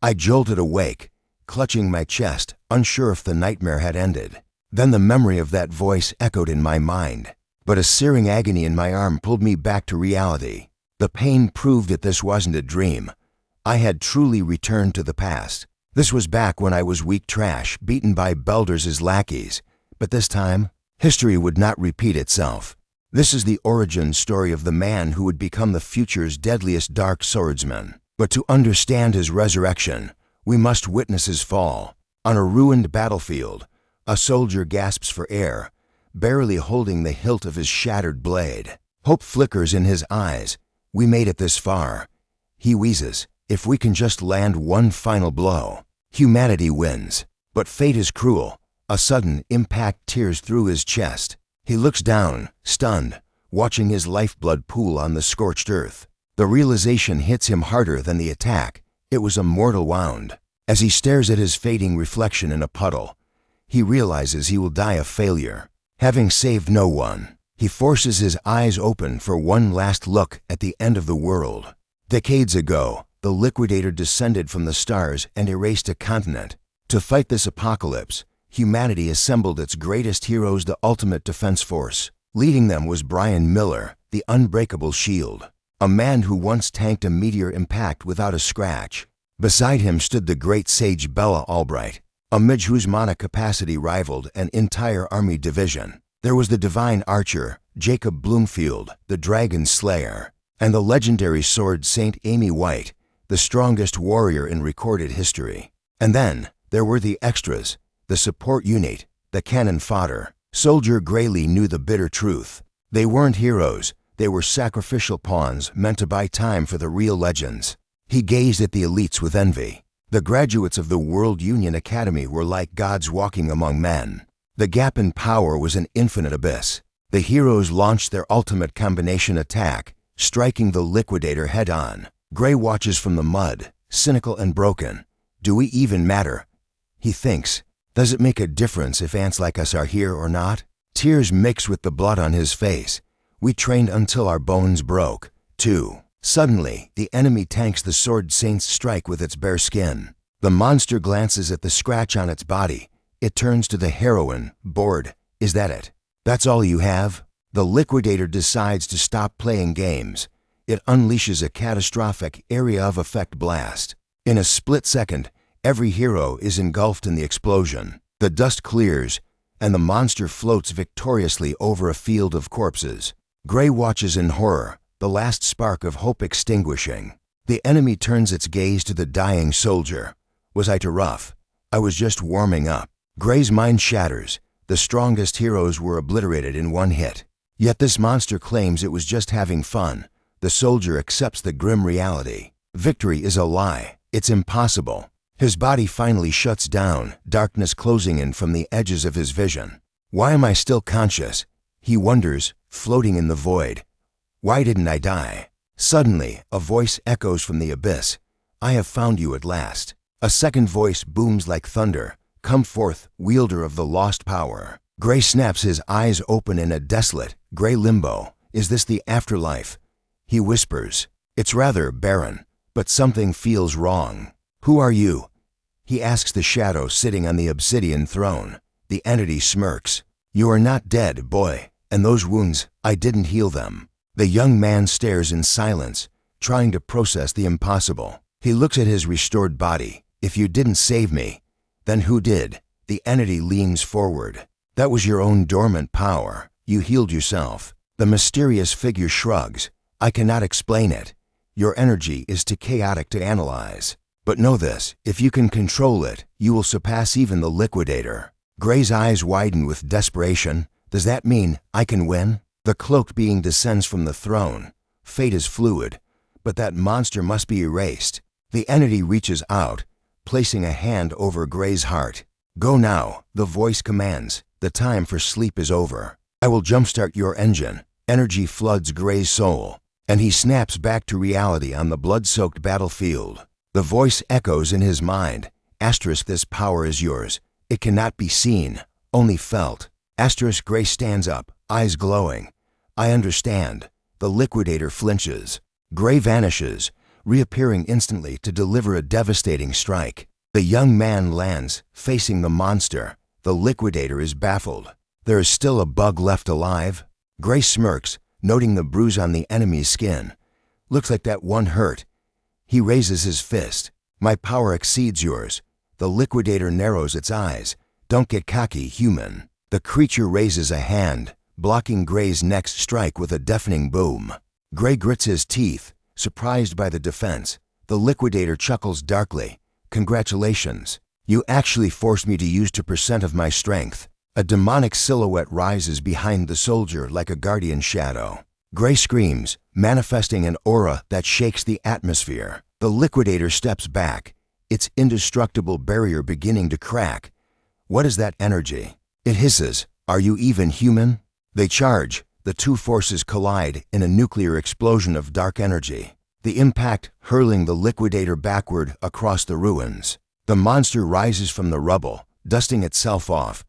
I jolted awake, clutching my chest, unsure if the nightmare had ended. Then the memory of that voice echoed in my mind, but a searing agony in my arm pulled me back to reality. The pain proved that this wasn't a dream. I had truly returned to the past. This was back when I was weak trash, beaten by Belders's lackeys. But this time, history would not repeat itself. This is the origin story of the man who would become the future's deadliest Dark Swordsman. But to understand his resurrection, we must witness his fall. On a ruined battlefield, a soldier gasps for air, barely holding the hilt of his shattered blade. Hope flickers in his eyes. We made it this far. He wheezes, if we can just land one final blow, humanity wins. But fate is cruel. A sudden impact tears through his chest. He looks down, stunned, watching his lifeblood pool on the scorched earth. The realization hits him harder than the attack. It was a mortal wound. As he stares at his fading reflection in a puddle, he realizes he will die a failure, having saved no one. He forces his eyes open for one last look at the end of the world. Decades ago, the Liquidator descended from the stars and erased a continent. To fight this apocalypse, humanity assembled its greatest heroes, the ultimate defense force. Leading them was Brian Miller, the unbreakable shield, a man who once tanked a meteor impact without a scratch. Beside him stood the great sage Bella Albright, a mage whose mana capacity rivaled an entire army division. There was the divine archer, Jacob Bloomfield, the dragon slayer, and the legendary sword Saint Amy White, the strongest warrior in recorded history. And then there were the extras, the support unit, the cannon fodder. Soldier Grayley knew the bitter truth. They weren't heroes, they were sacrificial pawns meant to buy time for the real legends. He gazed at the elites with envy. The graduates of the World Union Academy were like gods walking among men. The gap in power was an infinite abyss. The heroes launched their ultimate combination attack, striking the Liquidator head-on. Gray watches from the mud, cynical and broken. Do we even matter? He thinks. Does it make a difference if ants like us are here or not? Tears mix with the blood on his face. We trained until our bones broke, too. Suddenly, the enemy tanks the Sword Saint's strike with its bare skin. The monster glances at the scratch on its body. It turns to the heroine, bored. Is that it? That's all you have? The Liquidator decides to stop playing games. It unleashes a catastrophic area of effect blast. In a split second, every hero is engulfed in the explosion. The dust clears, and the monster floats victoriously over a field of corpses. Gray watches in horror, the last spark of hope extinguishing. The enemy turns its gaze to the dying soldier. Was I too rough? I was just warming up. Gray's mind shatters. The strongest heroes were obliterated in one hit. Yet this monster claims it was just having fun. The soldier accepts the grim reality. Victory is a lie. It's impossible. His body finally shuts down, darkness closing in from the edges of his vision. Why am I still conscious? He wonders, floating in the void. Why didn't I die? Suddenly, a voice echoes from the abyss. I have found you at last. A second voice booms like thunder. Come forth, wielder of the lost power. Gray snaps his eyes open in a desolate, gray limbo. Is this the afterlife? He whispers. It's rather barren, but something feels wrong. Who are you? He asks the shadow sitting on the obsidian throne. The entity smirks. You are not dead, boy, and those wounds, I didn't heal them. The young man stares in silence, trying to process the impossible. He looks at his restored body. If you didn't save me, then who did? The entity leans forward. That was your own dormant power. You healed yourself. The mysterious figure shrugs. I cannot explain it. Your energy is too chaotic to analyze. But know this, if you can control it, you will surpass even the Liquidator. Gray's eyes widen with desperation. Does that mean I can win? The cloaked being descends from the throne. Fate is fluid, but that monster must be erased. The entity reaches out, placing a hand over Gray's heart. Go now, the voice commands. The time for sleep is over. I will jumpstart your engine. Energy floods Gray's soul, and he snaps back to reality on the blood-soaked battlefield. The voice echoes in his mind. Asterisk, this power is yours. It cannot be seen, only felt. Asterisk, Gray stands up, eyes glowing. I understand. The Liquidator flinches. Gray vanishes, reappearing instantly to deliver a devastating strike. The young man lands, facing the monster. The Liquidator is baffled. There is still a bug left alive? Gray smirks, noting the bruise on the enemy's skin. Looks like that one hurt. He raises his fist. My power exceeds yours. The Liquidator narrows its eyes. Don't get cocky, human. The creature raises a hand, blocking Gray's next strike with a deafening boom. Gray grits his teeth, surprised by the defense. The Liquidator chuckles darkly. Congratulations. You actually forced me to use 2% of my strength. A demonic silhouette rises behind the soldier like a guardian shadow. Gray screams, manifesting an aura that shakes the atmosphere. The Liquidator steps back, its indestructible barrier beginning to crack. What is that energy? It hisses. Are you even human? They charge. The two forces collide in a nuclear explosion of dark energy. The impact hurling the Liquidator backward across the ruins. The monster rises from the rubble, dusting itself off.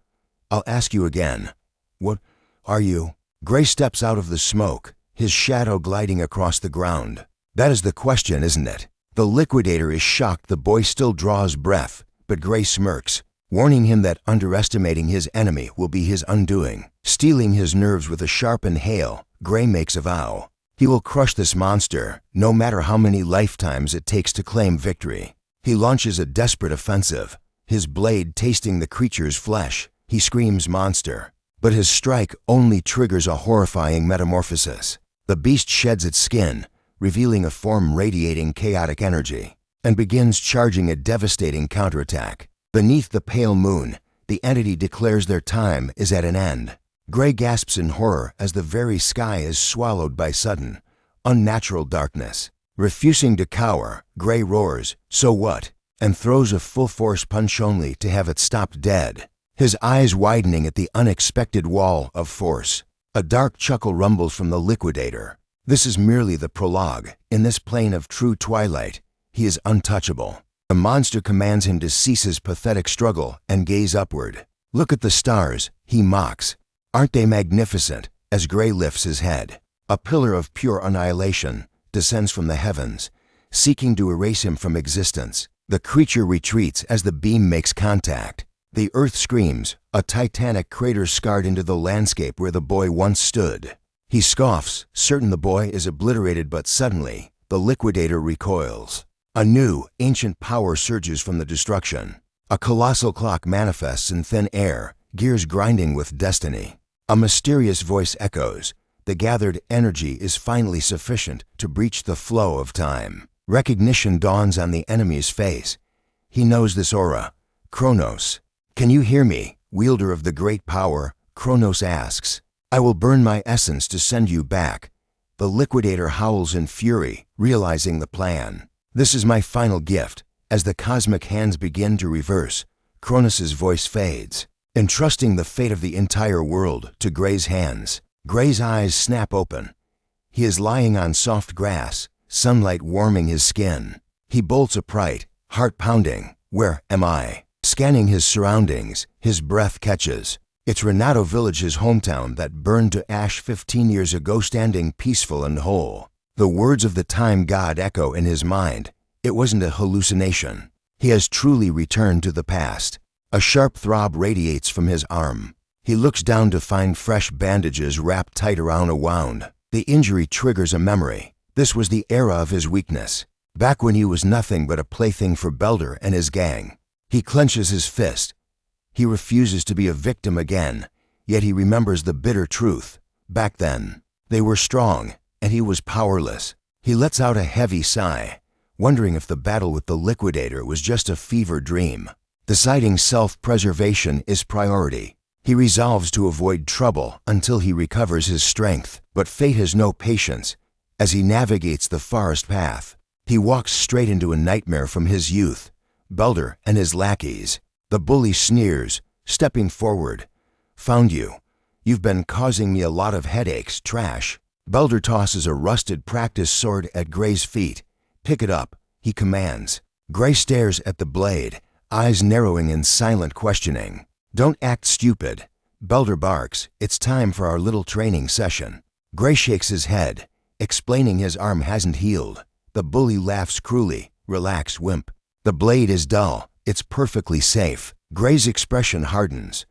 I'll ask you again. What are you? Gray steps out of the smoke, his shadow gliding across the ground. That is the question, isn't it? The Liquidator is shocked the boy still draws breath, but Gray smirks, warning him that underestimating his enemy will be his undoing. Stealing his nerves with a sharpened hail, Gray makes a vow. He will crush this monster, no matter how many lifetimes it takes to claim victory. He launches a desperate offensive, his blade tasting the creature's flesh. He screams monster, but his strike only triggers a horrifying metamorphosis. The beast sheds its skin, revealing a form radiating chaotic energy, and begins charging a devastating counterattack. Beneath the pale moon, the entity declares their time is at an end. Gray gasps in horror as the very sky is swallowed by sudden, unnatural darkness. Refusing to cower, Gray roars, "So what?" and throws a full-force punch only to have it stopped dead. His eyes widening at the unexpected wall of force. A dark chuckle rumbles from the Liquidator. This is merely the prologue. In this plane of true twilight, he is untouchable. The monster commands him to cease his pathetic struggle and gaze upward. Look at the stars, he mocks. Aren't they magnificent? As Gray lifts his head. A pillar of pure annihilation descends from the heavens, seeking to erase him from existence. The creature retreats as the beam makes contact. The earth screams, a titanic crater scarred into the landscape where the boy once stood. He scoffs, certain the boy is obliterated, but suddenly, the Liquidator recoils. A new, ancient power surges from the destruction. A colossal clock manifests in thin air, gears grinding with destiny. A mysterious voice echoes. The gathered energy is finally sufficient to breach the flow of time. Recognition dawns on the enemy's face. He knows this aura. Kronos. Can you hear me, wielder of the great power? Kronos asks. I will burn my essence to send you back. The Liquidator howls in fury, realizing the plan. This is my final gift. As the cosmic hands begin to reverse, Kronos' voice fades, entrusting the fate of the entire world to Gray's hands. Gray's eyes snap open. He is lying on soft grass, sunlight warming his skin. He bolts upright, heart pounding. Where am I? Scanning his surroundings, his breath catches. It's Renato Village, his hometown that burned to ash 15 years ago, standing peaceful and whole. The words of the time god echo in his mind. It wasn't a hallucination. He has truly returned to the past. A sharp throb radiates from his arm. He looks down to find fresh bandages wrapped tight around a wound. The injury triggers a memory. This was the era of his weakness, back when he was nothing but a plaything for Belder and his gang. He clenches his fist. He refuses to be a victim again, yet he remembers the bitter truth. Back then, they were strong, and he was powerless. He lets out a heavy sigh, wondering if the battle with the Liquidator was just a fever dream. Deciding self-preservation is priority. He resolves to avoid trouble until he recovers his strength, but fate has no patience. As he navigates the forest path, he walks straight into a nightmare from his youth. Belder and his lackeys. The bully sneers, stepping forward. Found you. You've been causing me a lot of headaches, trash. Belder tosses a rusted practice sword at Gray's feet. Pick it up, he commands. Gray stares at the blade, eyes narrowing in silent questioning. Don't act stupid. Belder barks. It's time for our little training session. Gray shakes his head, explaining his arm hasn't healed. The bully laughs cruelly. Relax, wimp. The blade is dull. It's perfectly safe. Gray's expression hardens.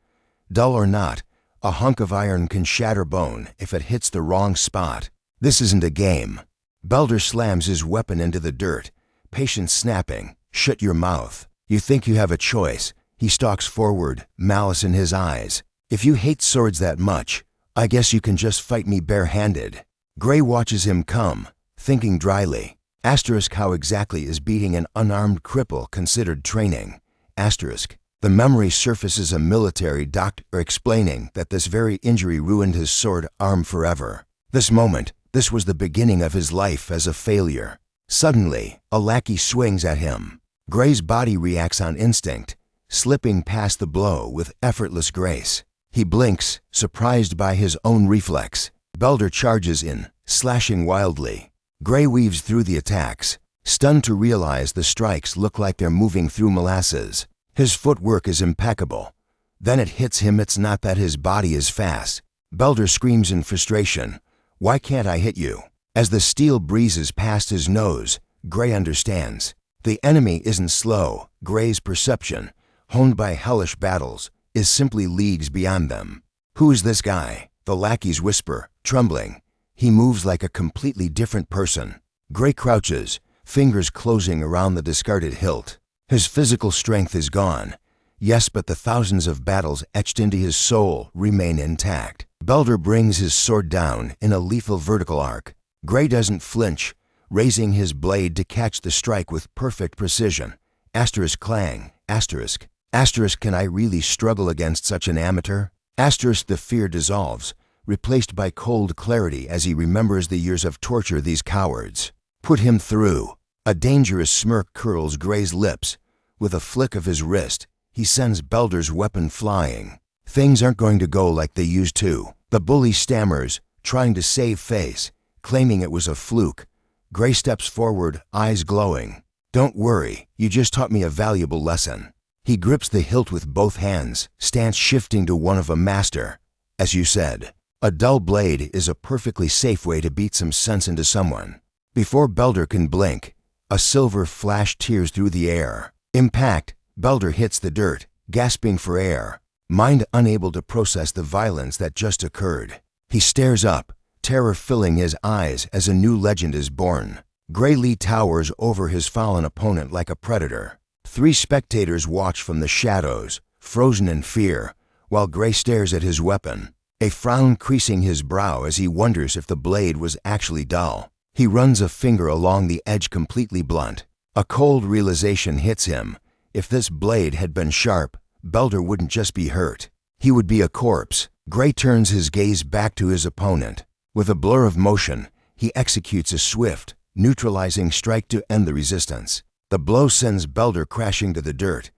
Dull or not, a hunk of iron can shatter bone if it hits the wrong spot. This isn't a game. Belder slams his weapon into the dirt, patience snapping. Shut your mouth. You think you have a choice. He stalks forward, malice in his eyes. If you hate swords that much, I guess you can just fight me barehanded. Gray watches him come, thinking dryly. Asterisk, how exactly is beating an unarmed cripple considered training? Asterisk. The memory surfaces a military doctor explaining that this very injury ruined his sword arm forever. This moment, this was the beginning of his life as a failure. Suddenly, a lackey swings at him. Gray's body reacts on instinct, slipping past the blow with effortless grace. He blinks, surprised by his own reflex. Belder charges in, slashing wildly. Gray weaves through the attacks, stunned to realize the strikes look like they're moving through molasses. His footwork is impeccable. Then it hits him it's not that his body is fast. Belder screams in frustration. Why can't I hit you? As the steel breezes past his nose, Gray understands. The enemy isn't slow. Gray's perception, honed by hellish battles, is simply leagues beyond them. Who is this guy? The lackeys whisper, trembling. He moves like a completely different person. Gray crouches, fingers closing around the discarded hilt. His physical strength is gone. Yes, but the thousands of battles etched into his soul remain intact. Belder brings his sword down in a lethal vertical arc. Gray doesn't flinch, raising his blade to catch the strike with perfect precision. Asterisk clang. Asterisk. Asterisk, can I really struggle against such an amateur? Asterisk, the fear dissolves, replaced by cold clarity as he remembers the years of torture these cowards put him through. A dangerous smirk curls Gray's lips. With a flick of his wrist, he sends Belder's weapon flying. Things aren't going to go like they used to. The bully stammers, trying to save face, claiming it was a fluke. Gray steps forward, eyes glowing. Don't worry, you just taught me a valuable lesson. He grips the hilt with both hands, stance shifting to one of a master. As you said, a dull blade is a perfectly safe way to beat some sense into someone. Before Belder can blink, a silver flash tears through the air. Impact, Belder hits the dirt, gasping for air, mind unable to process the violence that just occurred. He stares up, terror filling his eyes as a new legend is born. Gray Lee towers over his fallen opponent like a predator. 3 spectators watch from the shadows, frozen in fear, while Gray stares at his weapon, a frown creasing his brow as he wonders if the blade was actually dull. He runs a finger along the edge completely blunt. A cold realization hits him. If this blade had been sharp, Belder wouldn't just be hurt. He would be a corpse. Gray turns his gaze back to his opponent. With a blur of motion, he executes a swift, neutralizing strike to end the resistance. The blow sends Belder crashing to the dirt.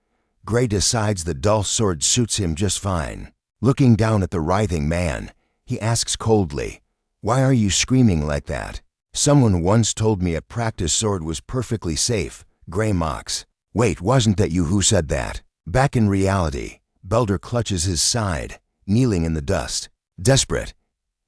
Gray decides the dull sword suits him just fine. Looking down at the writhing man, he asks coldly, "Why are you screaming like that?" "Someone once told me a practice sword was perfectly safe," Gray mocks. "Wait, wasn't that you who said that?" Back in reality, Belder clutches his side, kneeling in the dust. Desperate,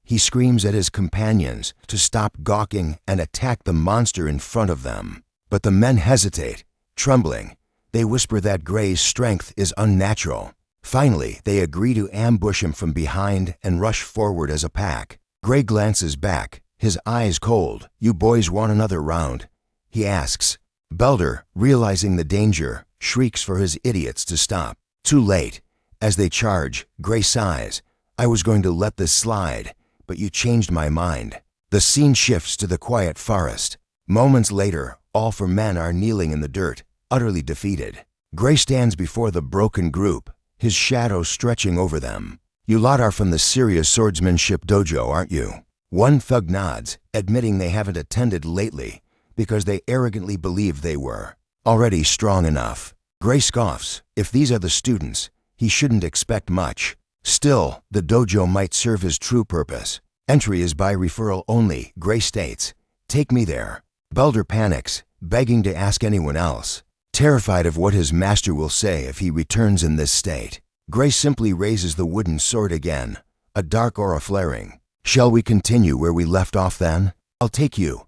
he screams at his companions to stop gawking and attack the monster in front of them. But the men hesitate, trembling. They whisper that Gray's strength is unnatural. Finally, they agree to ambush him from behind and rush forward as a pack. Gray glances back, his eyes cold. "You boys want another round?" he asks. Belder, realizing the danger, shrieks for his idiots to stop. Too late. As they charge, Gray sighs. "I was going to let this slide, but you changed my mind." The scene shifts to the quiet forest. Moments later, all 4 men are kneeling in the dirt, utterly defeated. Gray stands before the broken group, his shadow stretching over them. "You lot are from the Serious Swordsmanship Dojo, aren't you?" One thug nods, admitting they haven't attended lately because they arrogantly believed they were already strong enough. Gray scoffs. If these are the students, he shouldn't expect much. Still, the dojo might serve his true purpose. Entry is by referral only, Gray states. "Take me there." Belder panics, begging to ask anyone else, terrified of what his master will say if he returns in this state. Gray simply raises the wooden sword again, a dark aura flaring. "Shall we continue where we left off then?" I'll take you,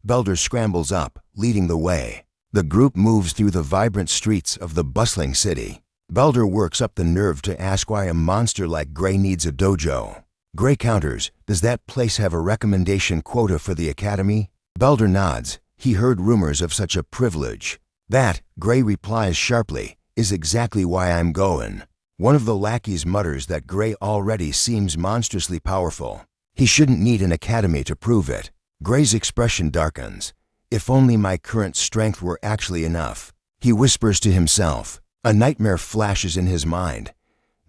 Belder scrambles up, leading the way. The group moves through the vibrant streets of the bustling city. Belder works up the nerve to ask why a monster like Gray needs a dojo. Gray counters, "Does that place have a recommendation quota for the academy?" Belder nods. He heard rumors of such a privilege. "That," Gray replies sharply, "is exactly why I'm going." One of the lackeys mutters that Gray already seems monstrously powerful. He shouldn't need an academy to prove it. Gray's expression darkens. "If only my current strength were actually enough," he whispers to himself. A nightmare flashes in his mind.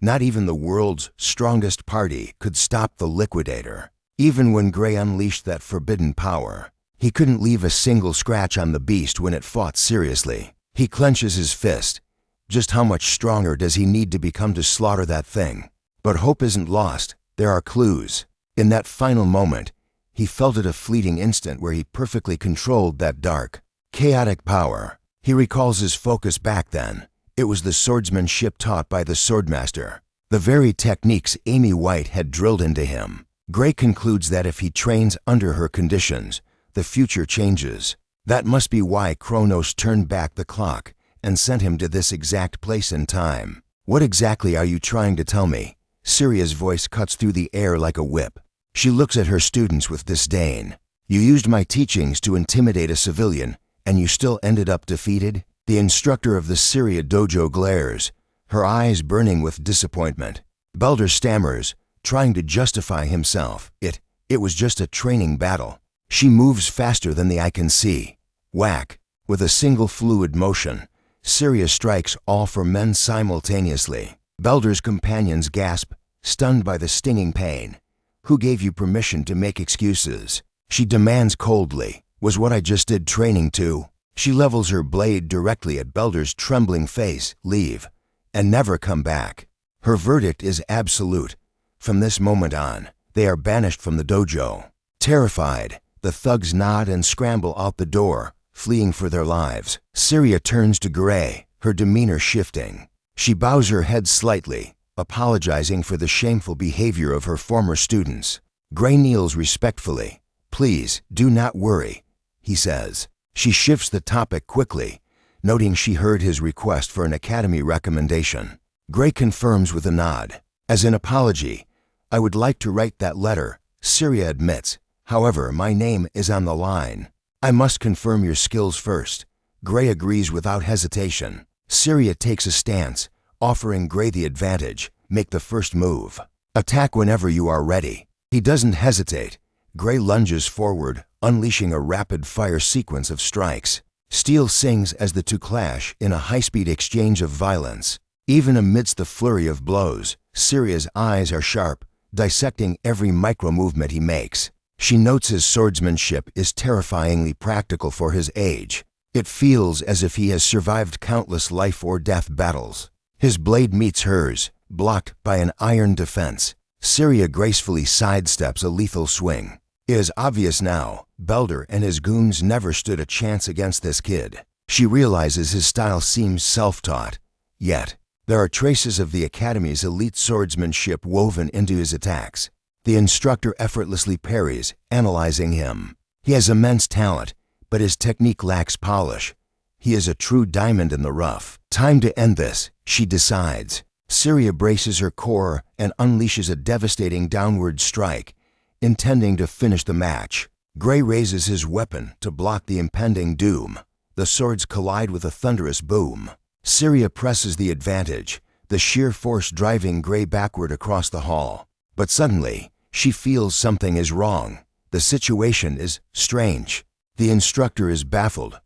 Not even the world's strongest party could stop the Liquidator. Even when Gray unleashed that forbidden power, he couldn't leave a single scratch on the beast when it fought seriously. He clenches his fist. Just how much stronger does he need to become to slaughter that thing? But hope isn't lost. There are clues. In that final moment, he felt it a fleeting instant where he perfectly controlled that dark, chaotic power. He recalls his focus back then. It was the swordsmanship taught by the swordmaster, the very techniques Amy White had drilled into him. Gray concludes that if he trains under her conditions, the future changes. That must be why Kronos turned back the clock and sent him to this exact place and time. "What exactly are you trying to tell me?" Syria's voice cuts through the air like a whip. She looks at her students with disdain. "You used my teachings to intimidate a civilian, and you still ended up defeated?" The instructor of the Syria dojo glares, her eyes burning with disappointment. Belder stammers, trying to justify himself. It was just a training battle. She moves faster than the eye can see. Whack! With a single fluid motion, Syria strikes all four men simultaneously. Belder's companions gasp, stunned by the stinging pain. "Who gave you permission to make excuses?" She demands coldly. "Was what I just did training too?" She levels her blade directly at Belder's trembling face. "Leave, and never come back." Her verdict is absolute. From this moment on, they are banished from the dojo. Terrified, the thugs nod and scramble out the door, fleeing for their lives. Syria turns to Gray, her demeanor shifting. She bows her head slightly, apologizing for the shameful behavior of her former students. Gray kneels respectfully. "Please, do not worry," he says. She shifts the topic quickly, noting she heard his request for an academy recommendation. Gray confirms with a nod. "As an apology, I would like to write that letter," Syria admits. "However, my name is on the line. I must confirm your skills first." Gray agrees without hesitation. Syria takes a stance, offering Gray the advantage. "Make the first move. Attack whenever you are ready." He doesn't hesitate. Gray lunges forward, unleashing a rapid-fire sequence of strikes. Steel sings as the two clash in a high-speed exchange of violence. Even amidst the flurry of blows, Syria's eyes are sharp, dissecting every micro-movement he makes. She notes his swordsmanship is terrifyingly practical for his age. It feels as if he has survived countless life-or-death battles. His blade meets hers, blocked by an iron defense. Syria gracefully sidesteps a lethal swing. It is obvious now, Belder and his goons never stood a chance against this kid. She realizes his style seems self-taught. Yet, there are traces of the Academy's elite swordsmanship woven into his attacks. The instructor effortlessly parries, analyzing him. He has immense talent, but his technique lacks polish. He is a true diamond in the rough. Time to end this, she decides. Syria braces her core and unleashes a devastating downward strike, intending to finish the match. Gray raises his weapon to block the impending doom. The swords collide with a thunderous boom. Syria presses the advantage, the sheer force driving Gray backward across the hall. But suddenly, she feels something is wrong. The situation is strange. The instructor is baffled.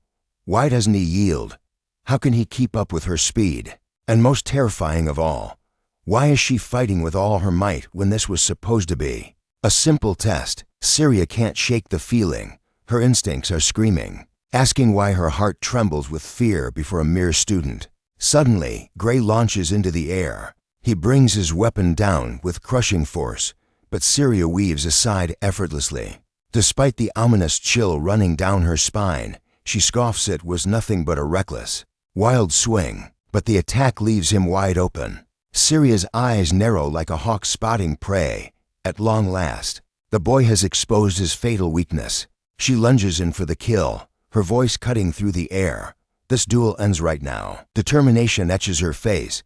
Why doesn't he yield? How can he keep up with her speed? And most terrifying of all, why is she fighting with all her might when this was supposed to be a simple test? Syria can't shake the feeling. Her instincts are screaming, asking why her heart trembles with fear before a mere student. Suddenly, Gray launches into the air. He brings his weapon down with crushing force, but Syria weaves aside effortlessly. Despite the ominous chill running down her spine, she scoffs it was nothing but a reckless, wild swing. But the attack leaves him wide open. Syria's eyes narrow like a hawk spotting prey. At long last, the boy has exposed his fatal weakness. She lunges in for the kill, her voice cutting through the air. This duel ends right now. Determination etches her face,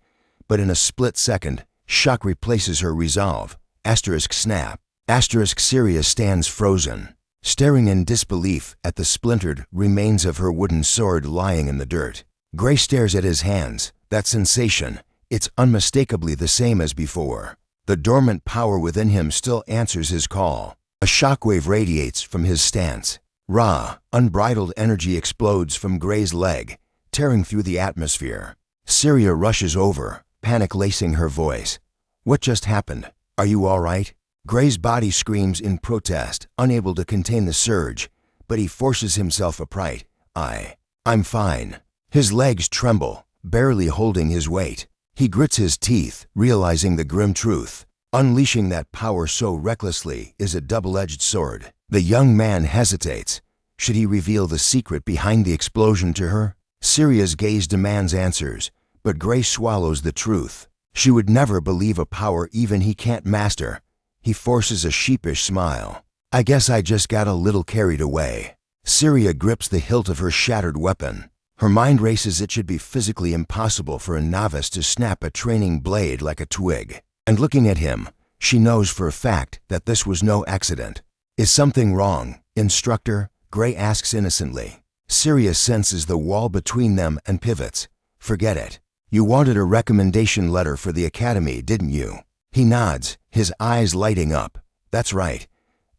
but in a split second, shock replaces her resolve. Asterisk snap. Asterisk Syria stands frozen, staring in disbelief at the splintered remains of her wooden sword lying in the dirt. Gray stares at his hands. That sensation, it's unmistakably the same as before. The dormant power within him still answers his call. A shockwave radiates from his stance. Raw, unbridled energy explodes from Gray's leg, tearing through the atmosphere. Syria rushes over, panic lacing her voice. What just happened? Are you all right? Gray's body screams in protest, unable to contain the surge, but he forces himself upright. I'm fine. His legs tremble, barely holding his weight. He grits his teeth, realizing the grim truth. Unleashing that power so recklessly is a double-edged sword. The young man hesitates. Should he reveal the secret behind the explosion to her? Syria's gaze demands answers, but Gray swallows the truth. She would never believe a power even he can't master. He forces a sheepish smile. I guess I just got a little carried away. Syria grips the hilt of her shattered weapon. Her mind races. It should be physically impossible for a novice to snap a training blade like a twig. And looking at him, she knows for a fact that this was no accident. Is something wrong, instructor? Gray asks innocently. Syria senses the wall between them and pivots. Forget it. You wanted a recommendation letter for the academy, didn't you? He nods, his eyes lighting up. That's right.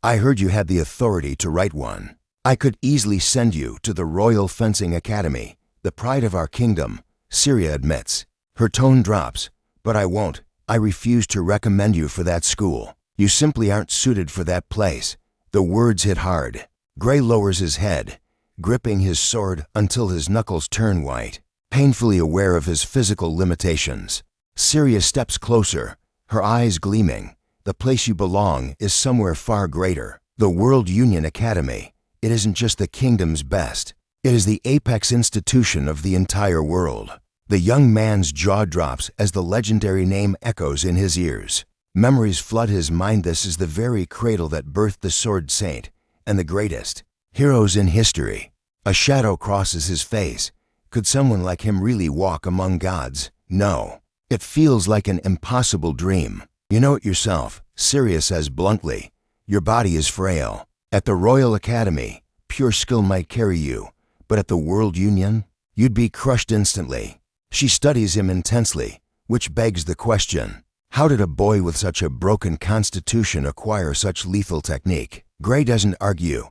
I heard you had the authority to write one. I could easily send you to the Royal Fencing Academy, the pride of our kingdom, Syria admits. Her tone drops. But I won't. I refuse to recommend you for that school. You simply aren't suited for that place. The words hit hard. Gray lowers his head, gripping his sword until his knuckles turn white, painfully aware of his physical limitations. Syria steps closer, her eyes gleaming. The place you belong is somewhere far greater. The World Union Academy. It isn't just the kingdom's best. It is the apex institution of the entire world. The young man's jaw drops as the legendary name echoes in his ears. Memories flood his mind. This is the very cradle that birthed the Sword Saint and the greatest heroes in history. A shadow crosses his face. Could someone like him really walk among gods? No. It feels like an impossible dream. You know it yourself, Syria says bluntly. Your body is frail. At the Royal Academy, pure skill might carry you, but at the World Union, you'd be crushed instantly. She studies him intensely, which begs the question, how did a boy with such a broken constitution acquire such lethal technique? Gray doesn't argue.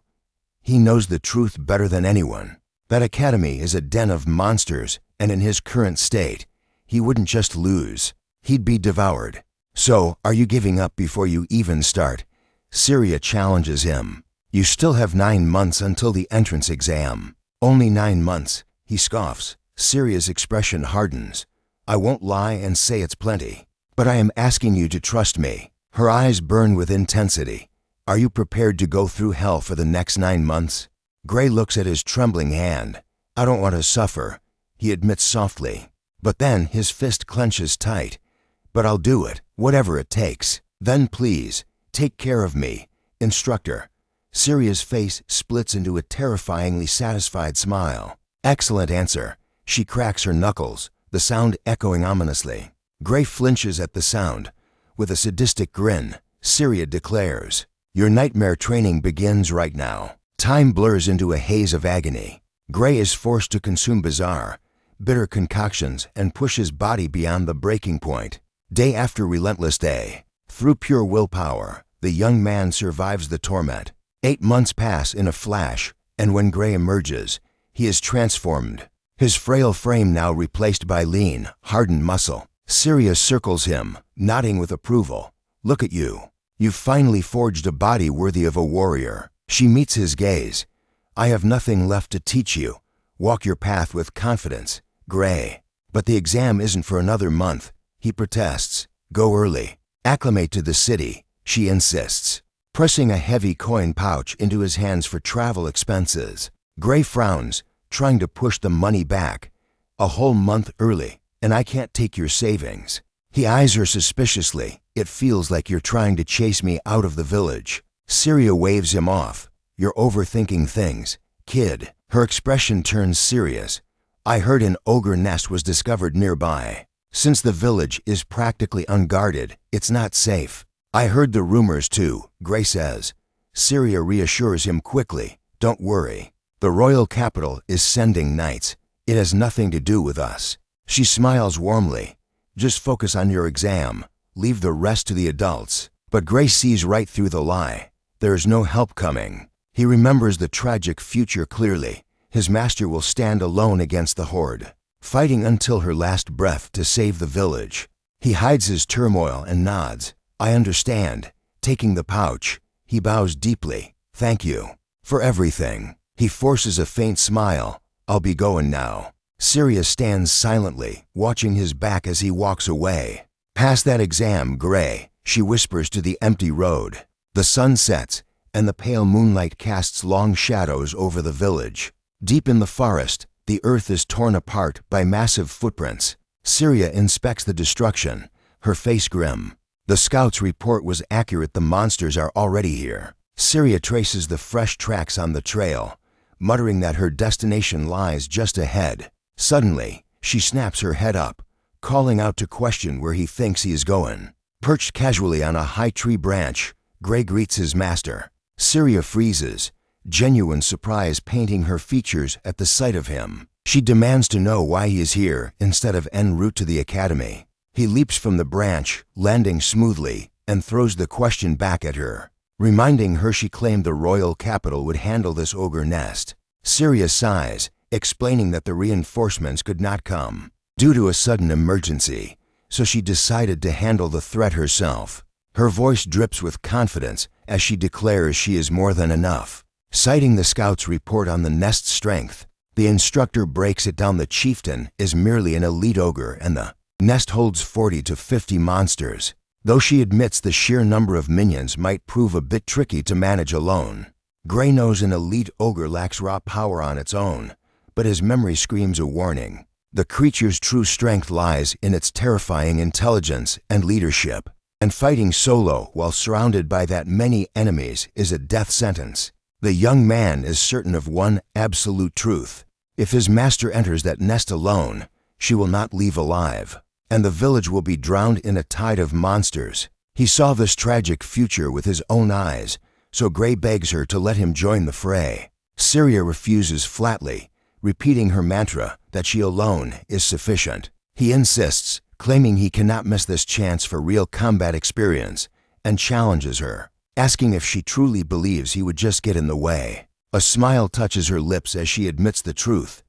He knows the truth better than anyone. That academy is a den of monsters, and in his current state, he wouldn't just lose, he'd be devoured. So, are you giving up before you even start? Syria challenges him. You still have 9 months until the entrance exam. Only 9 months, he scoffs. Syria's expression hardens. I won't lie and say it's plenty, but I am asking you to trust me. Her eyes burn with intensity. Are you prepared to go through hell for the next 9 months? Gray looks at his trembling hand. I don't want to suffer, he admits softly. But then his fist clenches tight. But I'll do it, whatever it takes. Then please, take care of me, instructor. Syria's face splits into a terrifyingly satisfied smile. Excellent answer. She cracks her knuckles, the sound echoing ominously. Gray flinches at the sound. With a sadistic grin, Syria declares, your nightmare training begins right now. Time blurs into a haze of agony. Gray is forced to consume bizarre, bitter concoctions and push his body beyond the breaking point. Day after relentless day, through pure willpower, the young man survives the torment. 8 months pass in a flash, and when Gray emerges, he is transformed. His frail frame now replaced by lean, hardened muscle. Syria circles him, nodding with approval. Look at you. You've finally forged a body worthy of a warrior. She meets his gaze. I have nothing left to teach you. Walk your path with confidence, Gray. But the exam isn't for another month, he protests. Go early. Acclimate to the city, she insists, pressing a heavy coin pouch into his hands for travel expenses. Gray frowns, trying to push the money back. A whole month early, and I can't take your savings. He eyes her suspiciously. It feels like you're trying to chase me out of the village. Syria waves him off. "You're overthinking things, kid." Her expression turns serious. "I heard an ogre nest was discovered nearby. Since the village is practically unguarded, it's not safe." "I heard the rumors too," Gray says. Syria reassures him quickly. "Don't worry. The royal capital is sending knights. It has nothing to do with us." She smiles warmly. "Just focus on your exam. Leave the rest to the adults." But Gray sees right through the lie. There is no help coming. He remembers the tragic future clearly. His master will stand alone against the horde, fighting until her last breath to save the village. He hides his turmoil and nods. "I understand." Taking the pouch, he bows deeply. "Thank you for everything." He forces a faint smile. "I'll be going now." Syria stands silently, watching his back as he walks away. "Pass that exam, Gray," she whispers to the empty road. The sun sets, and the pale moonlight casts long shadows over the village. Deep in the forest, the earth is torn apart by massive footprints. Syria inspects the destruction, her face grim. The scout's report was accurate. The monsters are already here. Syria traces the fresh tracks on the trail, muttering that her destination lies just ahead. Suddenly, she snaps her head up, calling out to question where he thinks he is going. Perched casually on a high tree branch, Gray greets his master. Syria freezes, genuine surprise painting her features at the sight of him. She demands to know why he is here instead of en route to the academy. He leaps from the branch, landing smoothly, and throws the question back at her, reminding her she claimed the royal capital would handle this ogre nest. Syria sighs, explaining that the reinforcements could not come due to a sudden emergency, so she decided to handle the threat herself. Her voice drips with confidence as she declares she is more than enough. Citing the scout's report on the nest's strength, the instructor breaks it down. The chieftain is merely an elite ogre and the nest holds 40 to 50 monsters, though she admits the sheer number of minions might prove a bit tricky to manage alone. Gray knows an elite ogre lacks raw power on its own, but his memory screams a warning. The creature's true strength lies in its terrifying intelligence and leadership, and fighting solo while surrounded by that many enemies is a death sentence. The young man is certain of one absolute truth. If his master enters that nest alone, she will not leave alive, and the village will be drowned in a tide of monsters. He saw this tragic future with his own eyes, so Gray begs her to let him join the fray. Syria refuses flatly, repeating her mantra that she alone is sufficient. He insists, claiming he cannot miss this chance for real combat experience, and challenges her, asking if she truly believes he would just get in the way. A smile touches her lips as she admits the truth.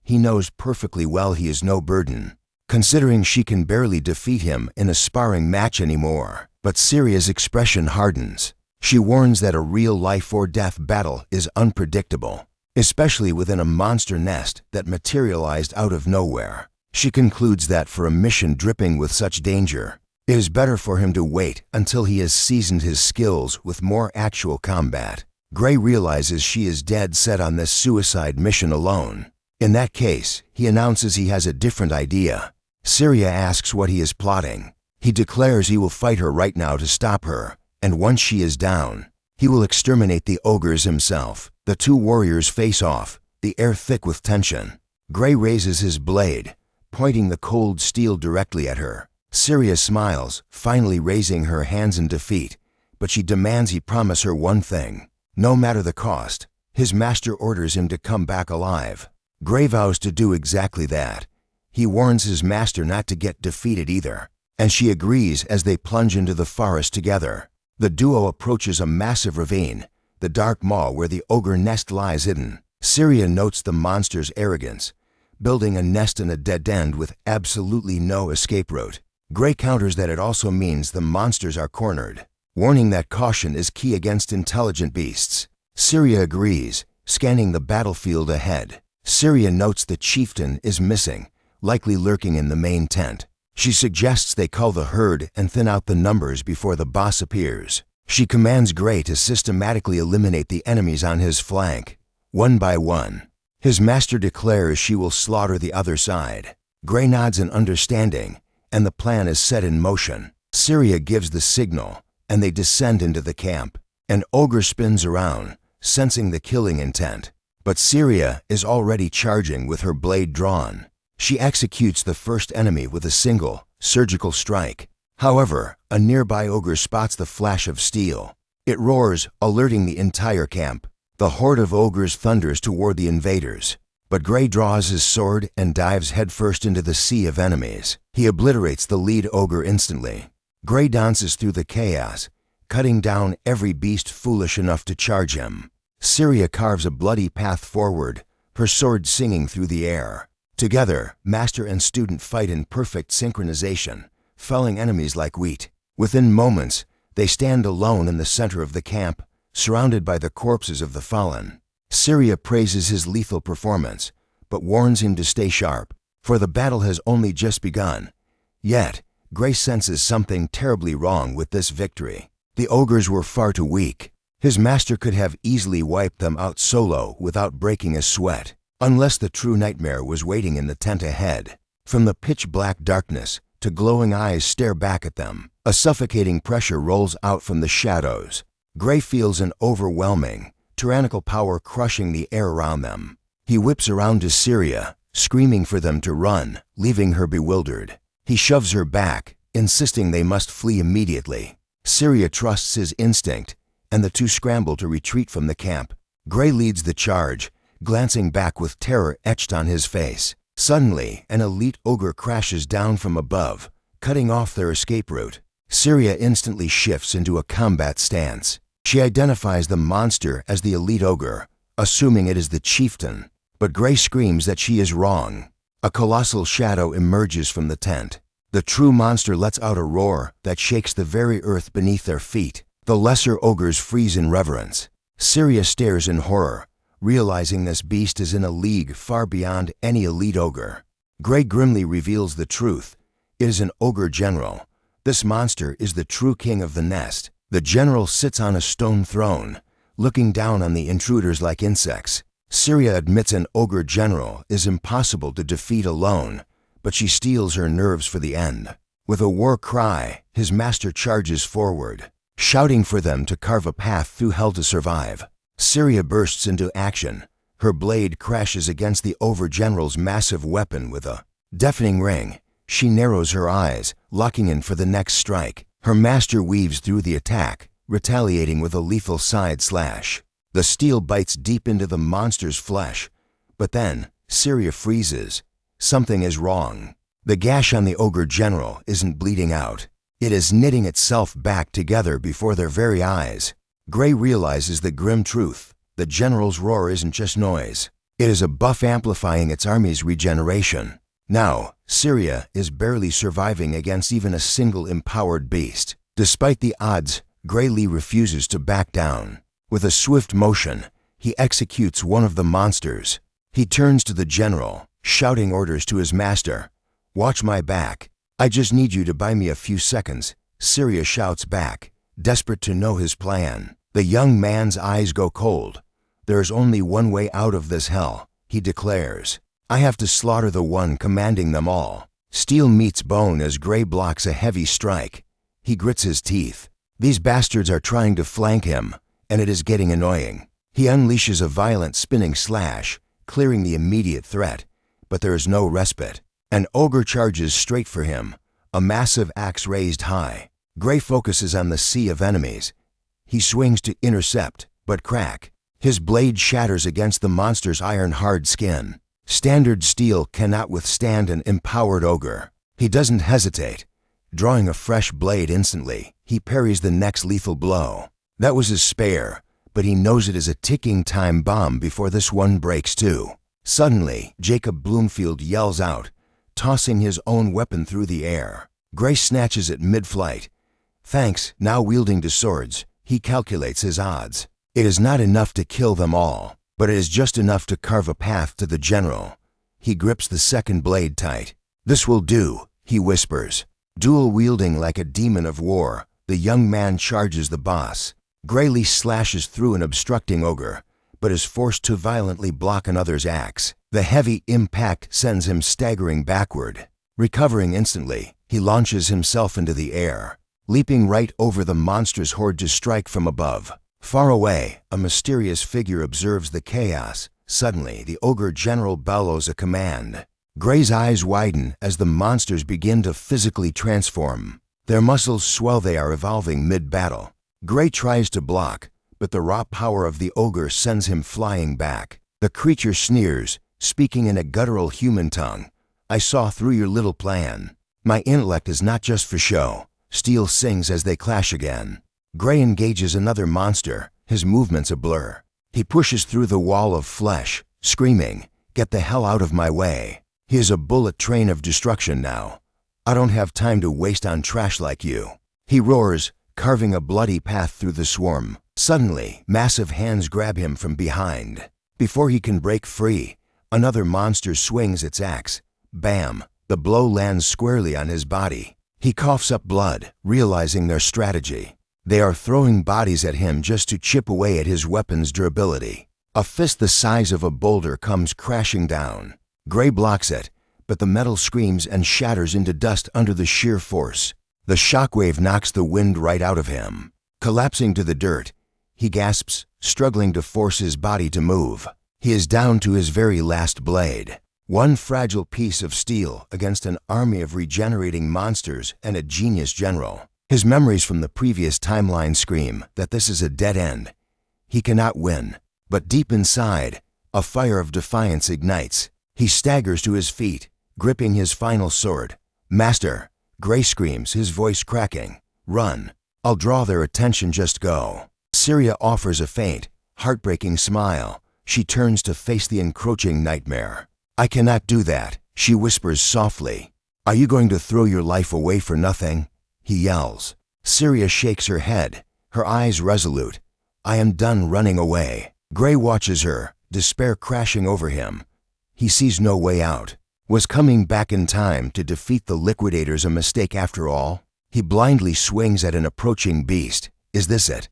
He knows perfectly well he is no burden, considering she can barely defeat him in a sparring match anymore. But Syria's expression hardens. She warns that a real life-or-death battle is unpredictable, especially within a monster nest that materialized out of nowhere. She concludes that for a mission dripping with such danger, it is better for him to wait until he has seasoned his skills with more actual combat. Gray realizes she is dead set on this suicide mission alone. In that case, he announces he has a different idea. Syria asks what he is plotting. He declares he will fight her right now to stop her, and once she is down, he will exterminate the ogres himself. The two warriors face off, the air thick with tension. Gray raises his blade, pointing the cold steel directly at her. Syria smiles, finally raising her hands in defeat, but she demands he promise her one thing. No matter the cost, his master orders him to come back alive. Gray vows to do exactly that. He warns his master not to get defeated either, and she agrees as they plunge into the forest together. The duo approaches a massive ravine, the dark maw where the ogre nest lies hidden. Syria notes the monster's arrogance, building a nest in a dead end with absolutely no escape route. Gray counters that it also means the monsters are cornered, warning that caution is key against intelligent beasts. Syria agrees, scanning the battlefield ahead. Syria notes the chieftain is missing, likely lurking in the main tent. She suggests they cull the herd and thin out the numbers before the boss appears. She commands Gray to systematically eliminate the enemies on his flank, one by one. His master declares she will slaughter the other side. Gray nods in understanding, and the plan is set in motion. Syria gives the signal, and they descend into the camp. An ogre spins around, sensing the killing intent. But Syria is already charging with her blade drawn. She executes the first enemy with a single, surgical strike. However, a nearby ogre spots the flash of steel. It roars, alerting the entire camp. The horde of ogres thunders toward the invaders. But Gray draws his sword and dives headfirst into the sea of enemies. He obliterates the lead ogre instantly. Gray dances through the chaos, cutting down every beast foolish enough to charge him. Syria carves a bloody path forward, her sword singing through the air. Together, master and student fight in perfect synchronization, felling enemies like wheat. Within moments, they stand alone in the center of the camp, surrounded by the corpses of the fallen. Syria praises his lethal performance, but warns him to stay sharp, for the battle has only just begun. Yet, Gray senses something terribly wrong with this victory. The ogres were far too weak. His master could have easily wiped them out solo without breaking a sweat, unless the true nightmare was waiting in the tent ahead. From the pitch-black darkness, to glowing eyes stare back at them. A suffocating pressure rolls out from the shadows. Gray feels an overwhelming, tyrannical power crushing the air around them. He whips around to Syria, screaming for them to run, leaving her bewildered. He shoves her back, insisting they must flee immediately. Syria trusts his instinct, and the two scramble to retreat from the camp. Gray leads the charge, glancing back with terror etched on his face. Suddenly, an elite ogre crashes down from above, cutting off their escape route. Syria instantly shifts into a combat stance. She identifies the monster as the elite ogre, assuming it is the chieftain. But Gray screams that she is wrong. A colossal shadow emerges from the tent. The true monster lets out a roar that shakes the very earth beneath their feet. The lesser ogres freeze in reverence. Syria stares in horror, realizing this beast is in a league far beyond any elite ogre. Gray grimly reveals the truth. It is an ogre general. This monster is the true king of the nest. The general sits on a stone throne, looking down on the intruders like insects. Syria admits an ogre general is impossible to defeat alone, but she steels her nerves for the end. With a war cry, his master charges forward, shouting for them to carve a path through hell to survive. Syria bursts into action. Her blade crashes against the overgeneral's massive weapon with a deafening ring. She narrows her eyes, locking in for the next strike. Her master weaves through the attack, retaliating with a lethal side slash. The steel bites deep into the monster's flesh, but then Syria freezes. Something is wrong. The gash on the ogre general isn't bleeding out. It is knitting itself back together before their very eyes. Gray realizes the grim truth. The general's roar isn't just noise. It is a buff amplifying its army's regeneration. Now, Syria is barely surviving against even a single empowered beast. Despite the odds, Gray Lee refuses to back down. With a swift motion, he executes one of the monsters. He turns to the general, shouting orders to his master. "Watch my back. I just need you to buy me a few seconds," Syria shouts back, desperate to know his plan. The young man's eyes go cold. "There is only one way out of this hell," he declares. "I have to slaughter the one commanding them all." Steel meets bone as Gray blocks a heavy strike. He grits his teeth. These bastards are trying to flank him, and it is getting annoying. He unleashes a violent spinning slash, clearing the immediate threat, but there is no respite. An ogre charges straight for him, a massive axe raised high. Gray focuses on the sea of enemies. He swings to intercept, but crack. His blade shatters against the monster's iron-hard skin. Standard steel cannot withstand an empowered ogre. He doesn't hesitate. Drawing a fresh blade instantly, he parries the next lethal blow. That was his spare, but he knows it is a ticking time bomb before this one breaks too. Suddenly, Jacob Bloomfield yells out, tossing his own weapon through the air. Gray snatches it mid-flight. Thanks, now wielding two swords, he calculates his odds. It is not enough to kill them all, but it is just enough to carve a path to the general. He grips the second blade tight. "This will do," he whispers. Dual-wielding like a demon of war, the young man charges the boss. Gray Lee slashes through an obstructing ogre, but is forced to violently block another's axe. The heavy impact sends him staggering backward. Recovering instantly, he launches himself into the air, leaping right over the monstrous horde to strike from above. Far away, a mysterious figure observes the chaos. Suddenly, the ogre general bellows a command. Gray's eyes widen as the monsters begin to physically transform. Their muscles swell. They are evolving mid-battle. Gray tries to block, but the raw power of the ogre sends him flying back. The creature sneers, speaking in a guttural human tongue. I saw through your little plan. My intellect is not just for show. Steel sings as they clash again. Gray engages another monster, his movements a blur. He pushes through the wall of flesh, screaming, "Get the hell out of my way." He is a bullet train of destruction now. I don't have time to waste on trash like you. He roars, carving a bloody path through the swarm. Suddenly, massive hands grab him from behind. Before he can break free, another monster swings its axe. Bam! The blow lands squarely on his body. He coughs up blood, realizing their strategy. They are throwing bodies at him just to chip away at his weapon's durability. A fist the size of a boulder comes crashing down. Gray blocks it, but the metal screams and shatters into dust under the sheer force. The shockwave knocks the wind right out of him. Collapsing to the dirt, he gasps, struggling to force his body to move. He is down to his very last blade. One fragile piece of steel against an army of regenerating monsters and a genius general. His memories from the previous timeline scream that this is a dead end. He cannot win. But deep inside, a fire of defiance ignites. He staggers to his feet, gripping his final sword. "Master!" Gray screams, his voice cracking. "Run! I'll draw their attention, just go." Syria offers a faint, heartbreaking smile. She turns to face the encroaching nightmare. "I cannot do that," she whispers softly. "Are you going to throw your life away for nothing?" he yells. Syria shakes her head, her eyes resolute. "I am done running away." Gray watches her, despair crashing over him. He sees no way out. Was coming back in time to defeat the Liquidators a mistake after all? He blindly swings at an approaching beast. Is this it?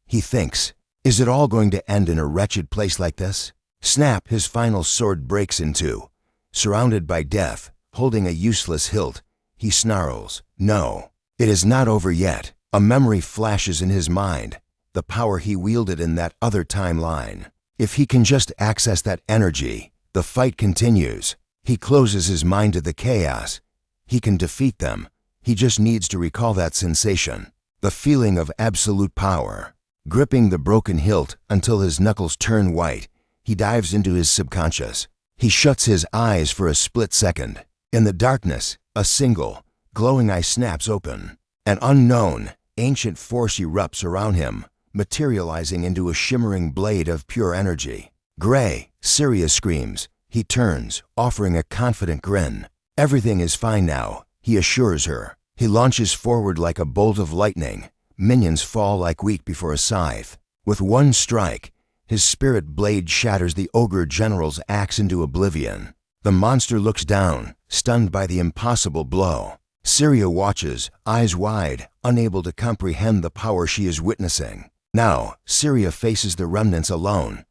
He thinks. Is it all going to end in a wretched place like this? Snap! His final sword breaks in two. Surrounded by death, holding a useless hilt, he snarls, "No, it is not over yet." A memory flashes in his mind, the power he wielded in that other timeline. If he can just access that energy, the fight continues. He closes his mind to the chaos. He can defeat them. He just needs to recall that sensation, the feeling of absolute power. Gripping the broken hilt until his knuckles turn white, he dives into his subconscious. He shuts his eyes for a split second. In the darkness, a single, glowing eye snaps open. An unknown, ancient force erupts around him, materializing into a shimmering blade of pure energy. "Gray!" Syria screams. He turns, offering a confident grin. "Everything is fine now," he assures her. He launches forward like a bolt of lightning. Minions fall like wheat before a scythe. With one strike, his spirit blade shatters the ogre general's axe into oblivion. The monster looks down, stunned by the impossible blow. Syria watches, eyes wide, unable to comprehend the power she is witnessing. Now, Syria faces the remnants alone.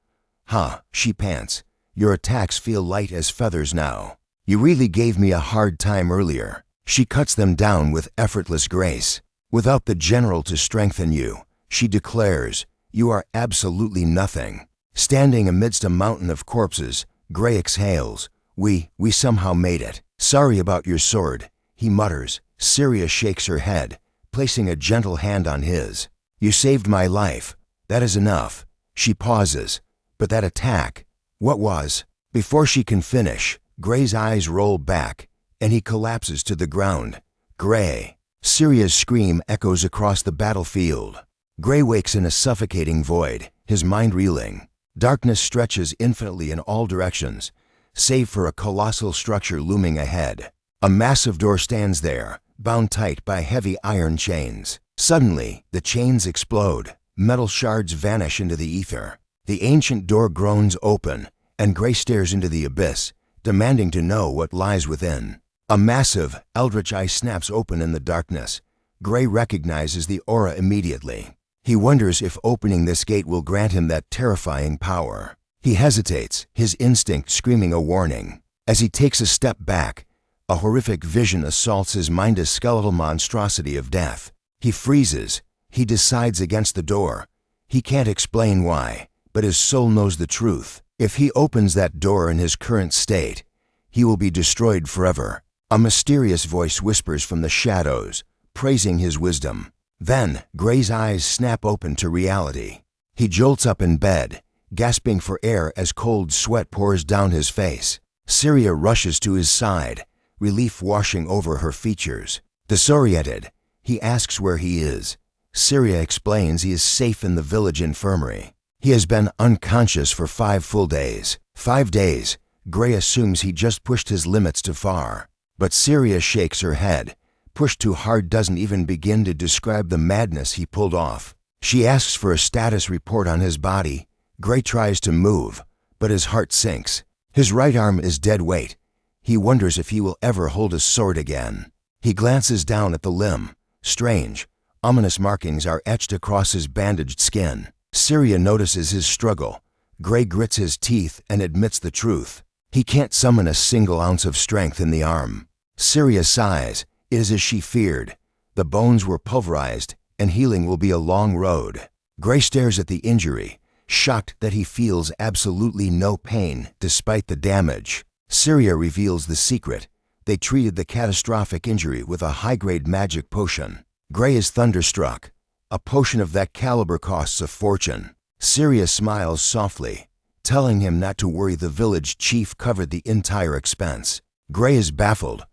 "Ha," she pants. "Your attacks feel light as feathers now. You really gave me a hard time earlier." She cuts them down with effortless grace. "Without the general to strengthen you," she declares, "you are absolutely nothing." Standing amidst a mountain of corpses, Gray exhales. We somehow made it." "Sorry about your sword," he mutters. Syria shakes her head, placing a gentle hand on his. "You saved my life. That is enough." She pauses. "But that attack, what was?" Before she can finish, Gray's eyes roll back, and he collapses to the ground. "Gray!" Syria's scream echoes across the battlefield. Gray wakes in a suffocating void, his mind reeling. Darkness stretches infinitely in all directions, save for a colossal structure looming ahead. A massive door stands there, bound tight by heavy iron chains. Suddenly, the chains explode. Metal shards vanish into the ether. The ancient door groans open, and Gray stares into the abyss, demanding to know what lies within. A massive, eldritch eye snaps open in the darkness. Gray recognizes the aura immediately. He wonders if opening this gate will grant him that terrifying power. He hesitates, his instinct screaming a warning. As he takes a step back, a horrific vision assaults his mind, a skeletal monstrosity of death. He freezes. He decides against the door. He can't explain why, but his soul knows the truth. If he opens that door in his current state, he will be destroyed forever. A mysterious voice whispers from the shadows, praising his wisdom. Then, Gray's eyes snap open to reality. He jolts up in bed, gasping for air as cold sweat pours down his face. Syria rushes to his side, relief washing over her features. Disoriented, he asks where he is. Syria explains he is safe in the village infirmary. He has been unconscious for 5 full days. 5 days. Gray assumes he just pushed his limits too far. But Syria shakes her head. Pushed too hard doesn't even begin to describe the madness he pulled off. She asks for a status report on his body. Gray tries to move, but his heart sinks. His right arm is dead weight. He wonders if he will ever hold a sword again. He glances down at the limb. Strange, ominous markings are etched across his bandaged skin. Syria notices his struggle. Gray grits his teeth and admits the truth. He can't summon a single ounce of strength in the arm. Syria sighs. It is as she feared. The bones were pulverized, and healing will be a long road. Gray stares at the injury, shocked that he feels absolutely no pain despite the damage. Syria reveals the secret. They treated the catastrophic injury with a high-grade magic potion. Gray is thunderstruck. A potion of that caliber costs a fortune. Syria smiles softly, telling him not to worry. The village chief covered the entire expense. Gray is baffled.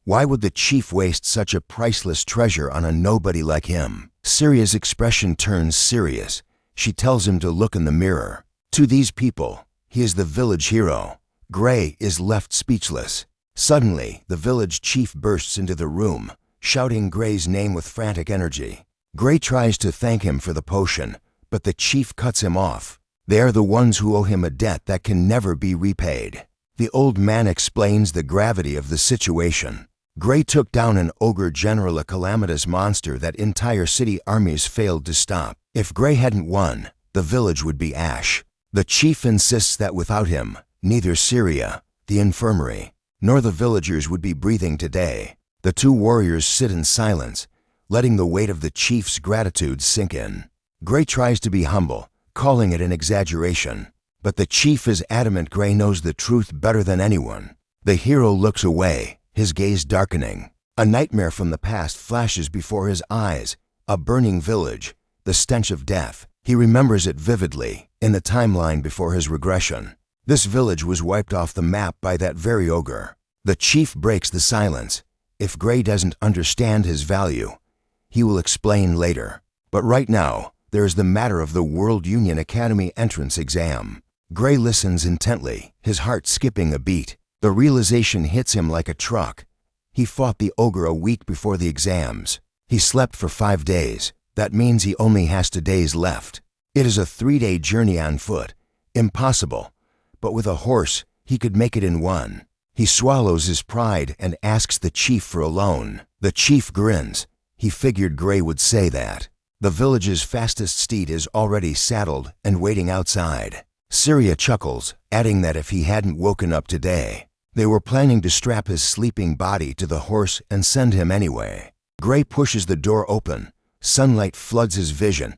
Why would the chief waste such a priceless treasure on a nobody like him? Syria's expression turns serious. She tells him to look in the mirror. To these people, he is the village hero. Gray is left speechless. Suddenly, the village chief bursts into the room, shouting Gray's name with frantic energy. Gray tries to thank him for the potion, but the chief cuts him off. They are the ones who owe him a debt that can never be repaid. The old man explains the gravity of the situation. Gray took down an ogre general, a calamitous monster that entire city armies failed to stop. If Gray hadn't won, the village would be ash. The chief insists that without him, neither Syria, the infirmary, nor the villagers would be breathing today. The two warriors sit in silence, letting the weight of the chief's gratitude sink in. Gray tries to be humble, calling it an exaggeration. But the chief is adamant Gray knows the truth better than anyone. The hero looks away, his gaze darkening. A nightmare from the past flashes before his eyes. A burning village, the stench of death. He remembers it vividly, in the timeline before his regression. This village was wiped off the map by that very ogre. The chief breaks the silence. If Gray doesn't understand his value, he will explain later. But right now, there is the matter of the World Union Academy entrance exam. Gray listens intently, his heart skipping a beat. The realization hits him like a truck. He fought the ogre a week before the exams. He slept for 5 days. That means he only has 2 days left. It is a 3-day journey on foot. Impossible. But with a horse, he could make it in 1. He swallows his pride and asks the chief for a loan. The chief grins. He figured Gray would say that. The village's fastest steed is already saddled and waiting outside. Syria chuckles, adding that if he hadn't woken up today, they were planning to strap his sleeping body to the horse and send him anyway. Gray pushes the door open. Sunlight floods his vision,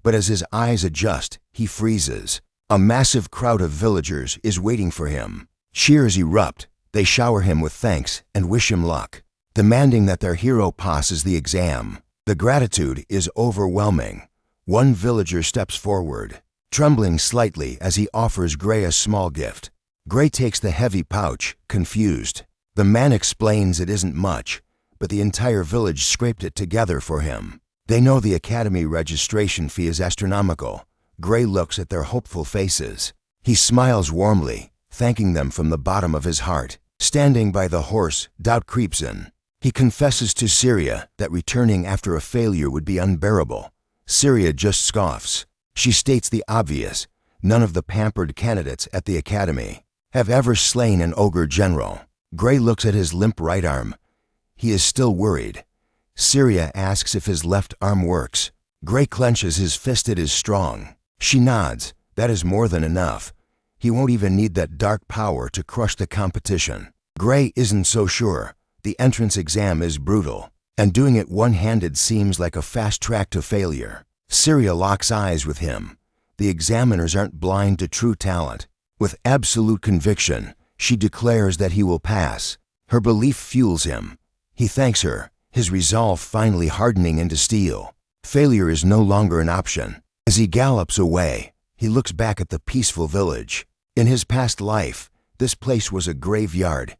but as his eyes adjust, he freezes. A massive crowd of villagers is waiting for him. Cheers erupt. They shower him with thanks and wish him luck, demanding that their hero passes the exam. The gratitude is overwhelming. One villager steps forward, trembling slightly as he offers Gray a small gift. Gray takes the heavy pouch, confused. The man explains it isn't much, but the entire village scraped it together for him. They know the academy registration fee is astronomical. Gray looks at their hopeful faces. He smiles warmly, thanking them from the bottom of his heart. Standing by the horse, doubt creeps in. He confesses to Syria that returning after a failure would be unbearable. Syria just scoffs. She states the obvious. None of the pampered candidates at the academy have ever slain an ogre general. Gray looks at his limp right arm. He is still worried. Syria asks if his left arm works. Gray clenches his fist. It is strong. She nods. That is more than enough. He won't even need that dark power to crush the competition. Gray isn't so sure. The entrance exam is brutal, and doing it one-handed seems like a fast track to failure. Syria locks eyes with him. The examiners aren't blind to true talent. With absolute conviction, she declares that he will pass. Her belief fuels him. He thanks her, his resolve finally hardening into steel. Failure is no longer an option. As he gallops away, he looks back at the peaceful village. In his past life, this place was a graveyard,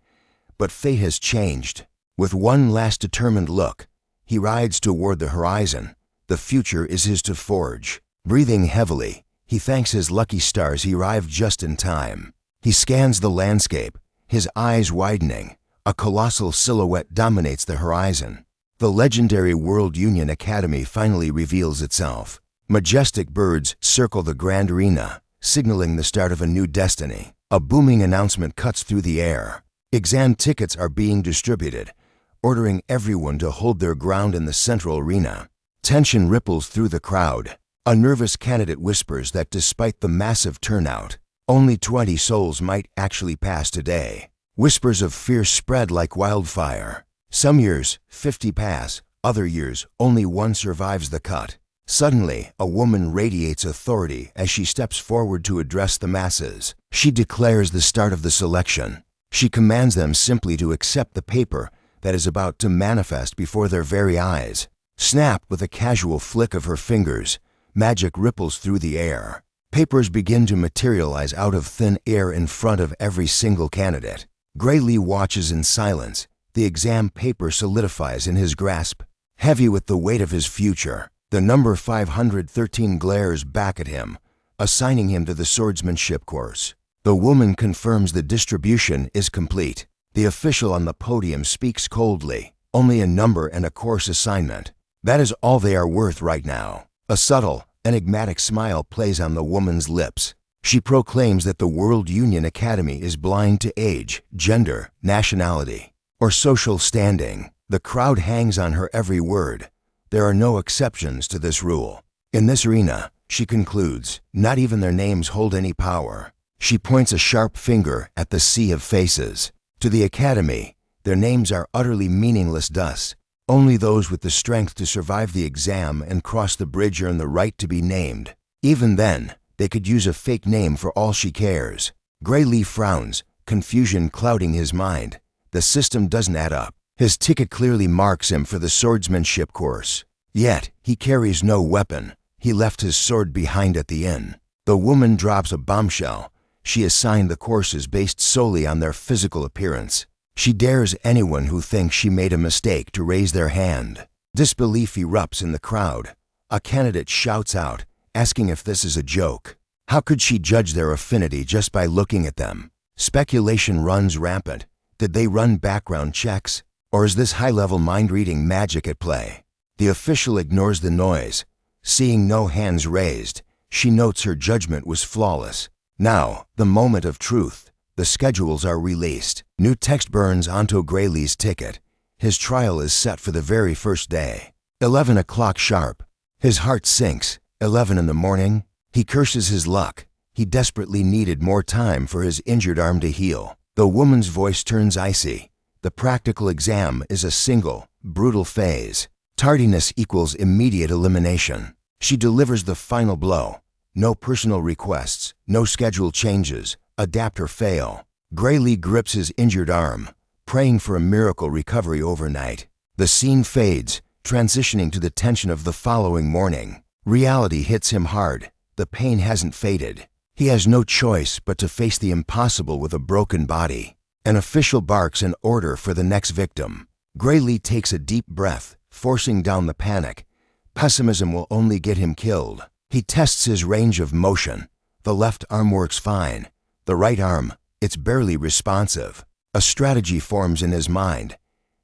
but fate has changed. With one last determined look, he rides toward the horizon. The future is his to forge. Breathing heavily, he thanks his lucky stars he arrived just in time. He scans the landscape, his eyes widening. A colossal silhouette dominates the horizon. The legendary World Union Academy finally reveals itself. Majestic birds circle the grand arena, signaling the start of a new destiny. A booming announcement cuts through the air. Exam tickets are being distributed, ordering everyone to hold their ground in the central arena. Tension ripples through the crowd. A nervous candidate whispers that despite the massive turnout, only 20 souls might actually pass today. Whispers of fear spread like wildfire. Some years, 50 pass. Other years, only one survives the cut. Suddenly, a woman radiates authority as she steps forward to address the masses. She declares the start of the selection. She commands them simply to accept the paper that is about to manifest before their very eyes. Snap, with a casual flick of her fingers, magic ripples through the air. Papers begin to materialize out of thin air in front of every single candidate. Graylee watches in silence. The exam paper solidifies in his grasp. Heavy with the weight of his future, the number 513 glares back at him, assigning him to the swordsmanship course. The woman confirms the distribution is complete. The official on the podium speaks coldly. Only a number and a course assignment. That is all they are worth right now. A subtle, enigmatic smile plays on the woman's lips. She proclaims that the World Union Academy is blind to age, gender, nationality, or social standing. The crowd hangs on her every word. There are no exceptions to this rule. In this arena, she concludes, not even their names hold any power. She points a sharp finger at the sea of faces. To the Academy, their names are utterly meaningless dust. Only those with the strength to survive the exam and cross the bridge earn the right to be named. Even then, they could use a fake name for all she cares. Graylee frowns, confusion clouding his mind. The system doesn't add up. His ticket clearly marks him for the swordsmanship course. Yet, he carries no weapon. He left his sword behind at the inn. The woman drops a bombshell. She assigned the courses based solely on their physical appearance. She dares anyone who thinks she made a mistake to raise their hand. Disbelief erupts in the crowd. A candidate shouts out, asking if this is a joke. How could she judge their affinity just by looking at them? Speculation runs rampant. Did they run background checks? Or is this high-level mind-reading magic at play? The official ignores the noise. Seeing no hands raised, she notes her judgment was flawless. Now, the moment of truth. The schedules are released. New text burns onto Graylee's ticket. His trial is set for the very first day. 11 o'clock sharp. His heart sinks. 11 in the morning. He curses his luck. He desperately needed more time for his injured arm to heal. The woman's voice turns icy. The practical exam is a single, brutal phase. Tardiness equals immediate elimination. She delivers the final blow. No personal requests, no schedule changes, adapt or fail. Graylee grips his injured arm, praying for a miracle recovery overnight. The scene fades, transitioning to the tension of the following morning. Reality hits him hard. The pain hasn't faded. He has no choice but to face the impossible with a broken body. An official barks an order for the next victim. Graylee takes a deep breath, forcing down the panic. Pessimism will only get him killed. He tests his range of motion. The left arm works fine. The right arm, it's barely responsive. A strategy forms in his mind.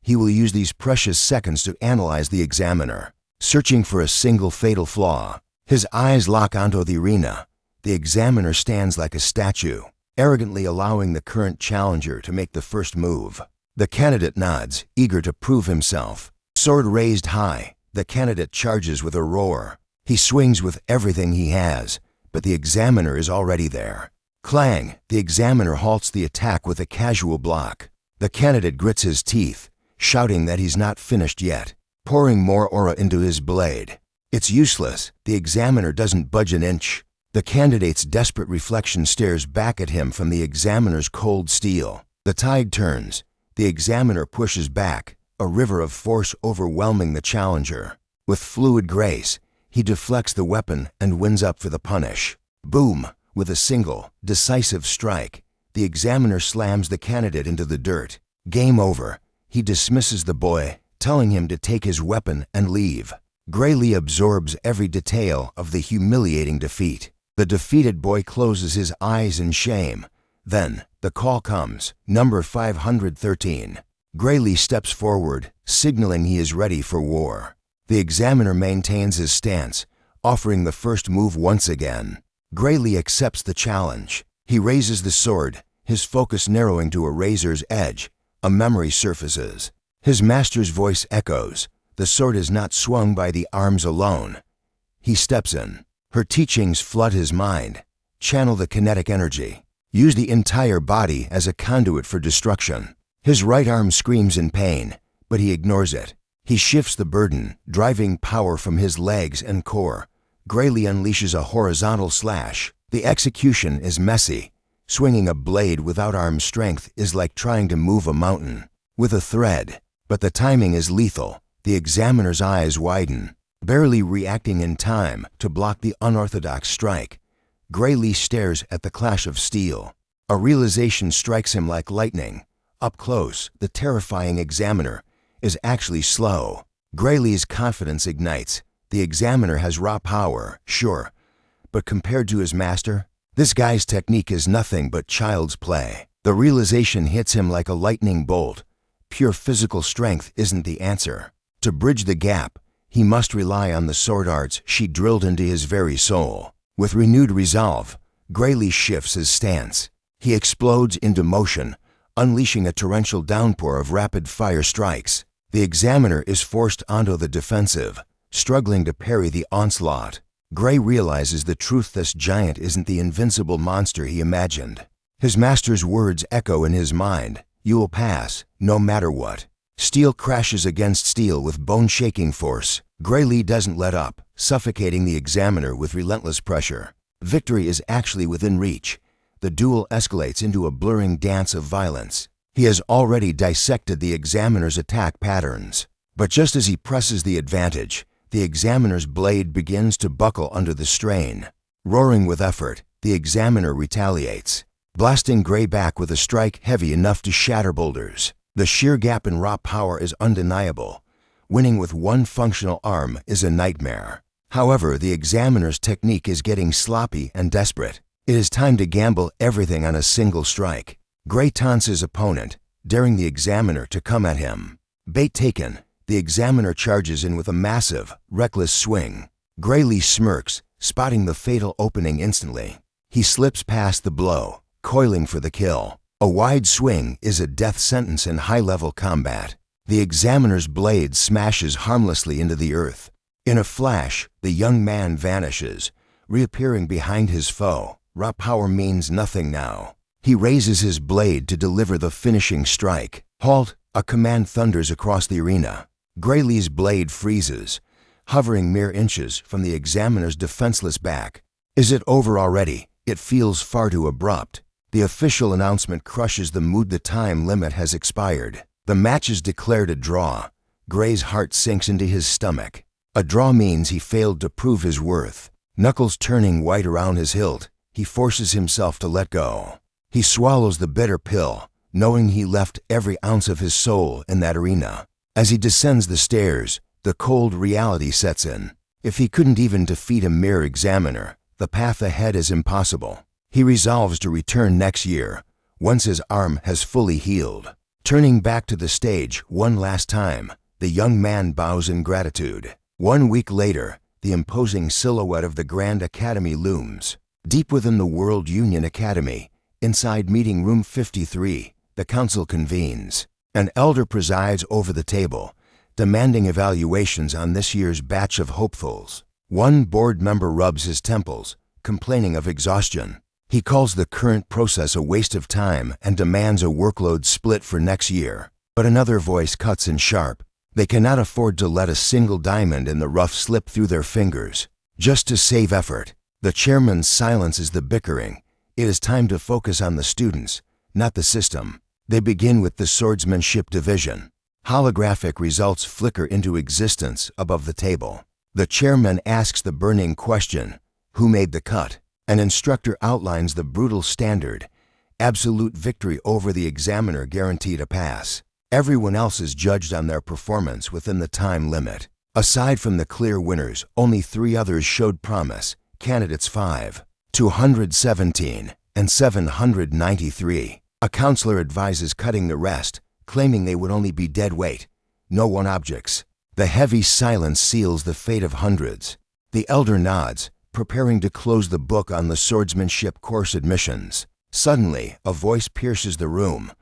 He will use these precious seconds to analyze the examiner, searching for a single fatal flaw. His eyes lock onto the arena. The examiner stands like a statue, arrogantly allowing the current challenger to make the first move. The candidate nods, eager to prove himself. Sword raised high, the candidate charges with a roar. He swings with everything he has, but the examiner is already there. Clang! The examiner halts the attack with a casual block. The candidate grits his teeth, shouting that he's not finished yet, pouring more aura into his blade. It's useless. The examiner doesn't budge an inch. The candidate's desperate reflection stares back at him from the examiner's cold steel. The tide turns. The examiner pushes back, a river of force overwhelming the challenger. With fluid grace, he deflects the weapon and wins up for the punish. Boom! With a single, decisive strike, the examiner slams the candidate into the dirt. Game over. He dismisses the boy, telling him to take his weapon and leave. Graylee absorbs every detail of the humiliating defeat. The defeated boy closes his eyes in shame. Then, the call comes, number 513. Graylee steps forward, signaling he is ready for war. The examiner maintains his stance, offering the first move once again. Graylee accepts the challenge. He raises the sword, his focus narrowing to a razor's edge. A memory surfaces. His master's voice echoes. The sword is not swung by the arms alone. He steps in. Her teachings flood his mind. Channel the kinetic energy. Use the entire body as a conduit for destruction. His right arm screams in pain, but he ignores it. He shifts the burden, driving power from his legs and core. Graylee unleashes a horizontal slash. The execution is messy. Swinging a blade without arm strength is like trying to move a mountain with a thread. But the timing is lethal. The examiner's eyes widen, barely reacting in time to block the unorthodox strike. Graylee stares at the clash of steel. A realization strikes him like lightning. Up close, the terrifying examiner is actually slow. Graylee's confidence ignites. The examiner has raw power, sure, but compared to his master, this guy's technique is nothing but child's play. The realization hits him like a lightning bolt. Pure physical strength isn't the answer. To bridge the gap, he must rely on the sword arts she drilled into his very soul. With renewed resolve, Graylee shifts his stance. He explodes into motion, unleashing a torrential downpour of rapid-fire strikes. The examiner is forced onto the defensive, struggling to parry the onslaught. Gray realizes the truth: this giant isn't the invincible monster he imagined. His master's words echo in his mind. You will pass, no matter what. Steel crashes against steel with bone-shaking force. Graylee doesn't let up, suffocating the examiner with relentless pressure. Victory is actually within reach. The duel escalates into a blurring dance of violence. He has already dissected the examiner's attack patterns. But just as he presses the advantage, the examiner's blade begins to buckle under the strain. Roaring with effort, the examiner retaliates, blasting Gray back with a strike heavy enough to shatter boulders. The sheer gap in raw power is undeniable. Winning with one functional arm is a nightmare. However, the examiner's technique is getting sloppy and desperate. It is time to gamble everything on a single strike. Gray taunts his opponent, daring the examiner to come at him. Bait taken, the examiner charges in with a massive, reckless swing. Graylee smirks, spotting the fatal opening instantly. He slips past the blow, coiling for the kill. A wide swing is a death sentence in high-level combat. The examiner's blade smashes harmlessly into the earth. In a flash, the young man vanishes, reappearing behind his foe. Raw power means nothing now. He raises his blade to deliver the finishing strike. Halt! A command thunders across the arena. Graylee's blade freezes, hovering mere inches from the examiner's defenseless back. Is it over already? It feels far too abrupt. The official announcement crushes the mood. The time limit has expired. The match is declared a draw. Gray's heart sinks into his stomach. A draw means he failed to prove his worth. Knuckles turning white around his hilt, he forces himself to let go. He swallows the bitter pill, knowing he left every ounce of his soul in that arena. As he descends the stairs, the cold reality sets in. If he couldn't even defeat a mere examiner, the path ahead is impossible. He resolves to return next year, once his arm has fully healed. Turning back to the stage one last time, the young man bows in gratitude. 1 week later, the imposing silhouette of the Grand Academy looms. Deep within the World Union Academy, inside meeting room 53, the council convenes. An elder presides over the table, demanding evaluations on this year's batch of hopefuls. One board member rubs his temples, complaining of exhaustion. He calls the current process a waste of time and demands a workload split for next year. But another voice cuts in sharp. They cannot afford to let a single diamond in the rough slip through their fingers. Just to save effort, the chairman silences the bickering. It is time to focus on the students, not the system. They begin with the swordsmanship division. Holographic results flicker into existence above the table. The chairman asks the burning question, who made the cut? An instructor outlines the brutal standard. Absolute victory over the examiner guaranteed a pass. Everyone else is judged on their performance within the time limit. Aside from the clear winners, only 3 others showed promise. Candidates 5, 217, and 793. A counselor advises cutting the rest, claiming they would only be dead weight. No one objects. The heavy silence seals the fate of hundreds. The elder nods, preparing to close the book on the swordsmanship course admissions. Suddenly, a voice pierces the room.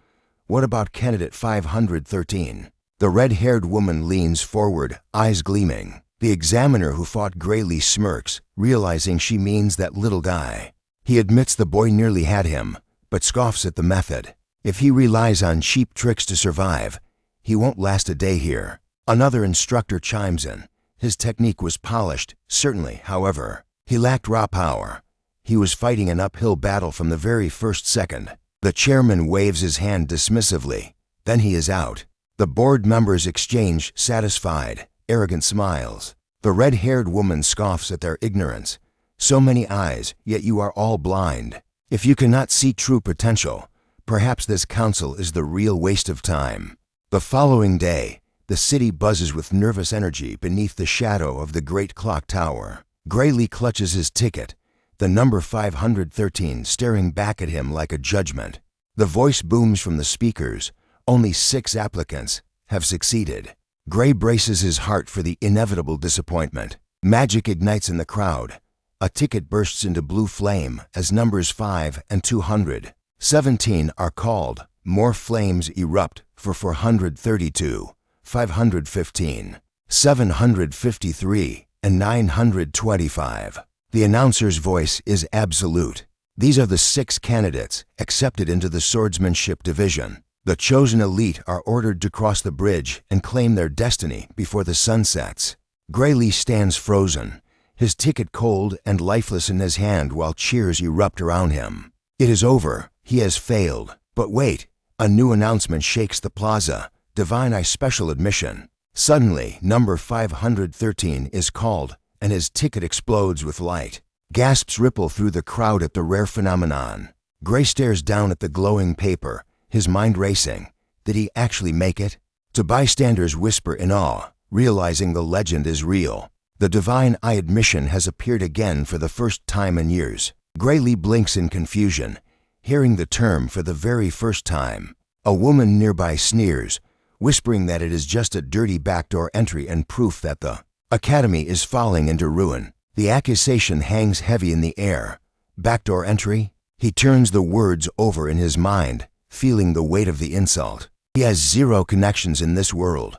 What about candidate 513? The red-haired woman leans forward, eyes gleaming. The examiner who fought Grayly smirks, realizing she means that little guy. He admits the boy nearly had him, but scoffs at the method. If he relies on cheap tricks to survive, he won't last a day here. Another instructor chimes in. His technique was polished, certainly, however. He lacked raw power. He was fighting an uphill battle from the very first second. The chairman waves his hand dismissively. Then he is out. The board members exchange satisfied, arrogant smiles. The red-haired woman scoffs at their ignorance. So many eyes, yet you are all blind. If you cannot see true potential, perhaps this council is the real waste of time. The following day, the city buzzes with nervous energy beneath the shadow of the great clock tower. Grayly clutches his ticket, the number 513 staring back at him like a judgment. The voice booms from the speakers. Only 6 applicants have succeeded. Gray braces his heart for the inevitable disappointment. Magic ignites in the crowd. A ticket bursts into blue flame as numbers 5 and 217 are called. More flames erupt for 432, 515, 753, and 925. The announcer's voice is absolute. These are the 6 candidates accepted into the swordsmanship division. The chosen elite are ordered to cross the bridge and claim their destiny before the sun sets. Grayly stands frozen, his ticket cold and lifeless in his hand while cheers erupt around him. It is over. He has failed. But wait, a new announcement shakes the plaza. Divine Eye special admission. Suddenly, number 513 is called, and his ticket explodes with light. Gasps ripple through the crowd at the rare phenomenon. Gray stares down at the glowing paper, his mind racing. Did he actually make it? To bystanders whisper in awe, realizing the legend is real. The Divine Eye admission has appeared again for the first time in years. Grayly blinks in confusion, hearing the term for the very first time. A woman nearby sneers, whispering that it is just a dirty backdoor entry and proof that the academy is falling into ruin. The accusation hangs heavy in the air. Backdoor entry? He turns the words over in his mind, feeling the weight of the insult. He has 0 connections in this world.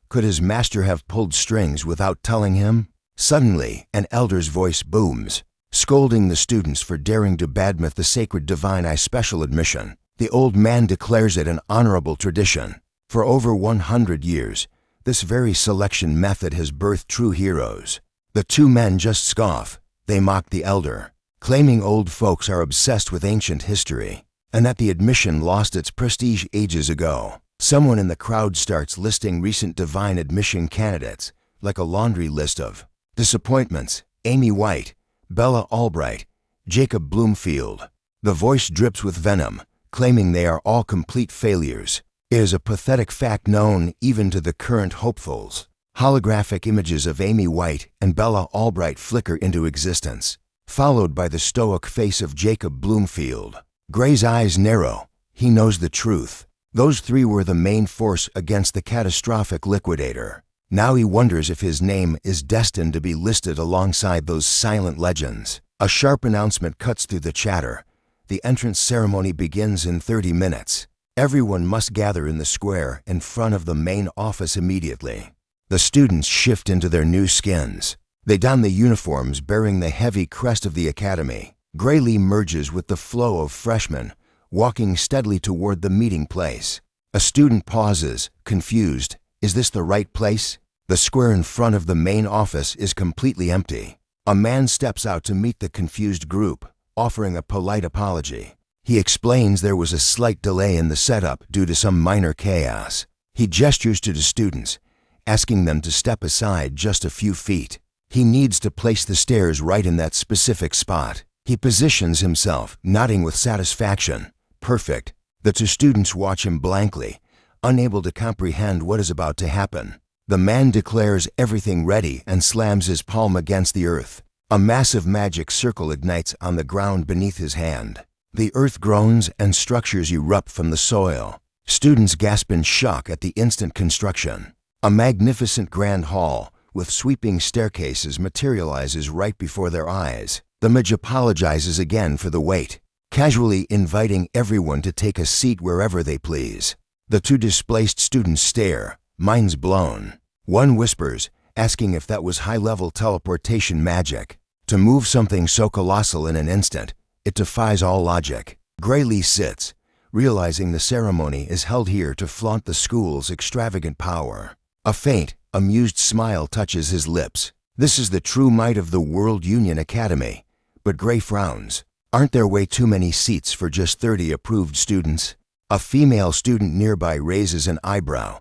Could his master have pulled strings without telling him? Suddenly, an elder's voice booms, scolding the students for daring to badmouth the sacred Divine Eye special admission. The old man declares it an honorable tradition. For over 100 years, this very selection method has birthed true heroes. The 2 men just scoff. They mock the elder, claiming old folks are obsessed with ancient history, and that the admission lost its prestige ages ago. Someone in the crowd starts listing recent divine admission candidates, like a laundry list of disappointments: Amy White, Bella Albright, Jacob Bloomfield. The voice drips with venom, claiming they are all complete failures. It is a pathetic fact known even to the current hopefuls. Holographic images of Amy White and Bella Albright flicker into existence, followed by the stoic face of Jacob Bloomfield. Gray's eyes narrow. He knows the truth. Those 3 were the main force against the catastrophic Liquidator. Now he wonders if his name is destined to be listed alongside those silent legends. A sharp announcement cuts through the chatter. The entrance ceremony begins in 30 minutes. Everyone must gather in the square in front of the main office immediately. The students shift into their new skins. They don the uniforms bearing the heavy crest of the academy. Grayly merges with the flow of freshmen, walking steadily toward the meeting place. A student pauses, confused, Is this the right place? The square in front of the main office is completely empty. A man steps out to meet the confused group, offering a polite apology. He explains there was a slight delay in the setup due to some minor chaos. He gestures to the students, asking them to step aside just a few feet. He needs to place the stairs right in that specific spot. He positions himself, nodding with satisfaction. Perfect. The two students watch him blankly, unable to comprehend what is about to happen. The man declares everything ready and slams his palm against the earth. A massive magic circle ignites on the ground beneath his hand. The earth groans and structures erupt from the soil. Students gasp in shock at the instant construction. A magnificent grand hall with sweeping staircases materializes right before their eyes. The mage apologizes again for the wait, casually inviting everyone to take a seat wherever they please. The two displaced students stare, minds blown. One whispers, asking if that was high-level teleportation magic. To move something so colossal in an instant, it defies all logic. Graylee sits, realizing the ceremony is held here to flaunt the school's extravagant power. A faint, amused smile touches his lips. This is the true might of the World Union Academy. But Gray frowns. Aren't there way too many seats for just 30 approved students? A female student nearby raises an eyebrow.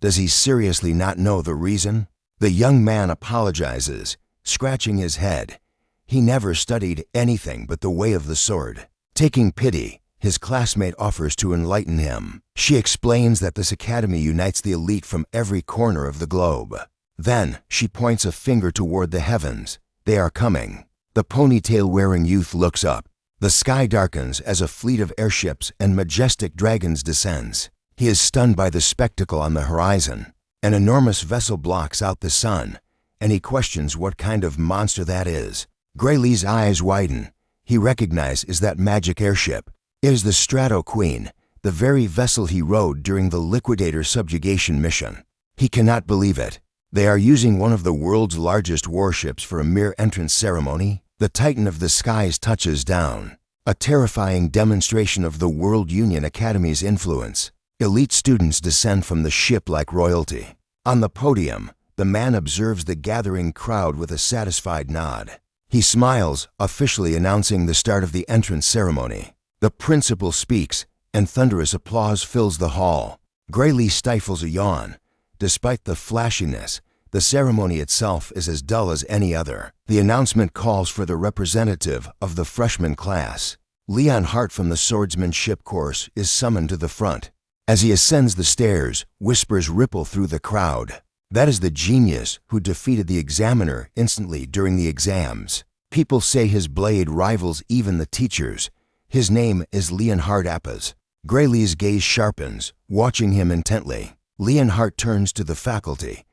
Does he seriously not know the reason? The young man apologizes, scratching his head. He never studied anything but the way of the sword. Taking pity, his classmate offers to enlighten him. She explains that this academy unites the elite from every corner of the globe. Then, she points a finger toward the heavens. They are coming. The ponytail-wearing youth looks up. The sky darkens as a fleet of airships and majestic dragons descends. He is stunned by the spectacle on the horizon. An enormous vessel blocks out the sun, and he questions what kind of monster that is. Graylee's eyes widen. He recognizes that magic airship. It is the Strato Queen, the very vessel he rode during the Liquidator subjugation mission. He cannot believe it. They are using one of the world's largest warships for a mere entrance ceremony. The Titan of the skies touches down, a terrifying demonstration of the World Union Academy's influence. Elite students descend from the ship like royalty. On the podium, the man observes the gathering crowd with a satisfied nod. He smiles, officially announcing the start of the entrance ceremony. The principal speaks, and thunderous applause fills the hall. Graylee stifles a yawn. Despite the flashiness, the ceremony itself is as dull as any other. The announcement calls for the representative of the freshman class. Leon Hart from the swordsmanship course is summoned to the front. As he ascends the stairs, whispers ripple through the crowd. That is the genius who defeated the examiner instantly during the exams. People say his blade rivals even the teachers. His name is Leonhard Appas. Graylee's gaze sharpens, watching him intently. Leonhard turns to the faculty.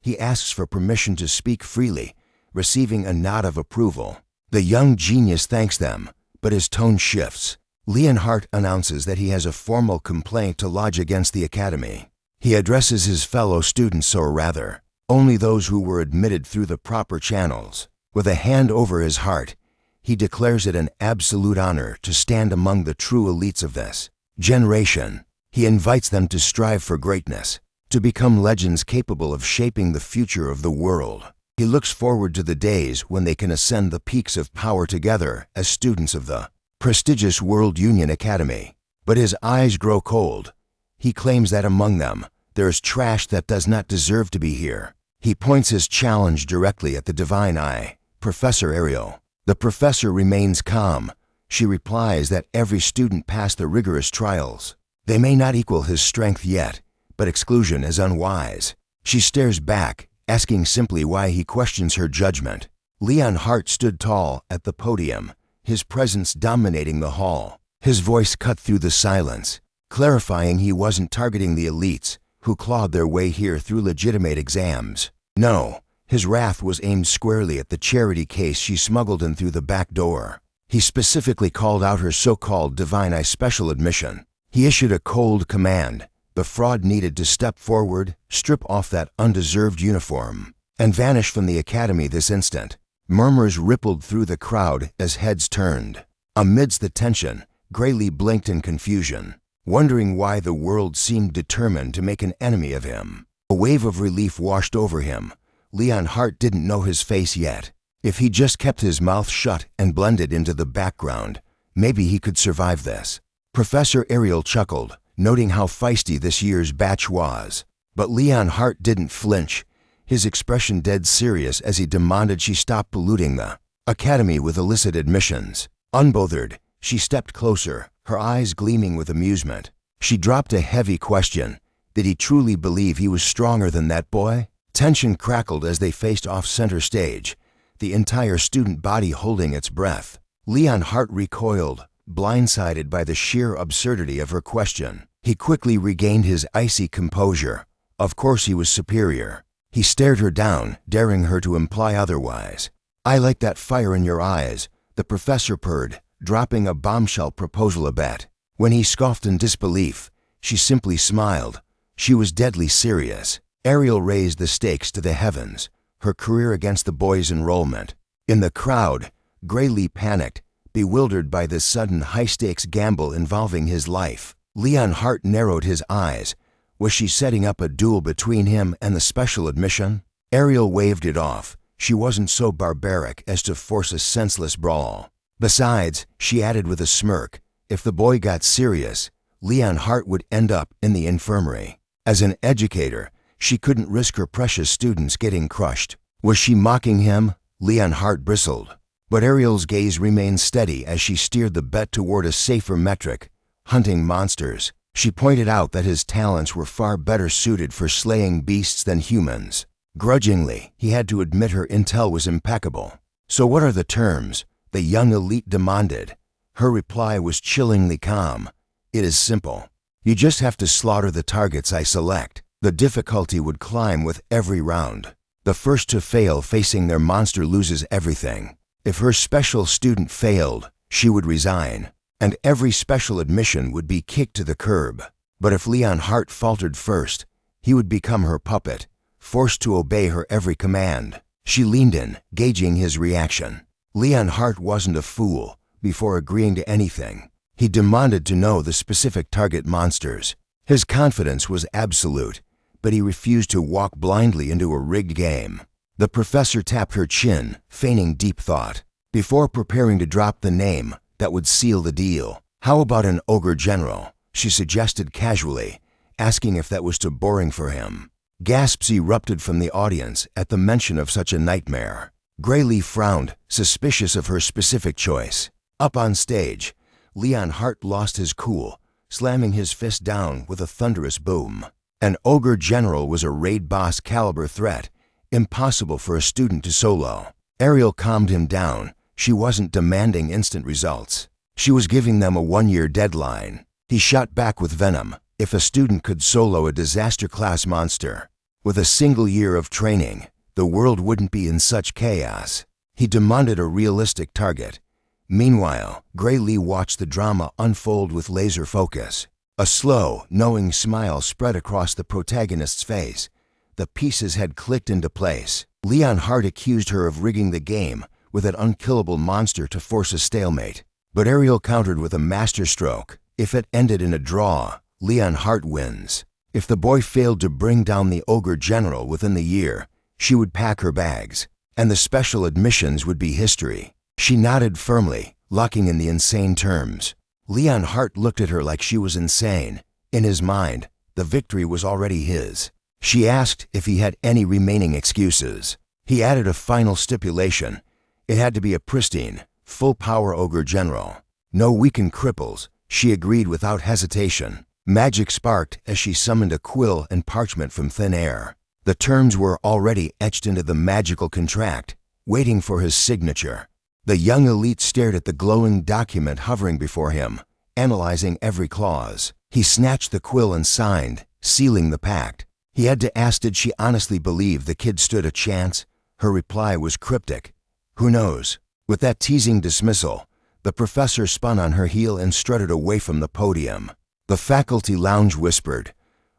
He asks for permission to speak freely, receiving a nod of approval. The young genius thanks them, but his tone shifts. Leonhard announces that he has a formal complaint to lodge against the academy. He addresses his fellow students, or rather, only those who were admitted through the proper channels. With a hand over his heart, he declares it an absolute honor to stand among the true elites of this generation. He invites them to strive for greatness, to become legends capable of shaping the future of the world. He looks forward to the days when they can ascend the peaks of power together as students of the prestigious World Union Academy. But his eyes grow cold. He claims that among them, there is trash that does not deserve to be here. He points his challenge directly at the divine eye, Professor Ariel. The professor remains calm. She replies that every student passed the rigorous trials. They may not equal his strength yet, but exclusion is unwise. She stares back, asking simply why he questions her judgment. Leon Hart stood tall at the podium, his presence dominating the hall. His voice cut through the silence, clarifying he wasn't targeting the elites who clawed their way here through legitimate exams. No, his wrath was aimed squarely at the charity case she smuggled in through the back door. He specifically called out her so-called Divine Eye special admission. He issued a cold command. The fraud needed to step forward, strip off that undeserved uniform, and vanish from the academy this instant. Murmurs rippled through the crowd as heads turned. Amidst the tension, Graylee blinked in confusion, wondering why the world seemed determined to make an enemy of him. A wave of relief washed over him. Leon Hart didn't know his face yet. If he just kept his mouth shut and blended into the background, maybe he could survive this. Professor Ariel chuckled, noting how feisty this year's batch was. But Leon Hart didn't flinch, his expression dead serious as he demanded she stop polluting the academy with illicit admissions. Unbothered, she stepped closer, her eyes gleaming with amusement. She dropped a heavy question. Did he truly believe he was stronger than that boy? Tension crackled as they faced off center stage, the entire student body holding its breath. Leon Hart recoiled, blindsided by the sheer absurdity of her question. He quickly regained his icy composure. Of course he was superior. He stared her down, daring her to imply otherwise. "I like that fire in your eyes," the professor purred, dropping a bombshell proposal a bet. When he scoffed in disbelief, she simply smiled. She was deadly serious. Ariel raised the stakes to the heavens, her career against the boys' enrollment. In the crowd, Graylee panicked, bewildered by this sudden high-stakes gamble involving his life. Leon Hart narrowed his eyes. Was she setting up a duel between him and the special admission? Ariel waved it off. She wasn't so barbaric as to force a senseless brawl. Besides, she added with a smirk, if the boy got serious, Leon Hart would end up in the infirmary. As an educator, she couldn't risk her precious students getting crushed. Was she mocking him? Leon Hart bristled. But Ariel's gaze remained steady as she steered the bet toward a safer metric, hunting monsters. She pointed out that his talents were far better suited for slaying beasts than humans. Grudgingly, he had to admit her intel was impeccable. "So what are the terms?" the young elite demanded. Her reply was chillingly calm. "It is simple. You just have to slaughter the targets I select." The difficulty would climb with every round. The first to fail facing their monster loses everything. If her special student failed, she would resign, and every special admission would be kicked to the curb. But if Leon Hart faltered first, he would become her puppet, forced to obey her every command. She leaned in, gauging his reaction. Leon Hart wasn't a fool. Before agreeing to anything, he demanded to know the specific target monsters. His confidence was absolute, but he refused to walk blindly into a rigged game. The professor tapped her chin, feigning deep thought. Before preparing to drop the name that would seal the deal, "How about an ogre general?" she suggested casually, asking if that was too boring for him. Gasps erupted from the audience at the mention of such a nightmare. Graylee frowned, suspicious of her specific choice. Up on stage, Leon Hart lost his cool, slamming his fist down with a thunderous boom. An ogre general was a raid boss caliber threat, impossible for a student to solo. Ariel calmed him down. She wasn't demanding instant results. She was giving them a 1-year deadline. He shot back with venom. If a student could solo a disaster class monster, with a single year of training, the world wouldn't be in such chaos. He demanded a realistic target. Meanwhile, Graylee watched the drama unfold with laser focus. A slow, knowing smile spread across the protagonist's face. The pieces had clicked into place. Leon Hart accused her of rigging the game with an unkillable monster to force a stalemate. But Ariel countered with a masterstroke. If it ended in a draw, Leon Hart wins. If the boy failed to bring down the ogre general within the year, she would pack her bags, and the special admissions would be history. She nodded firmly, locking in the insane terms. Leon Hart looked at her like she was insane. In his mind, the victory was already his. She asked if he had any remaining excuses. He added a final stipulation. It had to be a pristine, full-power ogre general. No weakened cripples, she agreed without hesitation. Magic sparked as she summoned a quill and parchment from thin air. The terms were already etched into the magical contract, waiting for his signature. The young elite stared at the glowing document hovering before him, analyzing every clause. He snatched the quill and signed, sealing the pact. He had to ask, did she honestly believe the kid stood a chance? Her reply was cryptic. Who knows? With that teasing dismissal, the professor spun on her heel and strutted away from the podium. The faculty lounge whispered,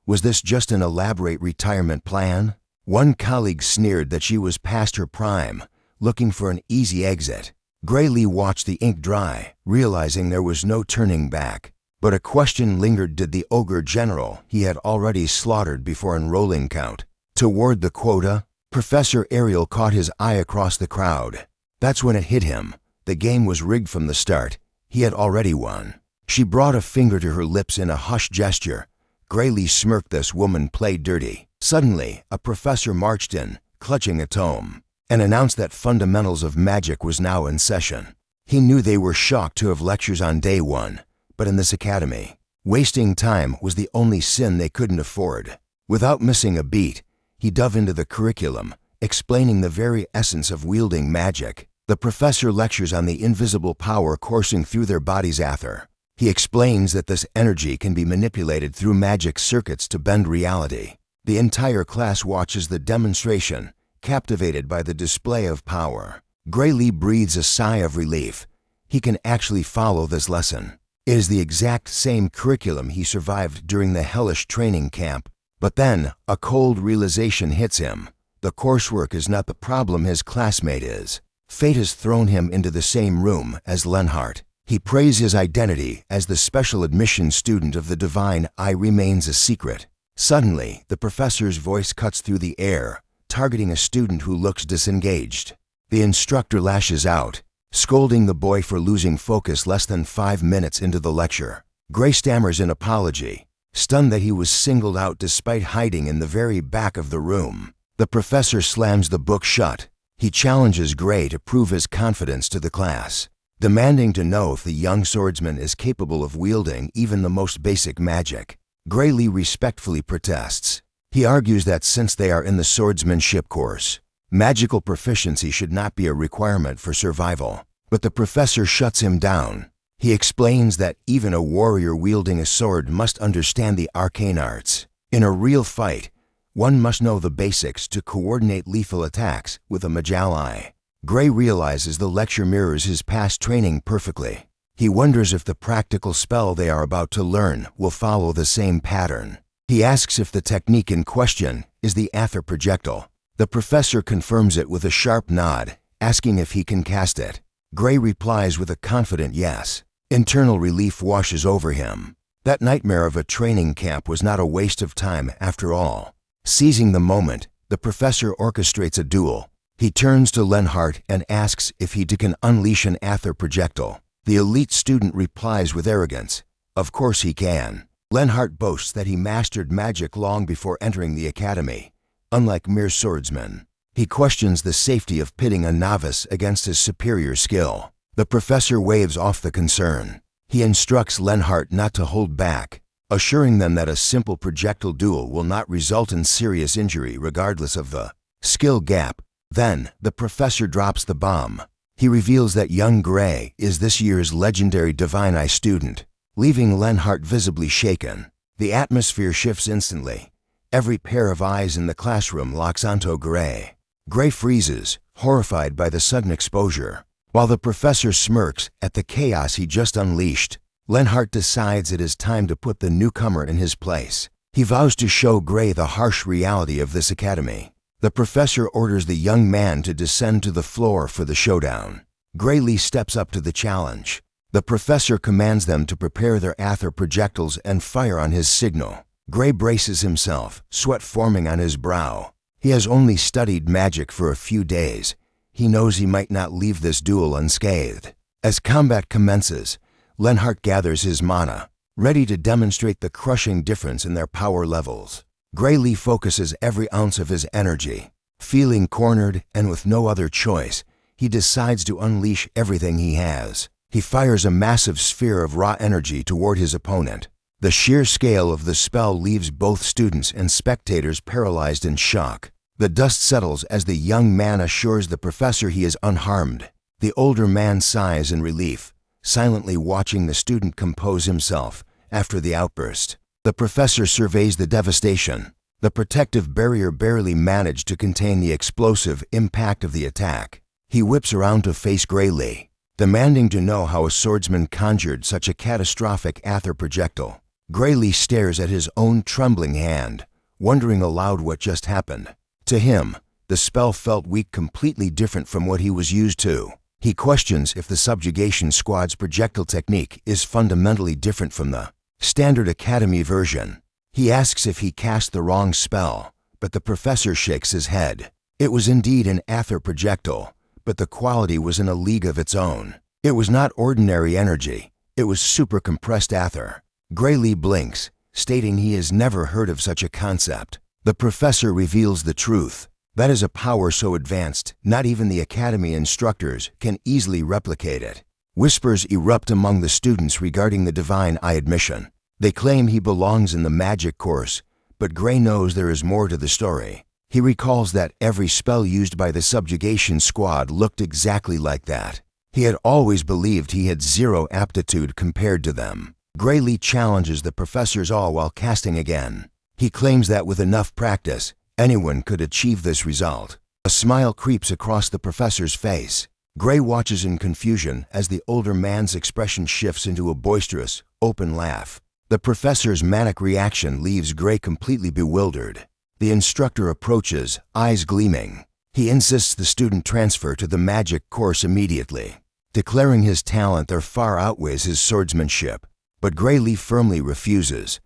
was this just an elaborate retirement plan? One colleague sneered that she was past her prime, looking for an easy exit. Graylee watched the ink dry, realizing there was no turning back. But a question lingered: did the ogre general he had already slaughtered before enrolling count toward the quota? Professor Ariel caught his eye across the crowd. That's when it hit him. The game was rigged from the start. He had already won. She brought a finger to her lips in a hushed gesture. Grayly smirked. This woman played dirty. Suddenly, a professor marched in, clutching a tome, and announced that Fundamentals of Magic was now in session. He knew they were shocked to have lectures on day one, but in this academy, wasting time was the only sin they couldn't afford. Without missing a beat, he dove into the curriculum, explaining the very essence of wielding magic. The professor lectures on the invisible power coursing through their body's ether. He explains that this energy can be manipulated through magic circuits to bend reality. The entire class watches the demonstration, captivated by the display of power. Grayly breathes a sigh of relief. He can actually follow this lesson. It is the exact same curriculum he survived during the hellish training camp. But then, a cold realization hits him. The coursework is not the problem, his classmate is. Fate has thrown him into the same room as Lenhart. He prays his identity as the special admission student of the divine eye remains a secret. Suddenly, the professor's voice cuts through the air, targeting a student who looks disengaged. The instructor lashes out, scolding the boy for losing focus less than 5 minutes into the lecture. Gray stammers an apology, stunned that he was singled out despite hiding in the very back of the room. The professor slams the book shut. He challenges Gray to prove his confidence to the class, demanding to know if the young swordsman is capable of wielding even the most basic magic. Grayly respectfully protests. He argues that since they are in the swordsmanship course, magical proficiency should not be a requirement for survival. But the professor shuts him down. He explains that even a warrior wielding a sword must understand the arcane arts. In a real fight, one must know the basics to coordinate lethal attacks with a magician's eye. Gray realizes the lecture mirrors his past training perfectly. He wonders if the practical spell they are about to learn will follow the same pattern. He asks if the technique in question is the aether projectile. The professor confirms it with a sharp nod, asking if he can cast it. Gray replies with a confident yes. Internal relief washes over him. That nightmare of a training camp was not a waste of time after all. Seizing the moment, the professor orchestrates a duel. He turns to Lenhart and asks if he can unleash an aether projectile. The elite student replies with arrogance, "Of course he can." Lenhart boasts that he mastered magic long before entering the academy, unlike mere swordsmen. He questions the safety of pitting a novice against his superior skill. The professor waves off the concern. He instructs Lenhart not to hold back, assuring them that a simple projectile duel will not result in serious injury regardless of the skill gap. Then, the professor drops the bomb. He reveals that young Gray is this year's legendary Divine Eye student, leaving Lenhart visibly shaken. The atmosphere shifts instantly. Every pair of eyes in the classroom locks onto Gray. Gray freezes, horrified by the sudden exposure. While the professor smirks at the chaos he just unleashed, Lenhart decides it is time to put the newcomer in his place. He vows to show Gray the harsh reality of this academy. The professor orders the young man to descend to the floor for the showdown. Grayly steps up to the challenge. The professor commands them to prepare their aether projectiles and fire on his signal. Gray braces himself, sweat forming on his brow. He has only studied magic for a few days. He knows he might not leave this duel unscathed. As combat commences, Lenhart gathers his mana, ready to demonstrate the crushing difference in their power levels. Grayly focuses every ounce of his energy. Feeling cornered and with no other choice, he decides to unleash everything he has. He fires a massive sphere of raw energy toward his opponent. The sheer scale of the spell leaves both students and spectators paralyzed in shock. The dust settles as the young man assures the professor he is unharmed. The older man sighs in relief, silently watching the student compose himself after the outburst. The professor surveys the devastation. The protective barrier barely managed to contain the explosive impact of the attack. He whips around to face Grayly, demanding to know how a swordsman conjured such a catastrophic aether projectile. Grayly stares at his own trembling hand, wondering aloud what just happened. To him, the spell felt weak, completely different from what he was used to. He questions if the subjugation squad's projectile technique is fundamentally different from the standard academy version. He asks if he cast the wrong spell, but the professor shakes his head. It was indeed an aether projectile, but the quality was in a league of its own. It was not ordinary energy, it was super-compressed aether. Graylee blinks, stating he has never heard of such a concept. The professor reveals the truth. That is a power so advanced, not even the academy instructors can easily replicate it. Whispers erupt among the students regarding the Divine Eye admission. They claim he belongs in the magic course, but Gray knows there is more to the story. He recalls that every spell used by the subjugation squad looked exactly like that. He had always believed he had zero aptitude compared to them. Graylee challenges the professors all while casting again. He claims that with enough practice, anyone could achieve this result. A smile creeps across the professor's face. Gray watches in confusion as the older man's expression shifts into a boisterous, open laugh. The professor's manic reaction leaves Gray completely bewildered. The instructor approaches, eyes gleaming. He insists the student transfer to the magic course immediately, declaring his talent there far outweighs his swordsmanship. But Graylee firmly refuses.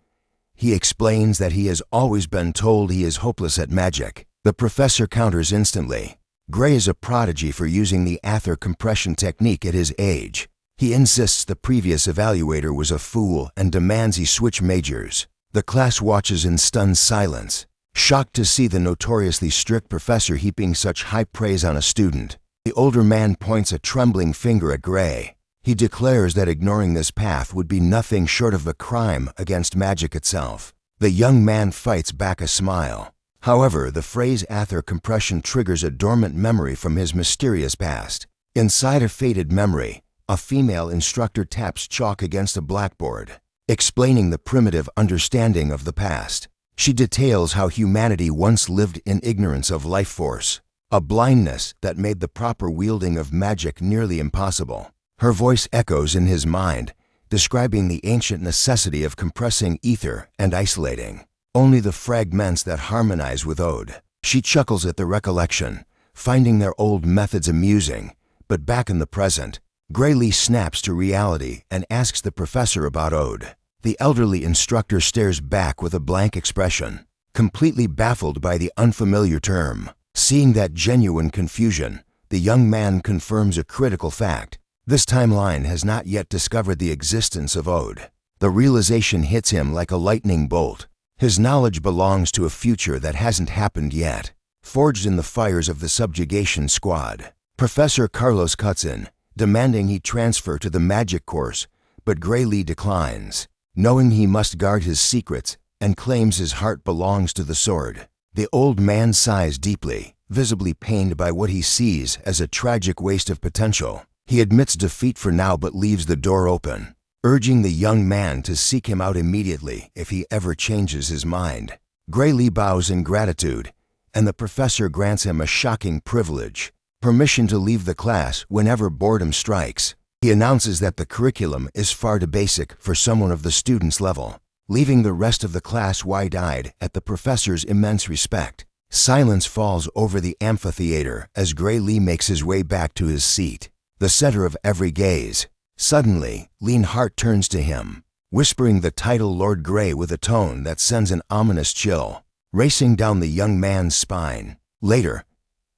He explains that he has always been told he is hopeless at magic. The professor counters instantly. Gray is a prodigy for using the aether compression technique at his age. He insists the previous evaluator was a fool and demands he switch majors. The class watches in stunned silence, shocked to see the notoriously strict professor heaping such high praise on a student. The older man points a trembling finger at Gray. He declares that ignoring this path would be nothing short of a crime against magic itself. The young man fights back a smile. However, the phrase aether compression triggers a dormant memory from his mysterious past. Inside a faded memory, a female instructor taps chalk against a blackboard, explaining the primitive understanding of the past. She details how humanity once lived in ignorance of life force, a blindness that made the proper wielding of magic nearly impossible. Her voice echoes in his mind, describing the ancient necessity of compressing ether and isolating only the fragments that harmonize with Ode. She chuckles at the recollection, finding their old methods amusing, but back in the present, Graylee snaps to reality and asks the professor about Ode. The elderly instructor stares back with a blank expression, completely baffled by the unfamiliar term. Seeing that genuine confusion, the young man confirms a critical fact. This timeline has not yet discovered the existence of Ode. The realization hits him like a lightning bolt. His knowledge belongs to a future that hasn't happened yet, forged in the fires of the subjugation squad. Professor Carlos cuts in, demanding he transfer to the magic course, but Graylee declines, knowing he must guard his secrets, and claims his heart belongs to the sword. The old man sighs deeply, visibly pained by what he sees as a tragic waste of potential. He admits defeat for now but leaves the door open, urging the young man to seek him out immediately if he ever changes his mind. Graylee bows in gratitude, and the professor grants him a shocking privilege, permission to leave the class whenever boredom strikes. He announces that the curriculum is far too basic for someone of the student's level, leaving the rest of the class wide-eyed at the professor's immense respect. Silence falls over the amphitheater as Graylee makes his way back to his seat, the center of every gaze. Suddenly, Lean Hart turns to him, whispering the title Lord Grey with a tone that sends an ominous chill racing down the young man's spine. Later,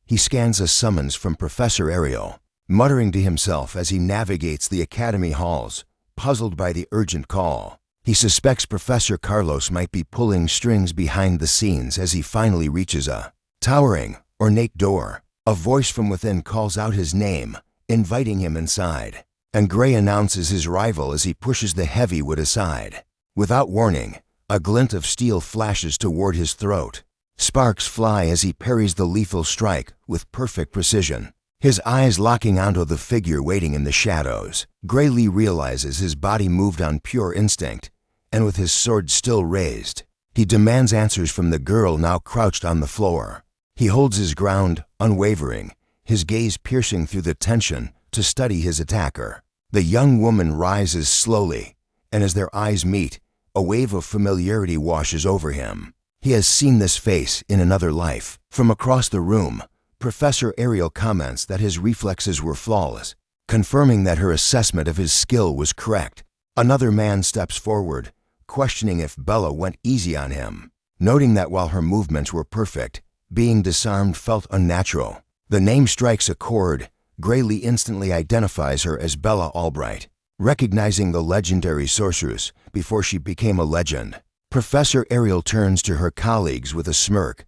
he scans a summons from Professor Ariel, muttering to himself as he navigates the academy halls, puzzled by the urgent call. He suspects Professor Carlos might be pulling strings behind the scenes as he finally reaches a towering, ornate door. A voice from within calls out his name, inviting him inside, and Gray announces his rival as he pushes the heavyweight aside. Without warning, a glint of steel flashes toward his throat. Sparks fly as he parries the lethal strike with perfect precision, his eyes locking onto the figure waiting in the shadows. Graylee realizes his body moved on pure instinct, and with his sword still raised, he demands answers from the girl now crouched on the floor. He holds his ground, unwavering, his gaze piercing through the tension to study his attacker. The young woman rises slowly, and as their eyes meet, a wave of familiarity washes over him. He has seen this face in another life. From across the room, Professor Ariel comments that his reflexes were flawless, confirming that her assessment of his skill was correct. Another man steps forward, questioning if Bella went easy on him, noting that while her movements were perfect, being disarmed felt unnatural. The name strikes a chord. Graylee instantly identifies her as Bella Albright, recognizing the legendary sorceress before she became a legend. Professor Ariel turns to her colleagues with a smirk,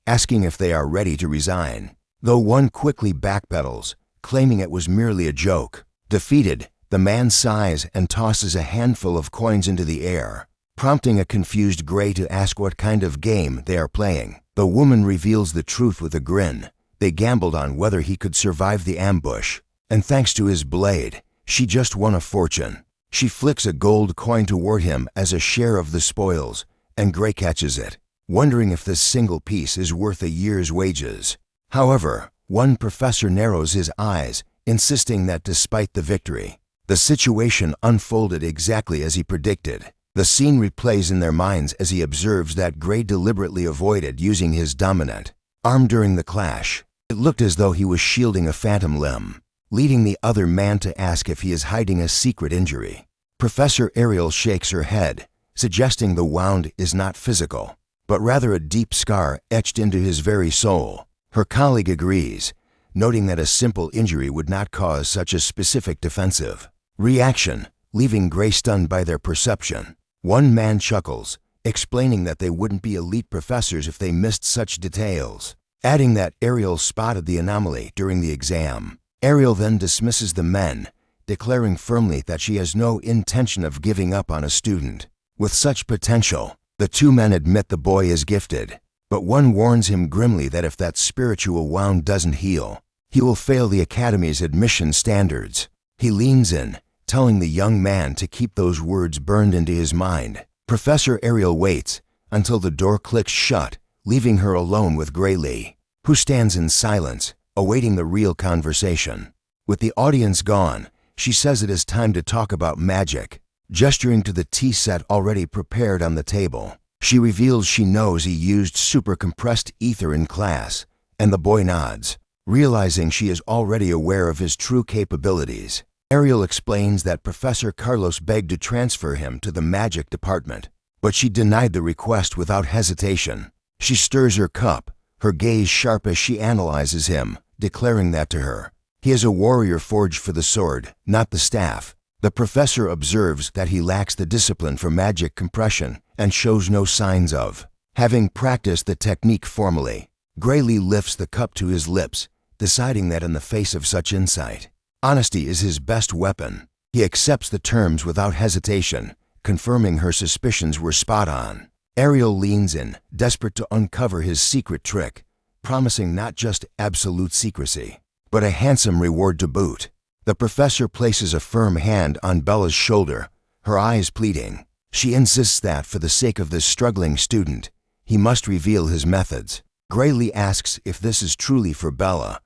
asking if they are ready to resign, though one quickly backpedals, claiming it was merely a joke. Defeated, the man sighs and tosses a handful of coins into the air, prompting a confused Gray to ask what kind of game they are playing. The woman reveals the truth with a grin. They gambled on whether he could survive the ambush, and thanks to his blade, she just won a fortune. She flicks a gold coin toward him as a share of the spoils, and Gray catches it, wondering if this single piece is worth a year's wages. However, one professor narrows his eyes, insisting that despite the victory, the situation unfolded exactly as he predicted. The scene replays in their minds as he observes that Gray deliberately avoided using his dominant arm during the clash. It looked as though he was shielding a phantom limb, leading the other man to ask if he is hiding a secret injury. Professor Ariel shakes her head, suggesting the wound is not physical, but rather a deep scar etched into his very soul. Her colleague agrees, noting that a simple injury would not cause such a specific defensive reaction, leaving Gray stunned by their perception. One man chuckles, explaining that they wouldn't be elite professors if they missed such details, adding that Ariel spotted the anomaly during the exam. Ariel then dismisses the men, declaring firmly that she has no intention of giving up on a student with such potential. The two men admit the boy is gifted, but one warns him grimly that if that spiritual wound doesn't heal, he will fail the academy's admission standards. He leans in, telling the young man to keep those words burned into his mind. Professor Ariel waits until the door clicks shut, leaving her alone with Graylee, who stands in silence, awaiting the real conversation. With the audience gone, she says it is time to talk about magic, gesturing to the tea set already prepared on the table. She reveals she knows he used super compressed ether in class, and the boy nods, realizing she is already aware of his true capabilities. Ariel explains that Professor Carlos begged to transfer him to the magic department, but she denied the request without hesitation. She stirs her cup, her gaze sharp as she analyzes him, declaring that to her, he is a warrior forged for the sword, not the staff. The professor observes that he lacks the discipline for magic compression and shows no signs of having practiced the technique formally. Graylee lifts the cup to his lips, deciding that in the face of such insight, honesty is his best weapon. He accepts the terms without hesitation, confirming her suspicions were spot on. Ariel leans in, desperate to uncover his secret trick, promising not just absolute secrecy, but a handsome reward to boot. The professor places a firm hand on Bella's shoulder, her eyes pleading. She insists that for the sake of this struggling student, he must reveal his methods. Graylee asks if this is truly for Bella,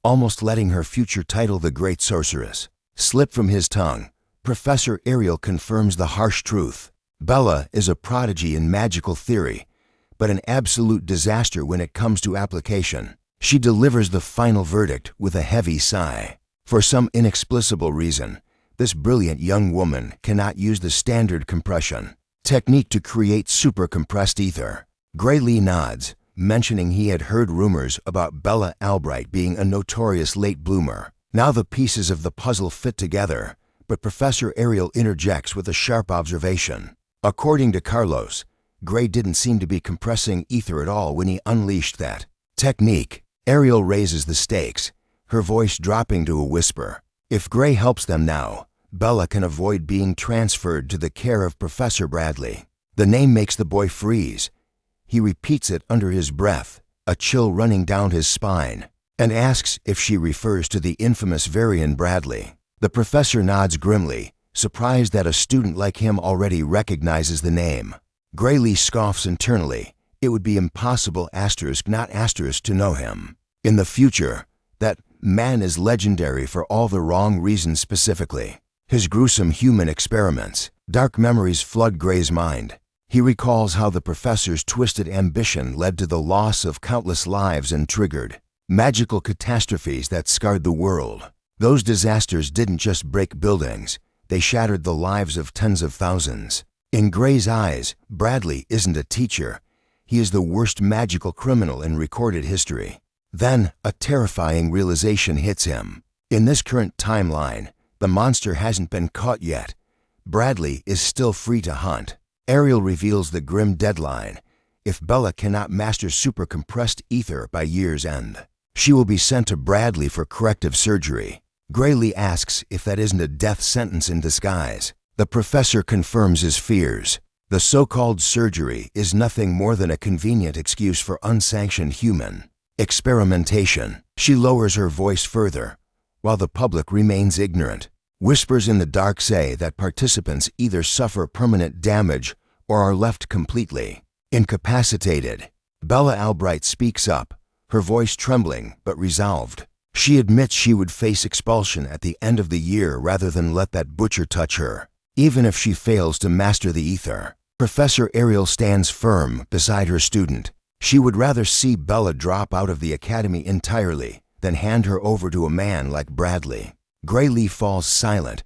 almost letting her future title the Great Sorceress slip from his tongue. Professor Ariel confirms the harsh truth. Bella is a prodigy in magical theory, but an absolute disaster when it comes to application. She delivers the final verdict with a heavy sigh. For some inexplicable reason, this brilliant young woman cannot use the standard compression technique to create super compressed ether. Graylee nods, mentioning he had heard rumors about Bella Albright being a notorious late bloomer. Now the pieces of the puzzle fit together, but Professor Ariel interjects with a sharp observation. According to Carlos, Gray didn't seem to be compressing ether at all when he unleashed that technique. Ariel raises the stakes, her voice dropping to a whisper. If Gray helps them now, Bella can avoid being transferred to the care of Professor Bradley. The name makes the boy freeze. He repeats it under his breath, a chill running down his spine, and asks if she refers to the infamous Varian Bradley. The professor nods grimly, surprised that a student like him already recognizes the name. Graylee scoffs internally. It would be impossible not to know him. In the future, that man is legendary for all the wrong reasons specifically. His gruesome human experiments. Dark memories flood Gray's mind. He recalls how the professor's twisted ambition led to the loss of countless lives and triggered magical catastrophes that scarred the world. Those disasters didn't just break buildings, they shattered the lives of tens of thousands. In Gray's eyes, Bradley isn't a teacher. He is the worst magical criminal in recorded history. Then, a terrifying realization hits him. In this current timeline, the monster hasn't been caught yet. Bradley is still free to hunt. Ariel reveals the grim deadline. If Bella cannot master super-compressed ether by year's end, she will be sent to Bradley for corrective surgery. Graylee asks if that isn't a death sentence in disguise. The professor confirms his fears. The so-called surgery is nothing more than a convenient excuse for unsanctioned human experimentation. She lowers her voice further, while the public remains ignorant. Whispers in the dark say that participants either suffer permanent damage or are left completely incapacitated. Bella Albright speaks up, her voice trembling but resolved. She admits she would face expulsion at the end of the year rather than let that butcher touch her, even if she fails to master the ether. Professor Ariel stands firm beside her student. She would rather see Bella drop out of the academy entirely than hand her over to a man like Bradley. Graylee falls silent.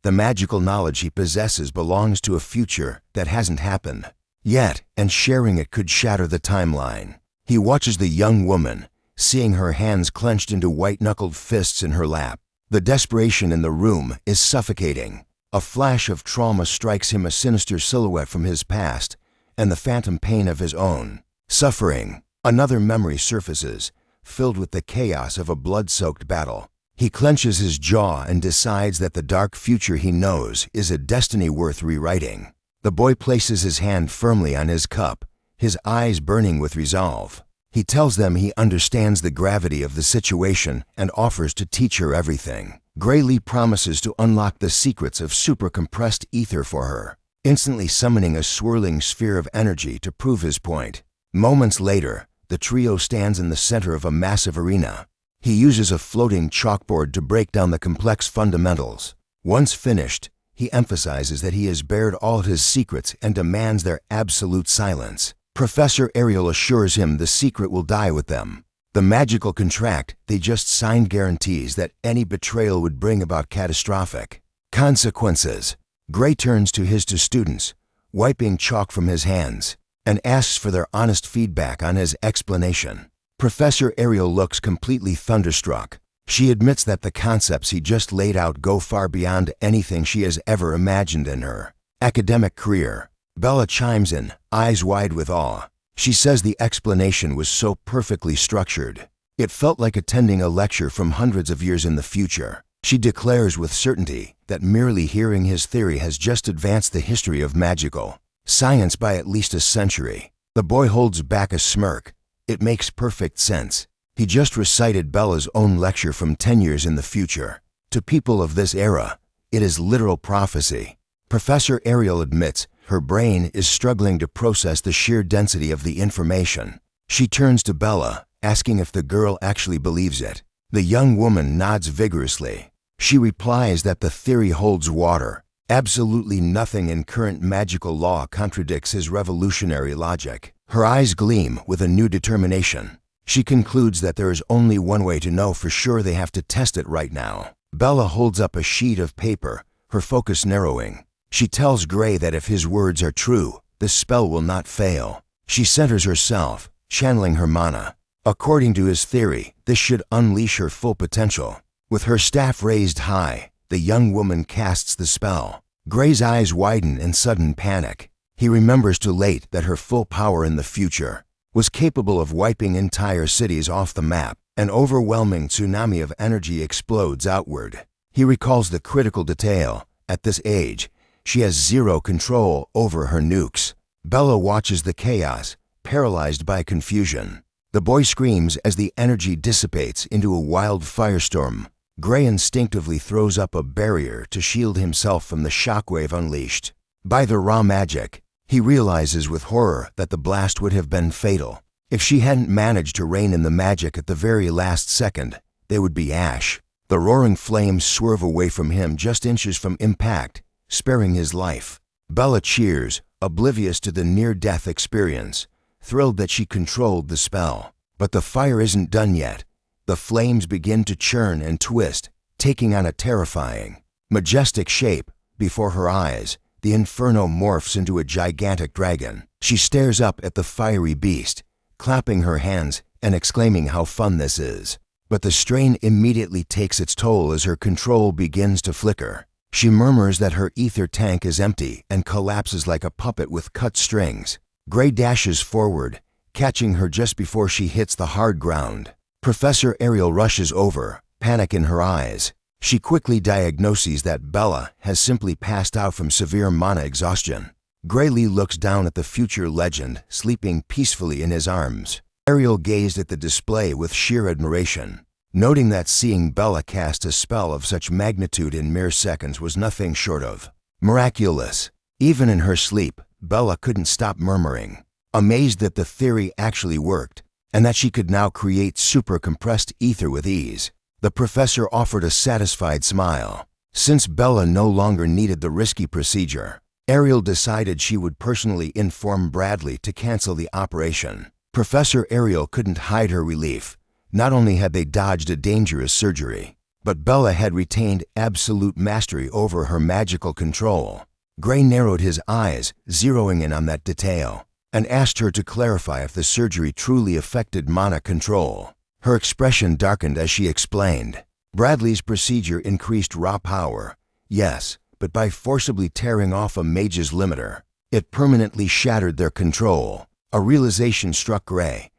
The magical knowledge he possesses belongs to a future that hasn't happened yet, and sharing it could shatter the timeline. He watches the young woman, seeing her hands clenched into white-knuckled fists in her lap. The desperation in the room is suffocating. A flash of trauma strikes him, a sinister silhouette from his past, and the phantom pain of his own suffering. Another memory surfaces, filled with the chaos of a blood-soaked battle. He clenches his jaw and decides that the dark future he knows is a destiny worth rewriting. The boy places his hand firmly on his cup, his eyes burning with resolve. He tells them he understands the gravity of the situation and offers to teach her everything. Graylee promises to unlock the secrets of super-compressed ether for her, instantly summoning a swirling sphere of energy to prove his point. Moments later, the trio stands in the center of a massive arena. He uses a floating chalkboard to break down the complex fundamentals. Once finished, he emphasizes that he has bared all his secrets and demands their absolute silence. Professor Ariel assures him the secret will die with them. The magical contract they just signed guarantees that any betrayal would bring about catastrophic consequences. Gray turns to his two students, wiping chalk from his hands, and asks for their honest feedback on his explanation. Professor Ariel looks completely thunderstruck. She admits that the concepts he just laid out go far beyond anything she has ever imagined in her academic career. Bella chimes in, eyes wide with awe. She says the explanation was so perfectly structured. It felt like attending a lecture from hundreds of years in the future. She declares with certainty that merely hearing his theory has just advanced the history of magical science by at least a century. The boy holds back a smirk. It makes perfect sense. He just recited Bella's own lecture from 10 years in the future. To people of this era, it is literal prophecy. Professor Ariel admits her brain is struggling to process the sheer density of the information. She turns to Bella, asking if the girl actually believes it. The young woman nods vigorously. She replies that the theory holds water. Absolutely nothing in current magical law contradicts his revolutionary logic. Her eyes gleam with a new determination. She concludes that there is only one way to know for sure. They have to test it right now. Bella holds up a sheet of paper, her focus narrowing. She tells Gray that if his words are true, the spell will not fail. She centers herself, channeling her mana. According to his theory, this should unleash her full potential. With her staff raised high, the young woman casts the spell. Gray's eyes widen in sudden panic. He remembers too late that her full power in the future was capable of wiping entire cities off the map. An overwhelming tsunami of energy explodes outward. He recalls the critical detail. At this age, she has zero control over her nukes. Bella watches the chaos, paralyzed by confusion. The boy screams as the energy dissipates into a wild firestorm. Gray instinctively throws up a barrier to shield himself from the shockwave unleashed by the raw magic. He realizes with horror that the blast would have been fatal. If she hadn't managed to rein in the magic at the very last second, they would be ash. The roaring flames swerve away from him just inches from impact, sparing his life. Bella cheers, oblivious to the near-death experience, thrilled that she controlled the spell. But the fire isn't done yet. The flames begin to churn and twist, taking on a terrifying, majestic shape. Before her eyes, the inferno morphs into a gigantic dragon. She stares up at the fiery beast, clapping her hands and exclaiming how fun this is. But the strain immediately takes its toll as her control begins to flicker. She murmurs that her ether tank is empty and collapses like a puppet with cut strings. Gray dashes forward, catching her just before she hits the hard ground. Professor Ariel rushes over, panic in her eyes. She quickly diagnoses that Bella has simply passed out from severe mana exhaustion. Graylee looks down at the future legend, sleeping peacefully in his arms. Ariel gazed at the display with sheer admiration, noting that seeing Bella cast a spell of such magnitude in mere seconds was nothing short of miraculous. Even in her sleep, Bella couldn't stop murmuring, amazed that the theory actually worked, and that she could now create super-compressed ether with ease. The professor offered a satisfied smile. Since Bella no longer needed the risky procedure, Ariel decided she would personally inform Bradley to cancel the operation. Professor Ariel couldn't hide her relief. Not only had they dodged a dangerous surgery, but Bella had retained absolute mastery over her magical control. Gray narrowed his eyes, zeroing in on that detail, and asked her to clarify if the surgery truly affected mana control. Her expression darkened as she explained. Bradley's procedure increased raw power, yes, but by forcibly tearing off a mage's limiter, it permanently shattered their control. A realization struck Gray.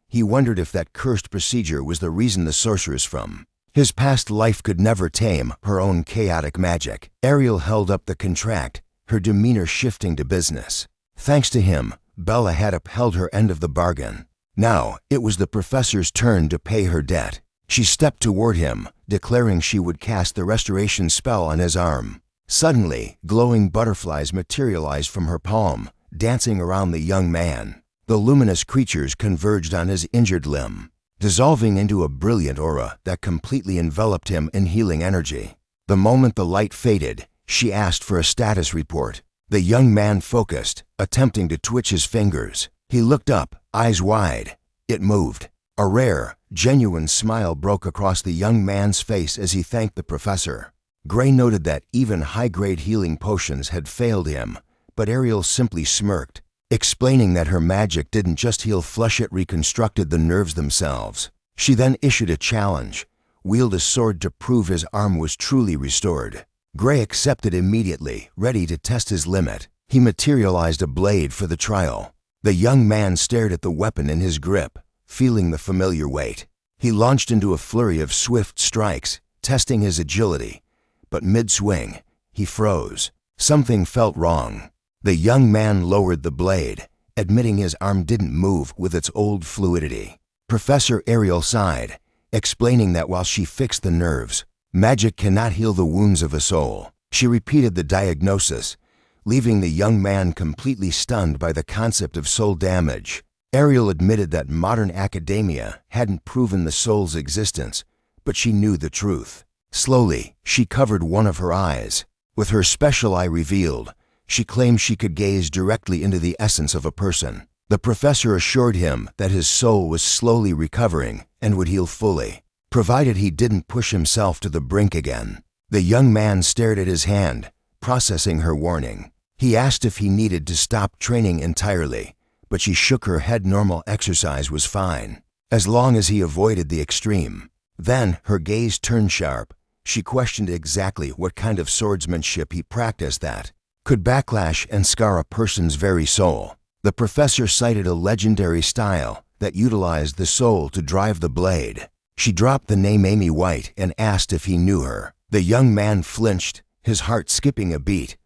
He wondered if that cursed procedure was the reason the sorceress from his past life could never tame her own chaotic magic. Ariel held up the contract, her demeanor shifting to business. Thanks to him, Bella had upheld her end of the bargain. Now, it was the professor's turn to pay her debt. She stepped toward him, declaring she would cast the restoration spell on his arm. Suddenly, glowing butterflies materialized from her palm, dancing around the young man. The luminous creatures converged on his injured limb, dissolving into a brilliant aura that completely enveloped him in healing energy. The moment the light faded, she asked for a status report. The young man focused, attempting to twitch his fingers. He looked up, eyes wide. It moved. A rare, genuine smile broke across the young man's face as he thanked the professor. Gray noted that even high-grade healing potions had failed him, but Ariel simply smirked, explaining that her magic didn't just heal flesh, it reconstructed the nerves themselves. She then issued a challenge, wield a sword to prove his arm was truly restored. Gray accepted immediately, ready to test his limit. He materialized a blade for the trial. The young man stared at the weapon in his grip, feeling the familiar weight. He launched into a flurry of swift strikes, testing his agility. But mid-swing, he froze. Something felt wrong. The young man lowered the blade, admitting his arm didn't move with its old fluidity. Professor Ariel sighed, explaining that while she fixed the nerves, magic cannot heal the wounds of a soul. She repeated the diagnosis, leaving the young man completely stunned by the concept of soul damage. Ariel admitted that modern academia hadn't proven the soul's existence, but she knew the truth. Slowly, she covered one of her eyes. With her special eye revealed, she claimed she could gaze directly into the essence of a person. The professor assured him that his soul was slowly recovering and would heal fully, provided he didn't push himself to the brink again. The young man stared at his hand, processing her warning. He asked if he needed to stop training entirely, but she shook her head. Normal exercise was fine, as long as he avoided the extreme. Then, her gaze turned sharp. She questioned exactly what kind of swordsmanship he practiced that could backlash and scar a person's very soul. The professor cited a legendary style that utilized the soul to drive the blade. She dropped the name Amy White and asked if he knew her. The young man flinched, his heart skipping a beat.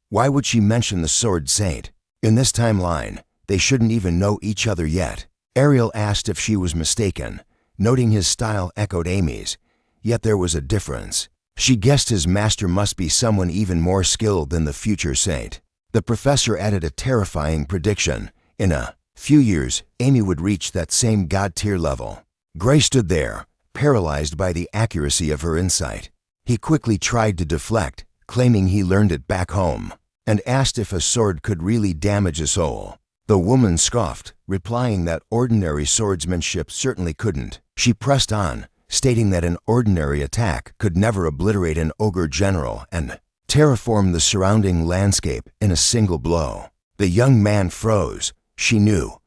Why would she mention the Sword Saint? In this timeline, they shouldn't even know each other yet. Ariel asked if she was mistaken, noting his style echoed Amy's, yet there was a difference. She guessed his master must be someone even more skilled than the future saint. The professor added a terrifying prediction. In a few years, Amy would reach that same god-tier level. Gray stood there, paralyzed by the accuracy of her insight. He quickly tried to deflect, claiming he learned it back home, and asked if a sword could really damage a soul. The woman scoffed, replying that ordinary swordsmanship certainly couldn't. She pressed on, stating that an ordinary attack could never obliterate an ogre general and terraform the surrounding landscape in a single blow. The young man froze. She knew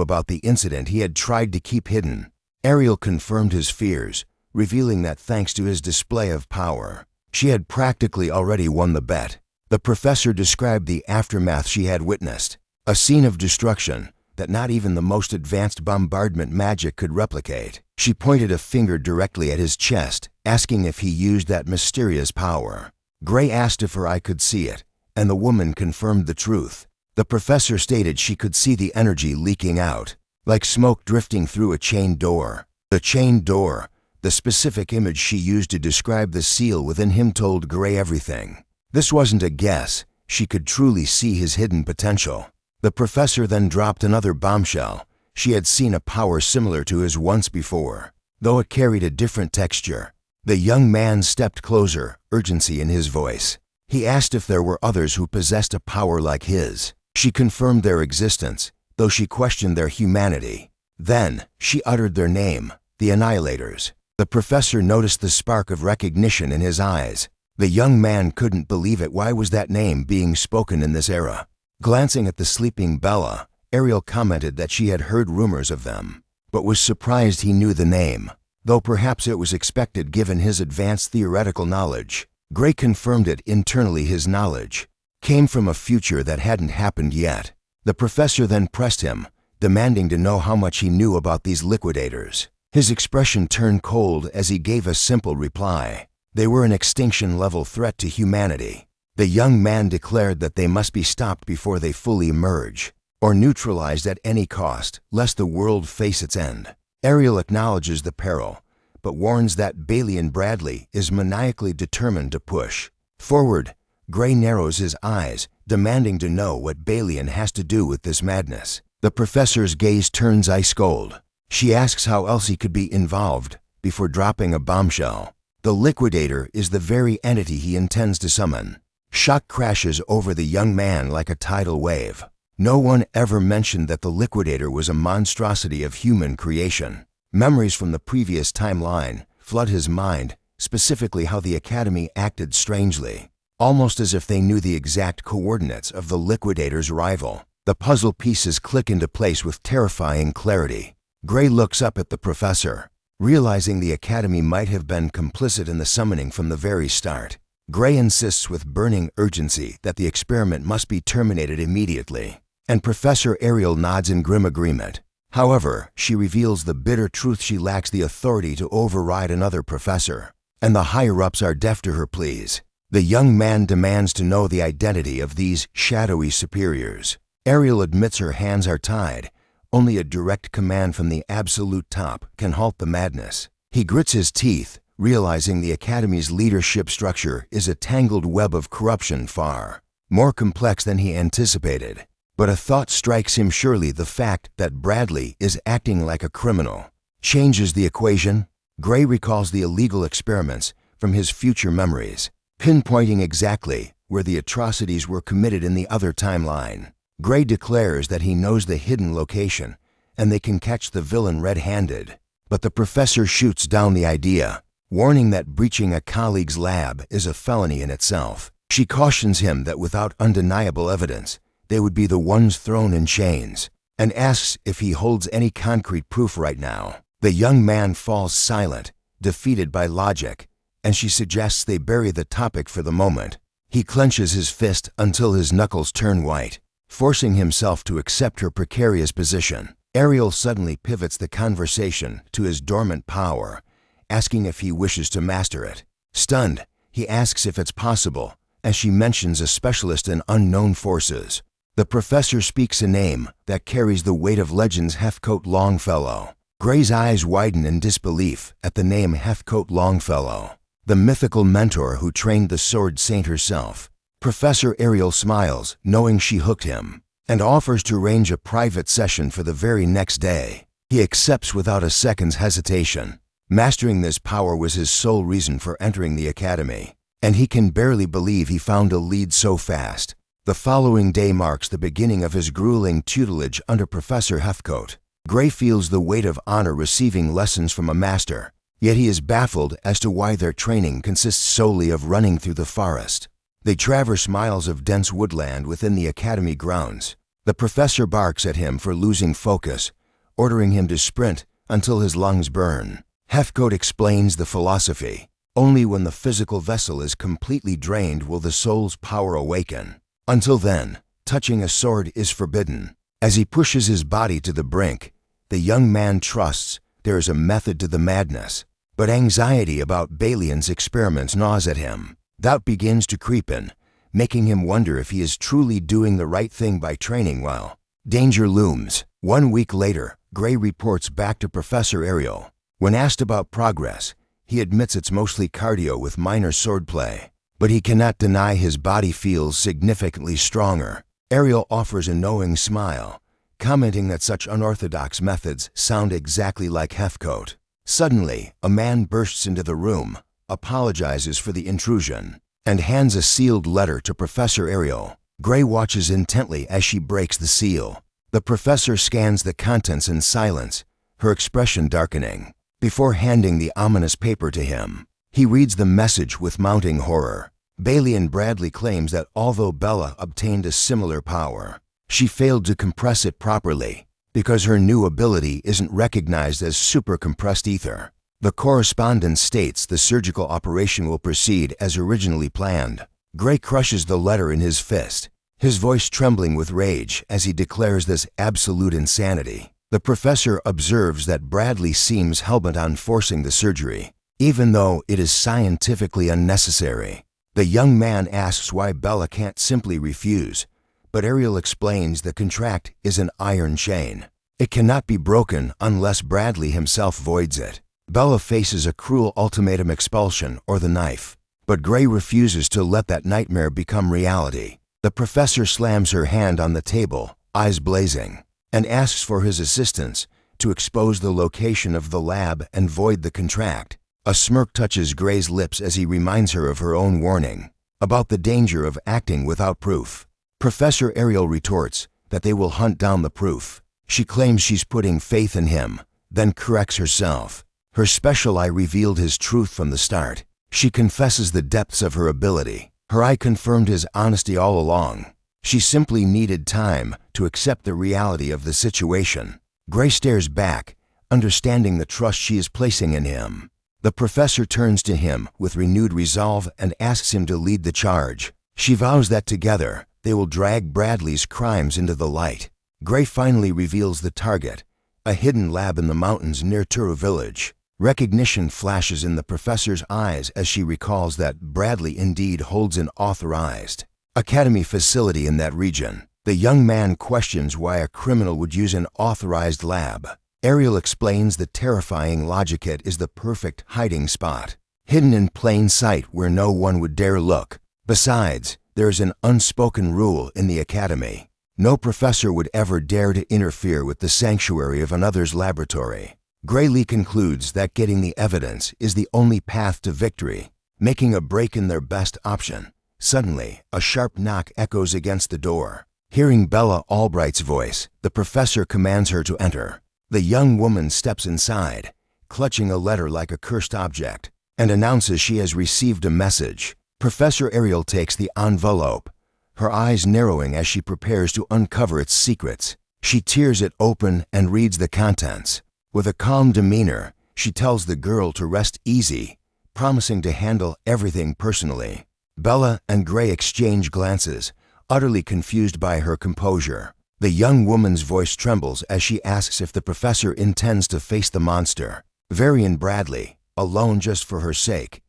about the incident he had tried to keep hidden. Ariel confirmed his fears, revealing that thanks to his display of power, she had practically already won the bet. The professor described the aftermath she had witnessed, a scene of destruction that not even the most advanced bombardment magic could replicate. She pointed a finger directly at his chest, asking if he used that mysterious power. Gray asked if her eye could see it, and the woman confirmed the truth. The professor stated she could see the energy leaking out, like smoke drifting through a chained door. The chained door, the specific image she used to describe the seal within him, told Gray everything. This wasn't a guess. She could truly see his hidden potential. The professor then dropped another bombshell. She had seen a power similar to his once before, though it carried a different texture. The young man stepped closer, urgency in his voice. He asked if there were others who possessed a power like his. She confirmed their existence, though she questioned their humanity. Then, she uttered their name, the Annihilators. The professor noticed the spark of recognition in his eyes. The young man couldn't believe it. Why was that name being spoken in this era? Glancing at the sleeping Bella, Ariel commented that she had heard rumors of them, but was surprised he knew the name, though perhaps it was expected given his advanced theoretical knowledge. Gray confirmed it internally. His knowledge came from a future that hadn't happened yet. The professor then pressed him, demanding to know how much he knew about these liquidators. His expression turned cold as he gave a simple reply. They were an extinction-level threat to humanity. The young man declared that they must be stopped before they fully emerge, or neutralized at any cost, lest the world face its end. Ariel acknowledges the peril, but warns that Balian Bradley is maniacally determined to push forward. Gray narrows his eyes, demanding to know what Balian has to do with this madness. The professor's gaze turns ice cold. She asks how else he could be involved before dropping a bombshell. The Liquidator is the very entity he intends to summon. Shock crashes over the young man like a tidal wave. No one ever mentioned that the Liquidator was a monstrosity of human creation. Memories from the previous timeline flood his mind, specifically how the Academy acted strangely, almost as if they knew the exact coordinates of the Liquidator's arrival. The puzzle pieces click into place with terrifying clarity. Gray looks up at the professor, realizing the Academy might have been complicit in the summoning from the very start. Gray insists with burning urgency that the experiment must be terminated immediately, and Professor Ariel nods in grim agreement. However, she reveals the bitter truth: she lacks the authority to override another professor, and the higher-ups are deaf to her pleas. The young man demands to know the identity of these shadowy superiors. Ariel admits her hands are tied. Only a direct command from the absolute top can halt the madness. He grits his teeth, realizing the Academy's leadership structure is a tangled web of corruption far more complex than he anticipated. But a thought strikes him: surely the fact that Bradley is acting like a criminal changes the equation. Gray recalls the illegal experiments from his future memories, pinpointing exactly where the atrocities were committed in the other timeline. Gray declares that he knows the hidden location and they can catch the villain red-handed. But the professor shoots down the idea, warning that breaching a colleague's lab is a felony in itself. She cautions him that without undeniable evidence, they would be the ones thrown in chains, and asks if he holds any concrete proof right now. The young man falls silent, defeated by logic, and she suggests they bury the topic for the moment. He clenches his fist until his knuckles turn white, forcing himself to accept her precarious position. Ariel suddenly pivots the conversation to his dormant power, asking if he wishes to master it. Stunned, he asks if it's possible, as she mentions a specialist in unknown forces. The professor speaks a name that carries the weight of legends: Heathcote Longfellow. Gray's eyes widen in disbelief at the name Heathcote Longfellow, the mythical mentor who trained the Sword Saint herself. Professor Ariel smiles, knowing she hooked him, and offers to arrange a private session for the very next day. He accepts without a second's hesitation. Mastering this power was his sole reason for entering the Academy, and he can barely believe he found a lead so fast. The following day marks the beginning of his grueling tutelage under Professor Heathcote. Gray feels the weight of honor, receiving lessons from a master Yet he is baffled as to why their training consists solely of running through the forest. They traverse miles of dense woodland within the academy grounds. The professor barks at him for losing focus, ordering him to sprint until his lungs burn. Heathcote explains the philosophy. Only when the physical vessel is completely drained will the soul's power awaken. Until then, touching a sword is forbidden. As he pushes his body to the brink, the young man trusts there is a method to the madness. But anxiety about Balian's experiments gnaws at him. Doubt begins to creep in, making him wonder if he is truly doing the right thing by training well. Danger looms. 1 week later, Gray reports back to Professor Ariel. When asked about progress, he admits it's mostly cardio with minor swordplay. But he cannot deny his body feels significantly stronger. Ariel offers a knowing smile, commenting that such unorthodox methods sound exactly like Heathcote. Suddenly, a man bursts into the room, apologizes for the intrusion, and hands a sealed letter to Professor Ariel. Gray watches intently as she breaks the seal. The professor scans the contents in silence, her expression darkening. Before handing the ominous paper to him, he reads the message with mounting horror. Balian Bradley claims that although Bella obtained a similar power, she failed to compress it properly because her new ability isn't recognized as super-compressed ether. The correspondence states the surgical operation will proceed as originally planned. Gray crushes the letter in his fist, his voice trembling with rage as he declares this absolute insanity. The professor observes that Bradley seems hellbent on forcing the surgery, even though it is scientifically unnecessary. The young man asks why Bella can't simply refuse, but Ariel explains the contract is an iron chain. It cannot be broken unless Bradley himself voids it. Bella faces a cruel ultimatum: expulsion or the knife, but Gray refuses to let that nightmare become reality. The professor slams her hand on the table, eyes blazing, and asks for his assistance to expose the location of the lab and void the contract. A smirk touches Gray's lips as he reminds her of her own warning about the danger of acting without proof. Professor Ariel retorts that they will hunt down the proof. She claims she's putting faith in him, then corrects herself. Her special eye revealed his truth from the start. She confesses the depths of her ability. Her eye confirmed his honesty all along. She simply needed time to accept the reality of the situation. Gray stares back, understanding the trust she is placing in him. The professor turns to him with renewed resolve and asks him to lead the charge. She vows that together they will drag Bradley's crimes into the light. Gray finally reveals the target, a hidden lab in the mountains near Turu village. Recognition flashes in the professor's eyes as she recalls that Bradley indeed holds an authorized academy facility in that region. The young man questions why a criminal would use an authorized lab. Ariel explains the terrifying logicate is the perfect hiding spot, hidden in plain sight where no one would dare look. Besides, there is an unspoken rule in the academy. No professor would ever dare to interfere with the sanctuary of another's laboratory. Graylee concludes that getting the evidence is the only path to victory, making a break in their best option. Suddenly, a sharp knock echoes against the door. Hearing Bella Albright's voice, the professor commands her to enter. The young woman steps inside, clutching a letter like a cursed object, and announces she has received a message. Professor Ariel takes the envelope, her eyes narrowing as she prepares to uncover its secrets. She tears it open and reads the contents. With a calm demeanor, she tells the girl to rest easy, promising to handle everything personally. Bella and Gray exchange glances, utterly confused by her composure. The young woman's voice trembles as she asks if the professor intends to face the monster. Varian Bradley, alone just for her sake.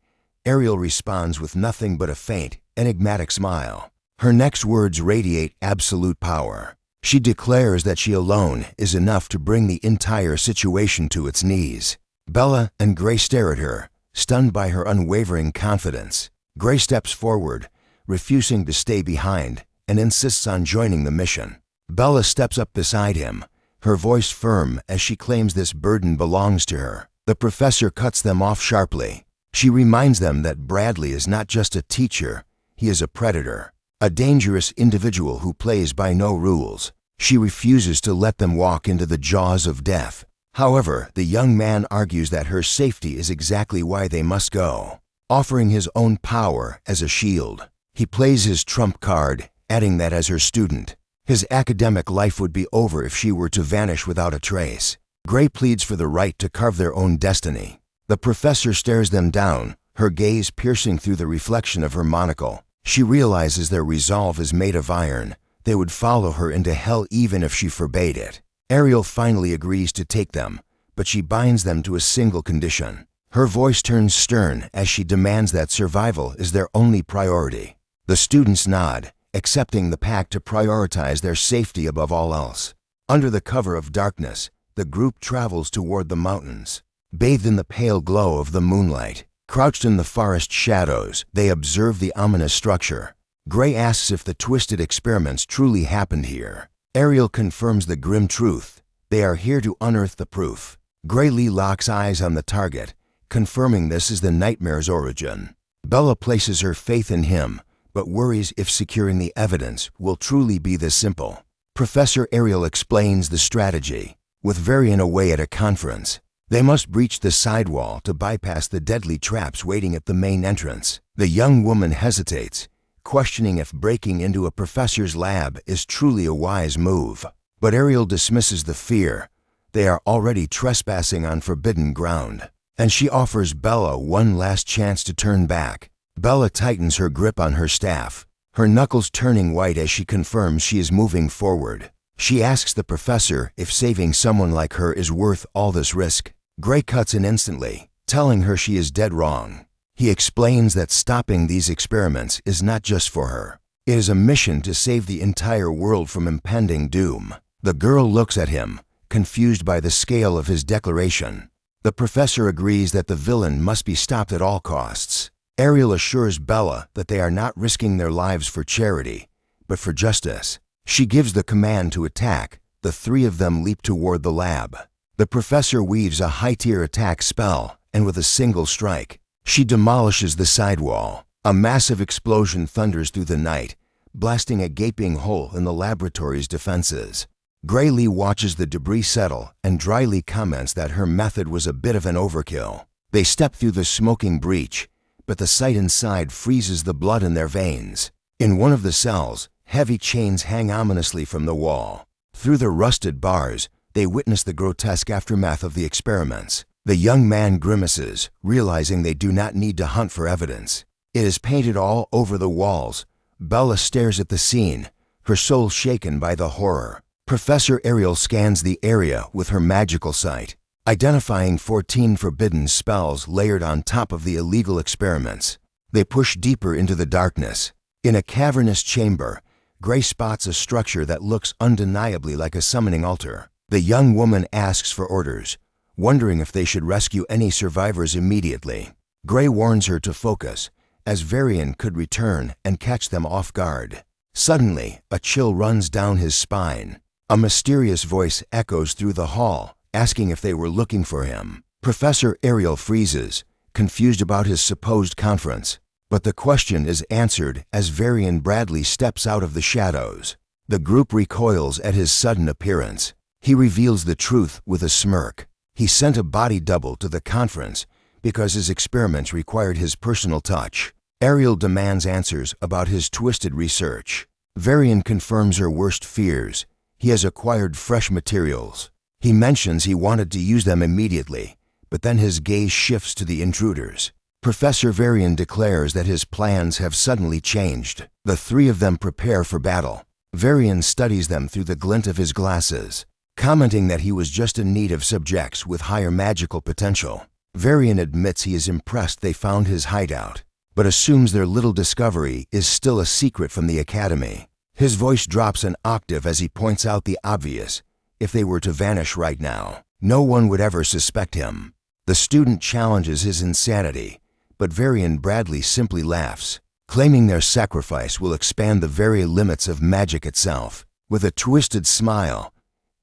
Ariel responds with nothing but a faint, enigmatic smile. Her next words radiate absolute power. She declares that she alone is enough to bring the entire situation to its knees. Bella and Gray stare at her, stunned by her unwavering confidence. Gray steps forward, refusing to stay behind, and insists on joining the mission. Bella steps up beside him, her voice firm as she claims this burden belongs to her. The professor cuts them off sharply. She reminds them that Bradley is not just a teacher, he is a predator, a dangerous individual who plays by no rules. She refuses to let them walk into the jaws of death. However, the young man argues that her safety is exactly why they must go, offering his own power as a shield. He plays his trump card, adding that as her student, his academic life would be over if she were to vanish without a trace. Gray pleads for the right to carve their own destiny. The professor stares them down, her gaze piercing through the reflection of her monocle. She realizes their resolve is made of iron. They would follow her into hell even if she forbade it. Ariel finally agrees to take them, but she binds them to a single condition. Her voice turns stern as she demands that survival is their only priority. The students nod, accepting the pact to prioritize their safety above all else. Under the cover of darkness, the group travels toward the mountains. Bathed in the pale glow of the moonlight, crouched in the forest shadows, they observe the ominous structure. Gray asks if the twisted experiments truly happened here. Ariel confirms the grim truth. They are here to unearth the proof. Gray locks eyes on the target, confirming this is the nightmare's origin. Bella places her faith in him, but worries if securing the evidence will truly be this simple. Professor Ariel explains the strategy. With Varian away at a conference, they must breach the sidewall to bypass the deadly traps waiting at the main entrance. The young woman hesitates, questioning if breaking into a professor's lab is truly a wise move. But Ariel dismisses the fear. They are already trespassing on forbidden ground, and she offers Bella one last chance to turn back. Bella tightens her grip on her staff, her knuckles turning white as she confirms she is moving forward. She asks the professor if saving someone like her is worth all this risk. Gray cuts in instantly, telling her she is dead wrong. He explains that stopping these experiments is not just for her. It is a mission to save the entire world from impending doom. The girl looks at him, confused by the scale of his declaration. The professor agrees that the villain must be stopped at all costs. Ariel assures Bella that they are not risking their lives for charity, but for justice. She gives the command to attack. The three of them leap toward the lab. The professor weaves a high-tier attack spell, and with a single strike, she demolishes the sidewall. A massive explosion thunders through the night, blasting a gaping hole in the laboratory's defenses. Gray watches the debris settle and dryly comments that her method was a bit of an overkill. They step through the smoking breach, but the sight inside freezes the blood in their veins. In one of the cells, heavy chains hang ominously from the wall. Through the rusted bars, they witness the grotesque aftermath of the experiments. The young man grimaces, realizing they do not need to hunt for evidence. It is painted all over the walls. Bella stares at the scene, her soul shaken by the horror. Professor Ariel scans the area with her magical sight, identifying 14 forbidden spells layered on top of the illegal experiments. They push deeper into the darkness. In a cavernous chamber, Gray spots a structure that looks undeniably like a summoning altar. The young woman asks for orders, wondering if they should rescue any survivors immediately. Gray warns her to focus, as Varian could return and catch them off guard. Suddenly, a chill runs down his spine. A mysterious voice echoes through the hall, asking if they were looking for him. Professor Ariel freezes, confused about his supposed conference. But the question is answered as Varian Bradley steps out of the shadows. The group recoils at his sudden appearance. He reveals the truth with a smirk. He sent a body double to the conference because his experiments required his personal touch. Ariel demands answers about his twisted research. Varian confirms her worst fears. He has acquired fresh materials. He mentions he wanted to use them immediately, but then his gaze shifts to the intruders. Professor Varian declares that his plans have suddenly changed. The three of them prepare for battle. Varian studies them through the glint of his glasses, commenting that he was just in need of subjects with higher magical potential. Varian admits he is impressed they found his hideout, but assumes their little discovery is still a secret from the academy. His voice drops an octave as he points out the obvious. If they were to vanish right now, no one would ever suspect him. The student challenges his insanity, but Varian Bradley simply laughs, claiming their sacrifice will expand the very limits of magic itself. With a twisted smile,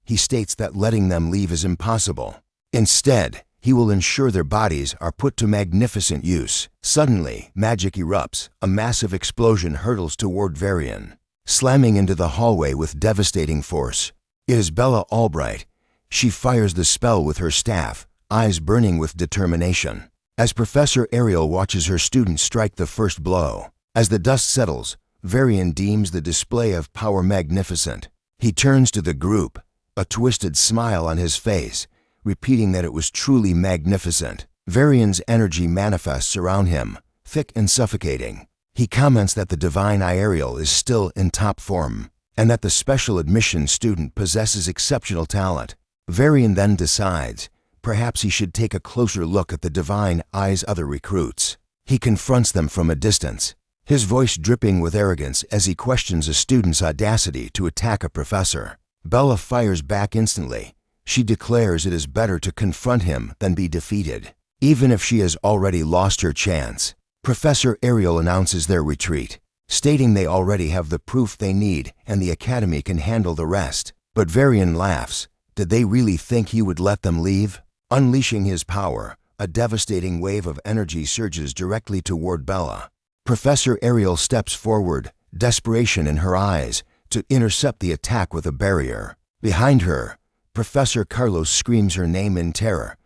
he states that letting them leave is impossible. Instead, he will ensure their bodies are put to magnificent use. Suddenly, magic erupts. A massive explosion hurtles toward Varian, slamming into the hallway with devastating force. It is Bella Albright, She fires the spell with her staff, eyes burning with determination. As Professor Ariel watches her student strike the first blow, as the dust settles, Varian deems the display of power magnificent. He turns to the group, a twisted smile on his face, repeating that it was truly magnificent. Varian's energy manifests around him, thick and suffocating. He comments that the divine Ariel is still in top form, and that the special admission student possesses exceptional talent. Varian then decides perhaps he should take a closer look at the divine I's other recruits. He confronts them from a distance, his voice dripping with arrogance as he questions a student's audacity to attack a professor. Bella fires back instantly. She declares it is better to confront him than be defeated, even if she has already lost her chance. Professor Ariel announces their retreat, stating they already have the proof they need and the Academy can handle the rest. But Varian laughs. Did they really think he would let them leave? Unleashing his power, a devastating wave of energy surges directly toward Bella. Professor Ariel steps forward, desperation in her eyes, to intercept the attack with a barrier. Behind her, Professor Carlos screams her name in terror,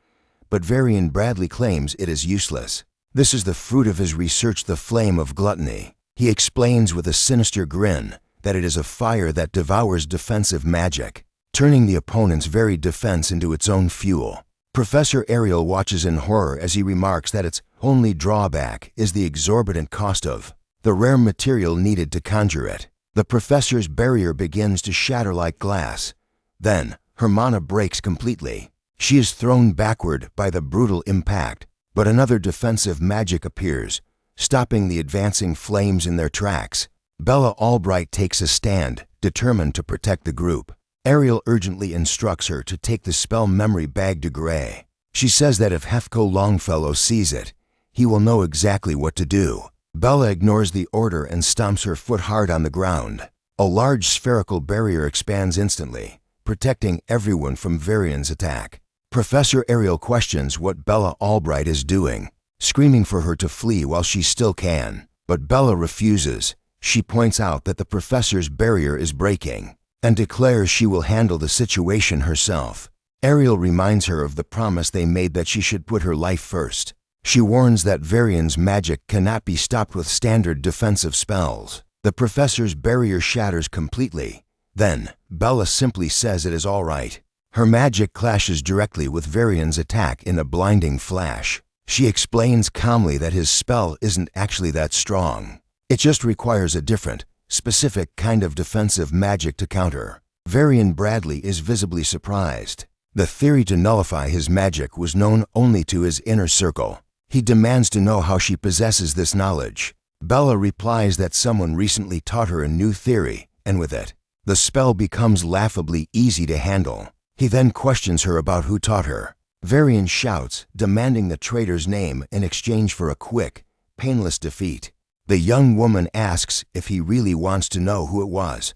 but Varian Bradley claims it is useless. This is the fruit of his research, the flame of gluttony. He explains with a sinister grin that it is a fire that devours defensive magic, turning the opponent's very defense into its own fuel. Professor Ariel watches in horror as he remarks that its only drawback is the exorbitant cost of the rare material needed to conjure it. The professor's barrier begins to shatter like glass. Then, her mana breaks completely. She is thrown backward by the brutal impact, but another defensive magic appears, stopping the advancing flames in their tracks. Bella Albright takes a stand, determined to protect the group. Ariel urgently instructs her to take the spell memory bag to Gray. She says that if Hefko Longfellow sees it, he will know exactly what to do. Bella ignores the order and stomps her foot hard on the ground. A large spherical barrier expands instantly, protecting everyone from Varian's attack. Professor Ariel questions what Bella Albright is doing, screaming for her to flee while she still can. But Bella refuses. She points out that the professor's barrier is breaking, and declares she will handle the situation herself. Ariel reminds her of the promise they made that she should put her life first. She warns that Varian's magic cannot be stopped with standard defensive spells. The professor's barrier shatters completely. Then, Bella simply says it is all right. Her magic clashes directly with Varian's attack in a blinding flash. She explains calmly that his spell isn't actually that strong. It just requires a different, specific kind of defensive magic to counter. Varian Bradley is visibly surprised. The theory to nullify his magic was known only to his inner circle. He demands to know how she possesses this knowledge. Bella replies that someone recently taught her a new theory, and with it, the spell becomes laughably easy to handle. He then questions her about who taught her. Varian shouts, demanding the traitor's name in exchange for a quick, painless defeat. The young woman asks if he really wants to know who it was.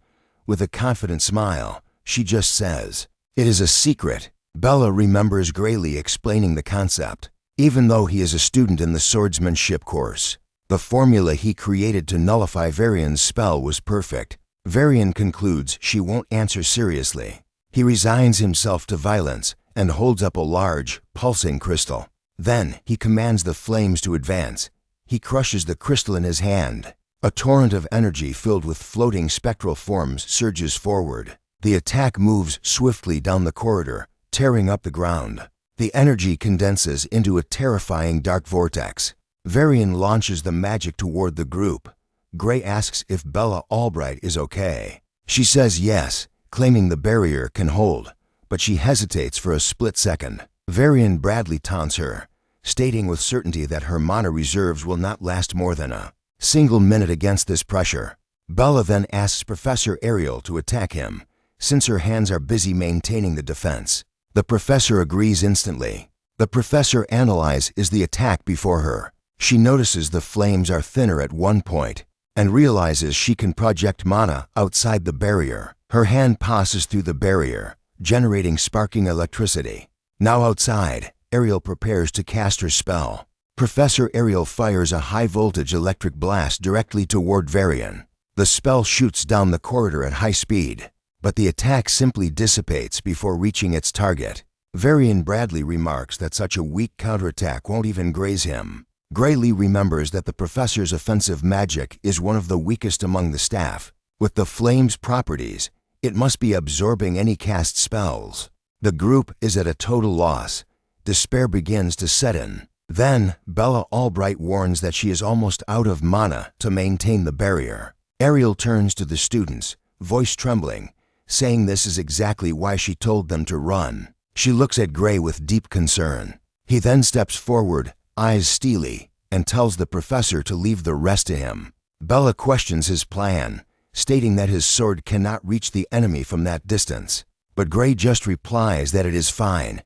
With a confident smile, she just says, "It is a secret." Bella remembers Grayly explaining the concept. Even though he is a student in the swordsmanship course, the formula he created to nullify Varian's spell was perfect. Varian concludes she won't answer seriously. He resigns himself to violence and holds up a large, pulsing crystal. Then he commands the flames to advance. He crushes the crystal in his hand. A torrent of energy filled with floating spectral forms surges forward. The attack moves swiftly down the corridor, tearing up the ground. The energy condenses into a terrifying dark vortex. Varian launches the magic toward the group. Gray asks if Bella Albright is okay. She says yes, claiming the barrier can hold, but she hesitates for a split second. Varian Bradley taunts her, stating with certainty that her mana reserves will not last more than a single minute against this pressure. Bella then asks Professor Ariel to attack him, since her hands are busy maintaining the defense. The professor agrees instantly. The professor analyzes the attack before her. She notices the flames are thinner at one point, and realizes she can project mana outside the barrier. Her hand passes through the barrier, generating sparking electricity. Now outside, Ariel prepares to cast her spell. Professor Ariel fires a high-voltage electric blast directly toward Varian. The spell shoots down the corridor at high speed. but the attack simply dissipates before reaching its target. Varian Bradley remarks that such a weak counterattack won't even graze him. Graylee remembers that the professor's offensive magic is one of the weakest among the staff. With the flame's properties, it must be absorbing any cast spells. The group is at a total loss. Despair begins to set in. Then, Bella Albright warns that she is almost out of mana to maintain the barrier. Ariel turns to the students, voice trembling, saying this is exactly why she told them to run. She looks at Gray with deep concern. He then steps forward, eyes steely, and tells the professor to leave the rest to him. Bella questions his plan, stating that his sword cannot reach the enemy from that distance. But Gray just replies that it is fine.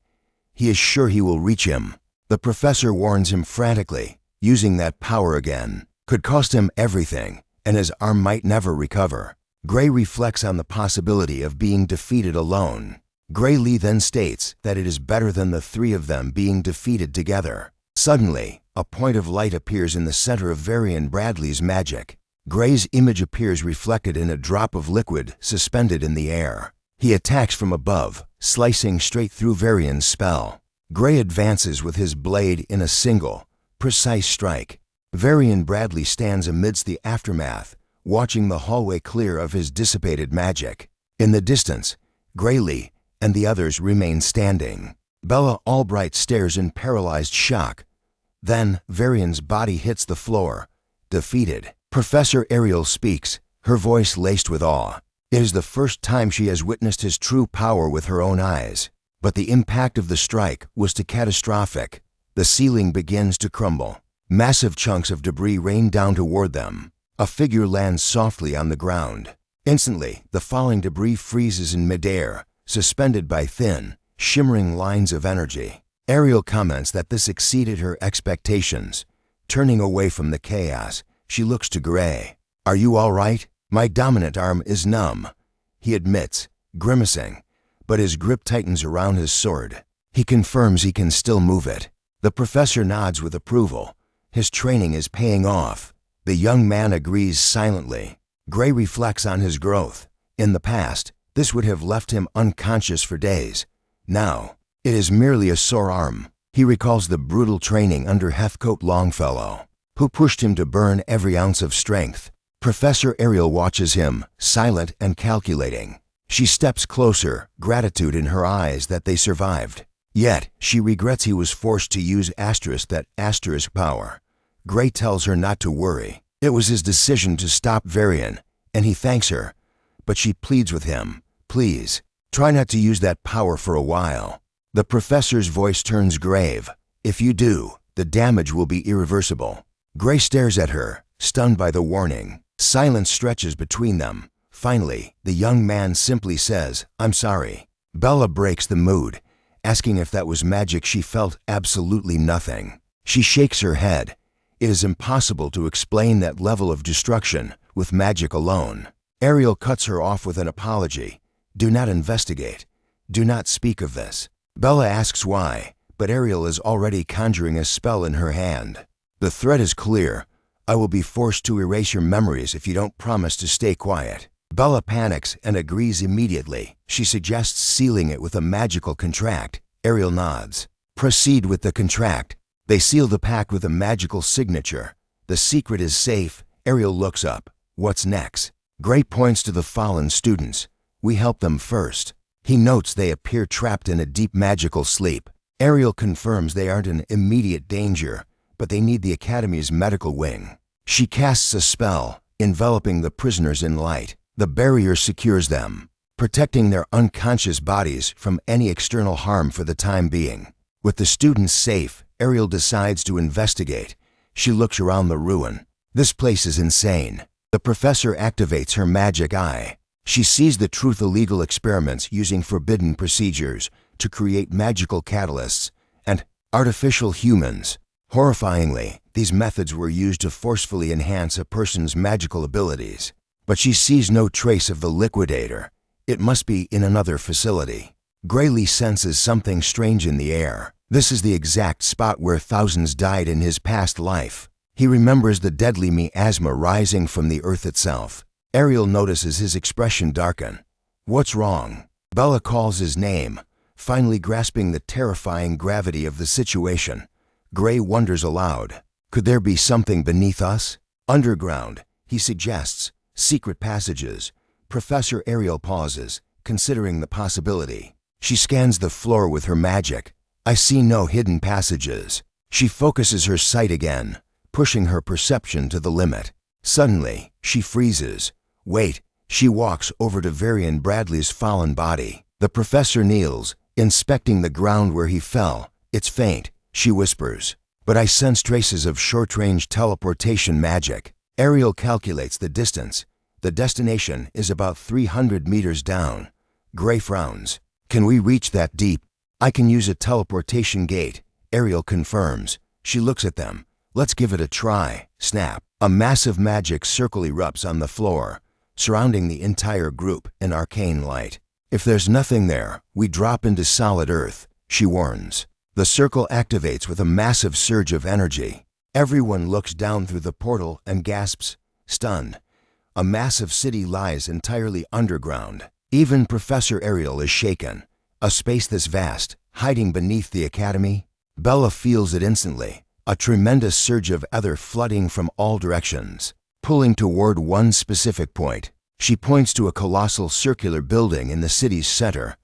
He is sure he will reach him. The professor warns him frantically. Using that power again could cost him everything, and his arm might never recover. Gray reflects on the possibility of being defeated alone. Graylee then states that it is better than the three of them being defeated together. Suddenly, a point of light appears in the center of Varian Bradley's magic. Gray's image appears reflected in a drop of liquid suspended in the air. He attacks from above, slicing straight through Varian's spell. Gray advances with his blade in a single, precise strike. Varian Bradley stands amidst the aftermath, watching the hallway clear of his dissipated magic. In the distance, Graylee and the others remain standing. Bella Albright stares in paralyzed shock. Then, Varian's body hits the floor, defeated. Professor Ariel speaks, her voice laced with awe. It is the first time she has witnessed his true power with her own eyes. But the impact of the strike was too catastrophic. The ceiling begins to crumble. Massive chunks of debris rain down toward them. A figure lands softly on the ground. Instantly, the falling debris freezes in midair, suspended by thin, shimmering lines of energy. Ariel comments that this exceeded her expectations. Turning away from the chaos, she looks to Gray. "Are you all right? My dominant arm is numb," he admits, grimacing, but his grip tightens around his sword. He confirms he can still move it. The professor nods with approval. His training is paying off. The young man agrees silently. Gray reflects on his growth. In the past, this would have left him unconscious for days. Now, it is merely a sore arm. He recalls the brutal training under Heathcote Longfellow, who pushed him to burn every ounce of strength. Professor Ariel watches him, silent and calculating. She steps closer, gratitude in her eyes that they survived. Yet, she regrets he was forced to use that asterisk power. Gray tells her not to worry. It was his decision to stop Varian, and he thanks her. But she pleads with him, "Please, try not to use that power for a while." The professor's voice turns grave. "If you do, the damage will be irreversible." Gray stares at her, stunned by the warning. Silence stretches between them. Finally, the young man simply says, "I'm sorry." Bella breaks the mood, asking if that was magic. She felt absolutely nothing. She shakes her head. It is impossible to explain that level of destruction with magic alone. Ariel cuts her off with an apology. "Do not investigate. Do not speak of this." Bella asks why, but Ariel is already conjuring a spell in her hand. "The threat is clear. I will be forced to erase your memories if you don't promise to stay quiet." Bella panics and agrees immediately. She suggests sealing it with a magical contract. Ariel nods. "Proceed with the contract." They seal the pact with a magical signature. The secret is safe. Ariel looks up. "What's next?" Gray points to the fallen students. "We help them first." He notes they appear trapped in a deep magical sleep. Ariel confirms they aren't in immediate danger, but they need the Academy's medical wing. She casts a spell, enveloping the prisoners in light. The barrier secures them, protecting their unconscious bodies from any external harm for the time being. With the students safe, Ariel decides to investigate. She looks around the ruin. This place is insane. The professor activates her magic eye. She sees the truth illegal experiments using forbidden procedures to create magical catalysts and artificial humans. Horrifyingly, these methods were used to forcefully enhance a person's magical abilities. But she sees no trace of the Liquidator. It must be in another facility. Graylee senses something strange in the air. This is the exact spot where thousands died in his past life. He remembers the deadly miasma rising from the earth itself. Ariel notices his expression darken. What's wrong? Bella calls his name, finally grasping the terrifying gravity of the situation. Gray wonders aloud, could there be something beneath us? Underground, he suggests, secret passages. Professor Ariel pauses, considering the possibility. She scans the floor with her magic. I see no hidden passages. She focuses her sight again, pushing her perception to the limit. Suddenly, she freezes. Wait, she walks over to Varian Bradley's fallen body. The professor kneels, inspecting the ground where he fell. It's faint, she whispers, but I sense traces of short-range teleportation magic. Ariel calculates the distance. The destination is about 300 meters down. Gray frowns. Can we reach that deep? I can use a teleportation gate, Ariel confirms. She looks at them. Let's give it a try. Snap. A massive magic circle erupts on the floor, surrounding the entire group in arcane light. If there's nothing there, we drop into solid earth, she warns. The circle activates with a massive surge of energy. Everyone looks down through the portal and gasps, stunned. A massive city lies entirely underground. Even Professor Ariel is shaken. A space this vast, hiding beneath the academy? Bella feels it instantly, a tremendous surge of ether flooding from all directions, pulling toward one specific point. She points to a colossal circular building in the city's center.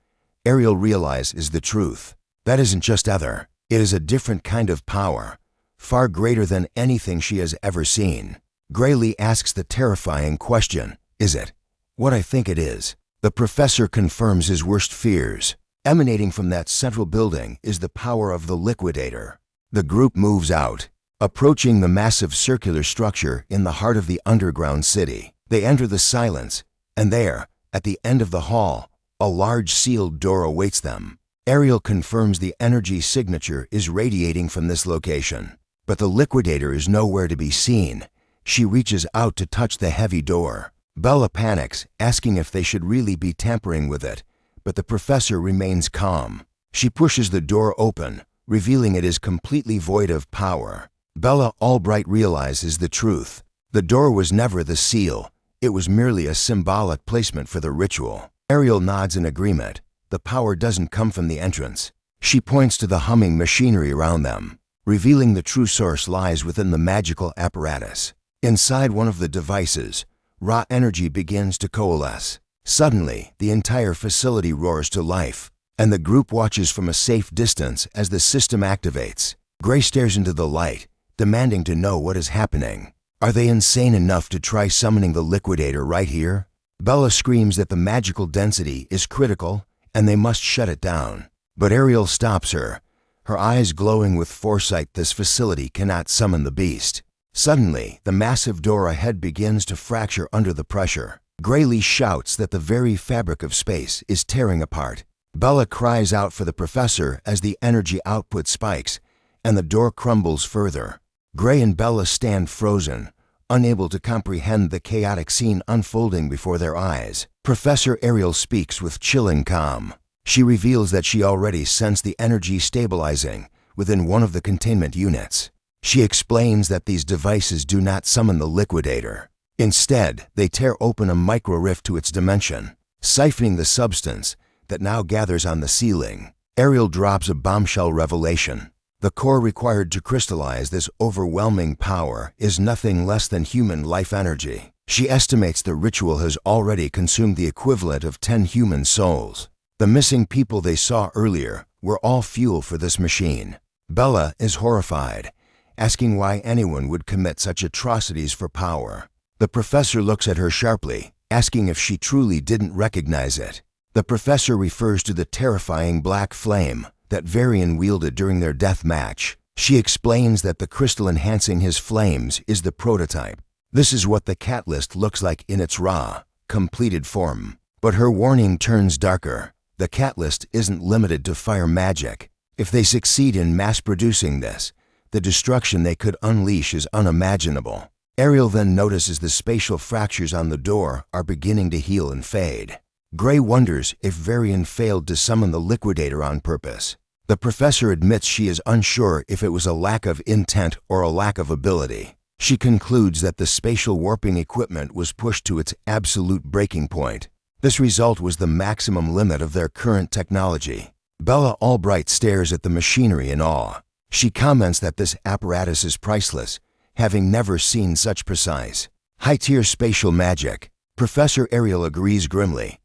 Ariel realizes the truth. That isn't just ether. It is a different kind of power, far greater than anything she has ever seen. Graylee asks the terrifying question, is it what I think it is? The professor confirms his worst fears. Emanating from that central building is the power of the Liquidator. The group moves out, approaching the massive circular structure in the heart of the underground city. They enter the silence, and there, at the end of the hall, a large sealed door awaits them. Ariel confirms the energy signature is radiating from this location, but the Liquidator is nowhere to be seen. She reaches out to touch the heavy door. Bella panics, asking if they should really be tampering with it, but the professor remains calm. She pushes the door open, revealing it is completely void of power. Bella Albright realizes the truth. The door was never the seal. It was merely a symbolic placement for the ritual. Ariel nods in agreement. The power doesn't come from the entrance. She points to the humming machinery around them, revealing the true source lies within the magical apparatus. Inside one of the devices, raw energy begins to coalesce. Suddenly, the entire facility roars to life, and the group watches from a safe distance as the system activates. Gray stares into the light, demanding to know what is happening. Are they insane enough to try summoning the Liquidator right here? Bella screams that the magical density is critical and they must shut it down. But Ariel stops her, her eyes glowing with foresight. This facility cannot summon the beast. Suddenly, the massive door ahead begins to fracture under the pressure. Graylee shouts that the very fabric of space is tearing apart. Bella cries out for the professor as the energy output spikes, and the door crumbles further. Gray and Bella stand frozen, unable to comprehend the chaotic scene unfolding before their eyes. Professor Ariel speaks with chilling calm. She reveals that she already sensed the energy stabilizing within one of the containment units. She explains that these devices do not summon the Liquidator. Instead, they tear open a micro-rift to its dimension, siphoning the substance that now gathers on the ceiling. Ariel drops a bombshell revelation. The core required to crystallize this overwhelming power is nothing less than human life energy. She estimates the ritual has already consumed the equivalent of 10 human souls. The missing people they saw earlier were all fuel for this machine. Bella is horrified, asking why anyone would commit such atrocities for power. The professor looks at her sharply, asking if she truly didn't recognize it. The professor refers to the terrifying black flame that Varian wielded during their death match. She explains that the crystal enhancing his flames is the prototype. This is what the catalyst looks like in its raw, completed form. But her warning turns darker. The catalyst isn't limited to fire magic. If they succeed in mass-producing this, the destruction they could unleash is unimaginable. Ariel then notices the spatial fractures on the door are beginning to heal and fade. Gray wonders if Varian failed to summon the Liquidator on purpose. The professor admits she is unsure if it was a lack of intent or a lack of ability. She concludes that the spatial warping equipment was pushed to its absolute breaking point. This result was the maximum limit of their current technology. Bella Albright stares at the machinery in awe. She comments that this apparatus is priceless, having never seen such precise, high-tier spatial magic. Professor Ariel agrees grimly.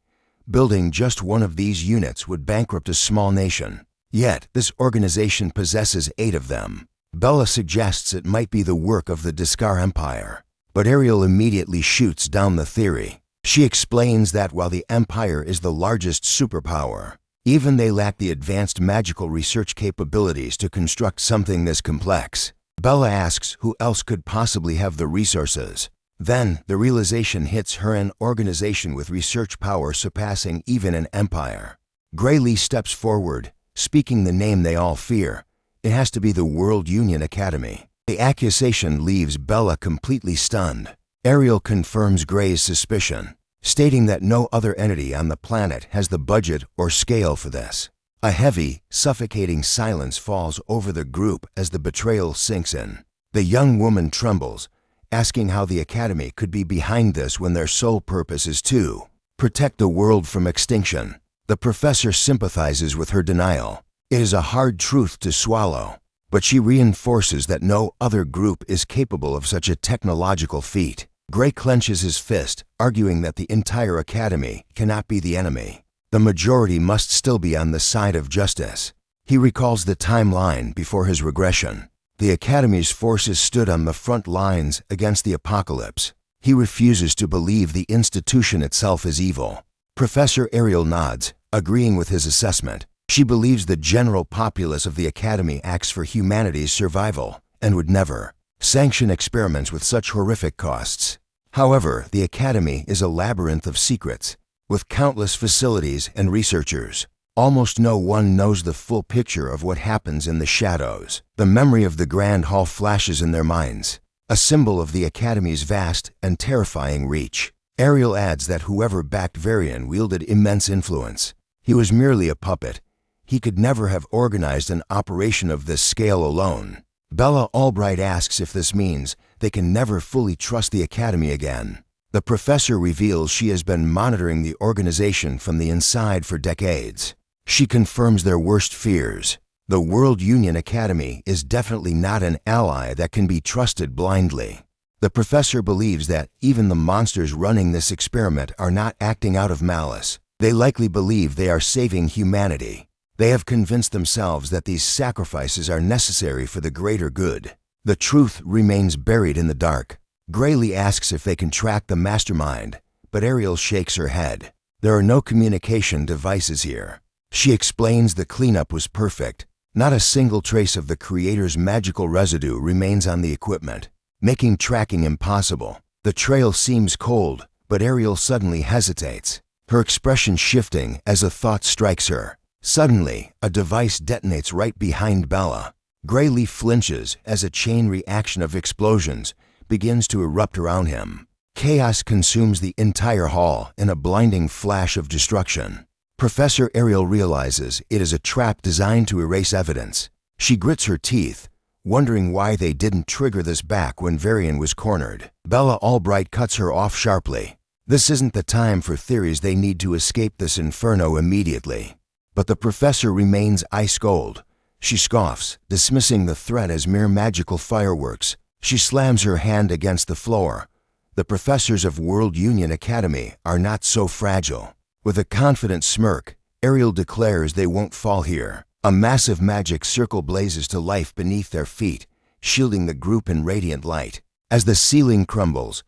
Building just one of these units would bankrupt a small nation. Yet, this organization possesses 8 of them. Bella suggests it might be the work of the Discar Empire. But Ariel immediately shoots down the theory. She explains that while the Empire is the largest superpower, even they lack the advanced magical research capabilities to construct something this complex. Bella asks who else could possibly have the resources. Then, the realization hits her: an organization with research power surpassing even an empire. Graylee steps forward, speaking the name they all fear. It has to be the World Union Academy. The accusation leaves Bella completely stunned. Ariel confirms Gray's suspicion, stating that no other entity on the planet has the budget or scale for this. A heavy, suffocating silence falls over the group as the betrayal sinks in. The young woman trembles, asking how the Academy could be behind this when their sole purpose is to protect the world from extinction. The professor sympathizes with her denial. It is a hard truth to swallow, but she reinforces that no other group is capable of such a technological feat. Gray clenches his fist, arguing that the entire Academy cannot be the enemy. The majority must still be on the side of justice. He recalls the timeline before his regression. The Academy's forces stood on the front lines against the apocalypse. He refuses to believe the institution itself is evil. Professor Ariel nods, agreeing with his assessment. She believes the general populace of the Academy acts for humanity's survival and would never sanction experiments with such horrific costs. However, the Academy is a labyrinth of secrets, with countless facilities and researchers. Almost no one knows the full picture of what happens in the shadows. The memory of the Grand Hall flashes in their minds, a symbol of the Academy's vast and terrifying reach. Ariel adds that whoever backed Varian wielded immense influence. He was merely a puppet. He could never have organized an operation of this scale alone. Bella Albright asks if this means they can never fully trust the Academy again. The professor reveals she has been monitoring the organization from the inside for decades. She confirms their worst fears. The World Union Academy is definitely not an ally that can be trusted blindly. The professor believes that even the monsters running this experiment are not acting out of malice. They likely believe they are saving humanity. They have convinced themselves that these sacrifices are necessary for the greater good. The truth remains buried in the dark. Graylee asks if they can track the mastermind, but Ariel shakes her head. There are no communication devices here. She explains the cleanup was perfect. Not a single trace of the creator's magical residue remains on the equipment, making tracking impossible. The trail seems cold, but Ariel suddenly hesitates, her expression shifting as a thought strikes her. Suddenly, a device detonates right behind Bella. Graylee flinches as a chain reaction of explosions begins to erupt around him. Chaos consumes the entire hall in a blinding flash of destruction. Professor Ariel realizes it is a trap designed to erase evidence. She grits her teeth, wondering why they didn't trigger this back when Varian was cornered. Bella Albright cuts her off sharply. This isn't the time for theories. They need to escape this inferno immediately. But the professor remains ice cold. She scoffs, dismissing the threat as mere magical fireworks. She slams her hand against the floor. The professors of World Union Academy are not so fragile. With a confident smirk, Ariel declares they won't fall here. A massive magic circle blazes to life beneath their feet, shielding the group in radiant light. As the ceiling crumbles,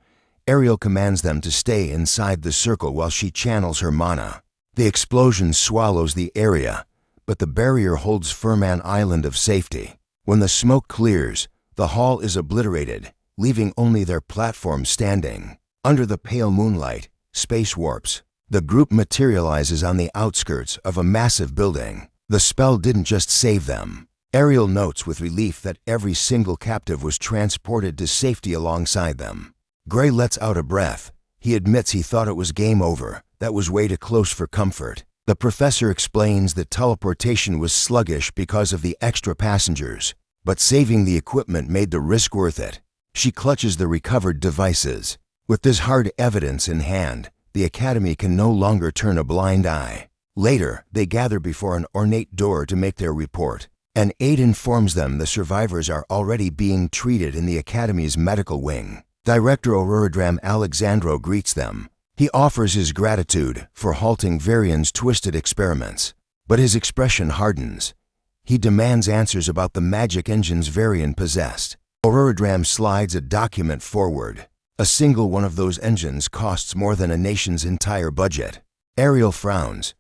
Ariel commands them to stay inside the circle while she channels her mana. The explosion swallows the area, but the barrier holds firm an island of safety. When the smoke clears, the hall is obliterated, leaving only their platform standing. Under the pale moonlight, space warps. The group materializes on the outskirts of a massive building. The spell didn't just save them. Ariel notes with relief that every single captive was transported to safety alongside them. Gray lets out a breath. He admits he thought it was game over. That was way too close for comfort. The professor explains that teleportation was sluggish because of the extra passengers, but saving the equipment made the risk worth it. She clutches the recovered devices. With this hard evidence in hand, The Academy can no longer turn a blind eye. Later, they gather before an ornate door to make their report. An aide informs them the survivors are already being treated in the Academy's medical wing. Director Auroradram Alexandro greets them. He offers his gratitude for halting Varian's twisted experiments. But his expression hardens. He demands answers about the magic engines Varian possessed. Auroradram slides a document forward. A single one of those engines costs more than a nation's entire budget. Ariel frowns.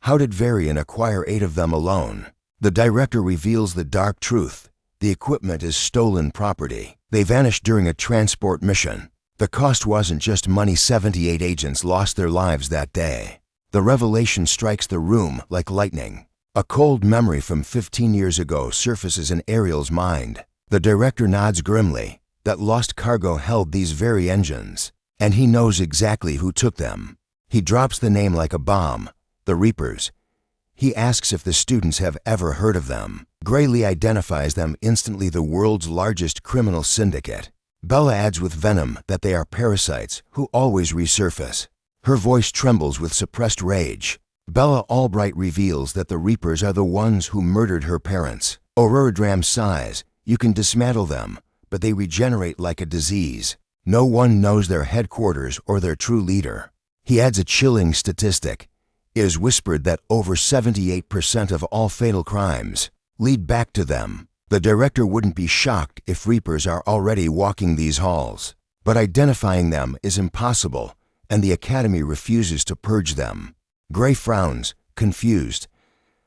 How did Varian acquire 8 of them alone? The director reveals the dark truth. The equipment is stolen property. They vanished during a transport mission. The cost wasn't just money. 78 agents lost their lives that day. The revelation strikes the room like lightning. A cold memory from 15 years ago surfaces in Ariel's mind. The director nods grimly. That lost cargo held these very engines, and he knows exactly who took them. He drops the name like a bomb. The Reapers. He asks if the students have ever heard of them. Graylee identifies them instantly, the world's largest criminal syndicate. Bella adds with venom that they are parasites who always resurface. Her voice trembles with suppressed rage. Bella Albright reveals that the Reapers are the ones who murdered her parents. Auroradram sighs. You can dismantle them, but they regenerate like a disease. No one knows their headquarters or their true leader. He adds a chilling statistic. It is whispered that over 78% of all fatal crimes lead back to them. The director wouldn't be shocked if Reapers are already walking these halls. But identifying them is impossible, and the Academy refuses to purge them. Gray frowns, confused.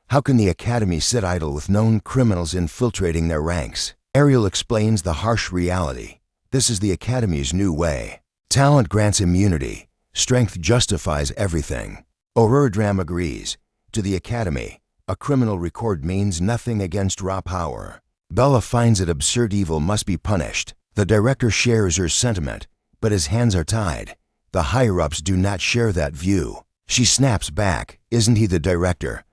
How can the Academy sit idle with known criminals infiltrating their ranks? Ariel explains the harsh reality. This is the Academy's new way. Talent grants immunity. Strength justifies everything. Auroradram agrees. To the Academy, a criminal record means nothing against raw power. Bella finds it absurd. Evil must be punished. The director shares her sentiment, but his hands are tied. The higher-ups do not share that view. She snaps back. Isn't he the director?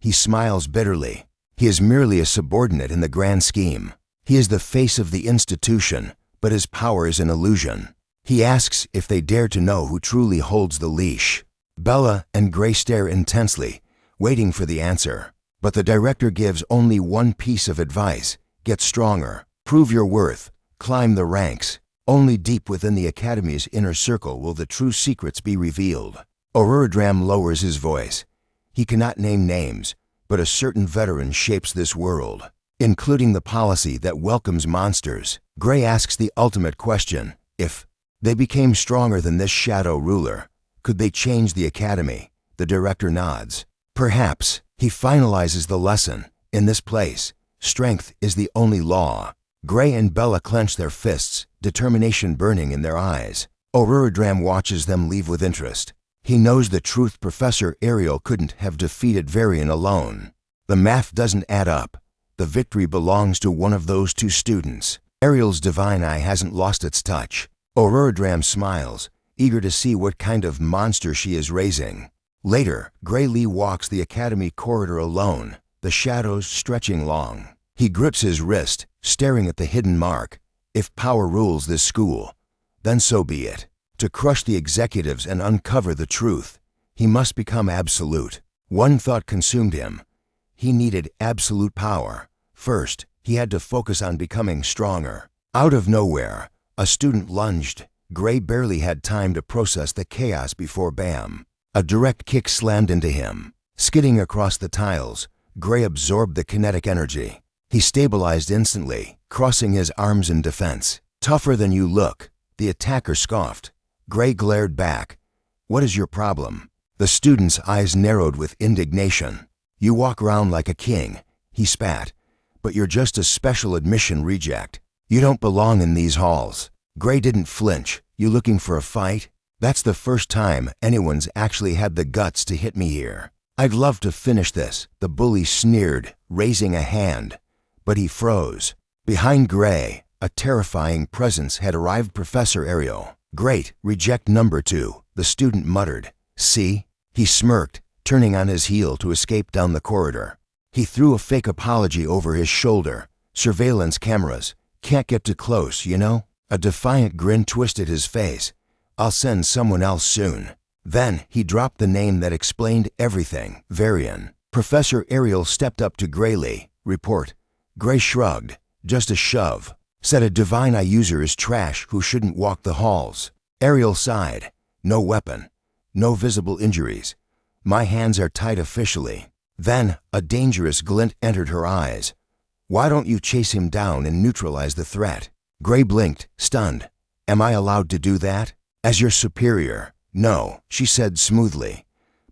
He smiles bitterly. He is merely a subordinate in the grand scheme. He is the face of the institution, but his power is an illusion. He asks if they dare to know who truly holds the leash. Bella and Gray stare intensely, waiting for the answer. But the director gives only one piece of advice. Get stronger. Prove your worth. Climb the ranks. Only deep within the Academy's inner circle will the true secrets be revealed. Auroradram lowers his voice. He cannot name names, but a certain veteran shapes this world, including the policy that welcomes monsters. Gray asks the ultimate question. If they became stronger than this shadow ruler, could they change the Academy? The director nods. Perhaps. He finalizes the lesson. In this place, strength is the only law. Gray and Bella clench their fists, determination burning in their eyes. Auroradram watches them leave with interest. He knows the truth. Professor Ariel couldn't have defeated Varian alone. The math doesn't add up. The victory belongs to one of those 2 students. Ariel's divine eye hasn't lost its touch. Auroradram smiles, eager to see what kind of monster she is raising. Later, Graylee walks the Academy corridor alone, the shadows stretching long. He grips his wrist, staring at the hidden mark. If power rules this school, then so be it. To crush the executives and uncover the truth, he must become absolute. One thought consumed him. He needed absolute power. First, he had to focus on becoming stronger. Out of nowhere, a student lunged. Gray barely had time to process the chaos before bam. A direct kick slammed into him. Skidding across the tiles, Gray absorbed the kinetic energy. He stabilized instantly, crossing his arms in defense. Tougher than you look, the attacker scoffed. Gray glared back. What is your problem? The student's eyes narrowed with indignation. You walk around like a king, he spat. But you're just a special admission reject. You don't belong in these halls. Gray didn't flinch. You looking for a fight? That's the first time anyone's actually had the guts to hit me here. I'd love to finish this, the bully sneered, raising a hand. But he froze. Behind Gray, a terrifying presence had arrived. Professor Ariel. Great, reject number 2, the student muttered. See? He smirked, turning on his heel to escape down the corridor. He threw a fake apology over his shoulder. Surveillance cameras. Can't get too close, you know? A defiant grin twisted his face. I'll send someone else soon. Then he dropped the name that explained everything, Varian. Professor Ariel stepped up to Grayly. Report. Gray shrugged. Just a shove. Said a divine eye user is trash who shouldn't walk the halls. Ariel sighed. No weapon. No visible injuries. My hands are tied officially. Then a dangerous glint entered her eyes. Why don't you chase him down and neutralize the threat? Gray blinked, stunned. Am I allowed to do that? As your superior? No, she said smoothly.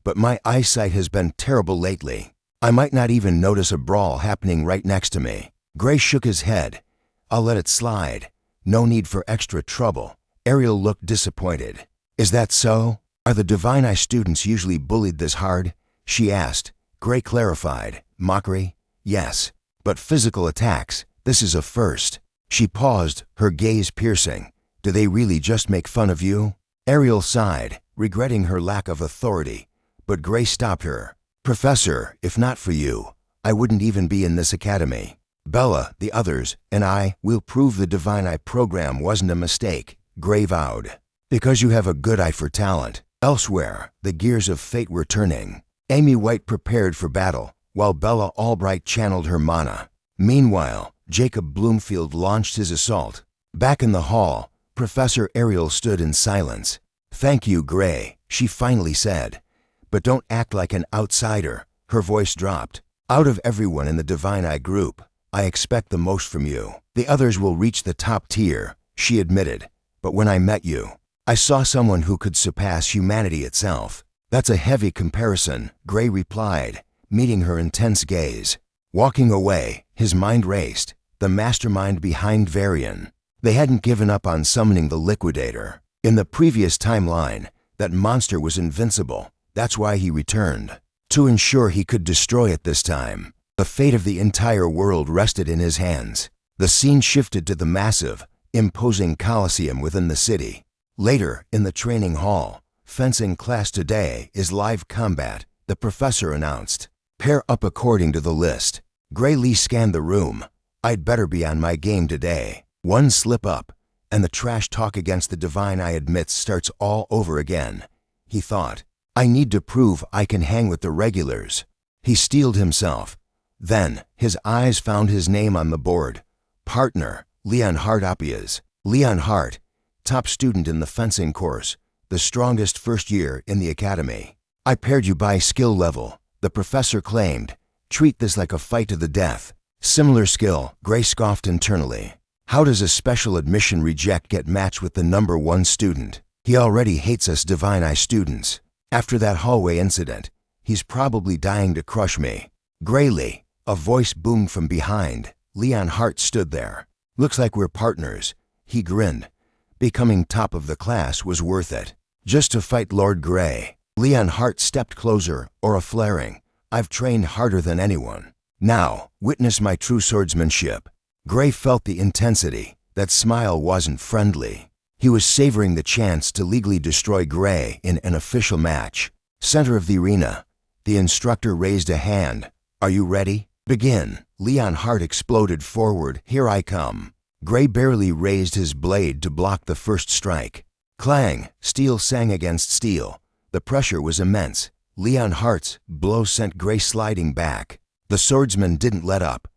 But my eyesight has been terrible lately. I might not even notice a brawl happening right next to me. Gray shook his head. I'll let it slide. No need for extra trouble. Ariel looked disappointed. Is that so? Are the Divine Eye students usually bullied this hard? She asked. Gray clarified. Mockery? Yes. But physical attacks, this is a first. She paused, her gaze piercing. Do they really just make fun of you? Ariel sighed, regretting her lack of authority. But Gray stopped her. Professor, if not for you, I wouldn't even be in this academy. Bella, the others, and I will prove the Divine Eye program wasn't a mistake, Gray vowed. Because you have a good eye for talent. Elsewhere, the gears of fate were turning. Amy White prepared for battle, while Bella Albright channeled her mana. Meanwhile, Jacob Bloomfield launched his assault. Back in the hall, Professor Ariel stood in silence. Thank you, Gray, she finally said. But don't act like an outsider. Her voice dropped. Out of everyone in the Divine Eye group, I expect the most from you. The others will reach the top tier, she admitted. But when I met you, I saw someone who could surpass humanity itself. That's a heavy comparison, Gray replied, meeting her intense gaze. Walking away, his mind raced. The mastermind behind Varian. They hadn't given up on summoning the Liquidator. In the previous timeline, that monster was invincible. That's why he returned. To ensure he could destroy it this time. The fate of the entire world rested in his hands. The scene shifted to the massive, imposing Colosseum within the city. Later, in the training hall, fencing class today is live combat, the professor announced. Pair up according to the list. Gray Lee scanned the room. I'd better be on my game today. One slip up, and the trash talk against the Divine Eye admits starts all over again. He thought, I need to prove I can hang with the regulars. He steeled himself. Then, his eyes found his name on the board. Partner, Leon Hart Appias. Leon Hart, top student in the fencing course, the strongest first year in the academy. I paired you by skill level, the professor claimed. Treat this like a fight to the death. Similar skill, Gray scoffed internally. How does a special admission reject get matched with the #1 student? He already hates us Divine Eye students. After that hallway incident, he's probably dying to crush me. Grayly, a voice boomed from behind. Leon Hart stood there. Looks like we're partners. He grinned. Becoming top of the class was worth it. Just to fight Lord Gray. Leon Hart stepped closer, aura flaring. I've trained harder than anyone. Now, witness my true swordsmanship. Gray felt the intensity. That smile wasn't friendly. He was savoring the chance to legally destroy Gray in an official match. Center of the arena. The instructor raised a hand. Are you ready? Begin. Leon Hart exploded forward. Here I come. Gray barely raised his blade to block the first strike. Clang! Steel sang against steel. The pressure was immense. Leon Hart's blow sent Gray sliding back. The swordsman didn't let up.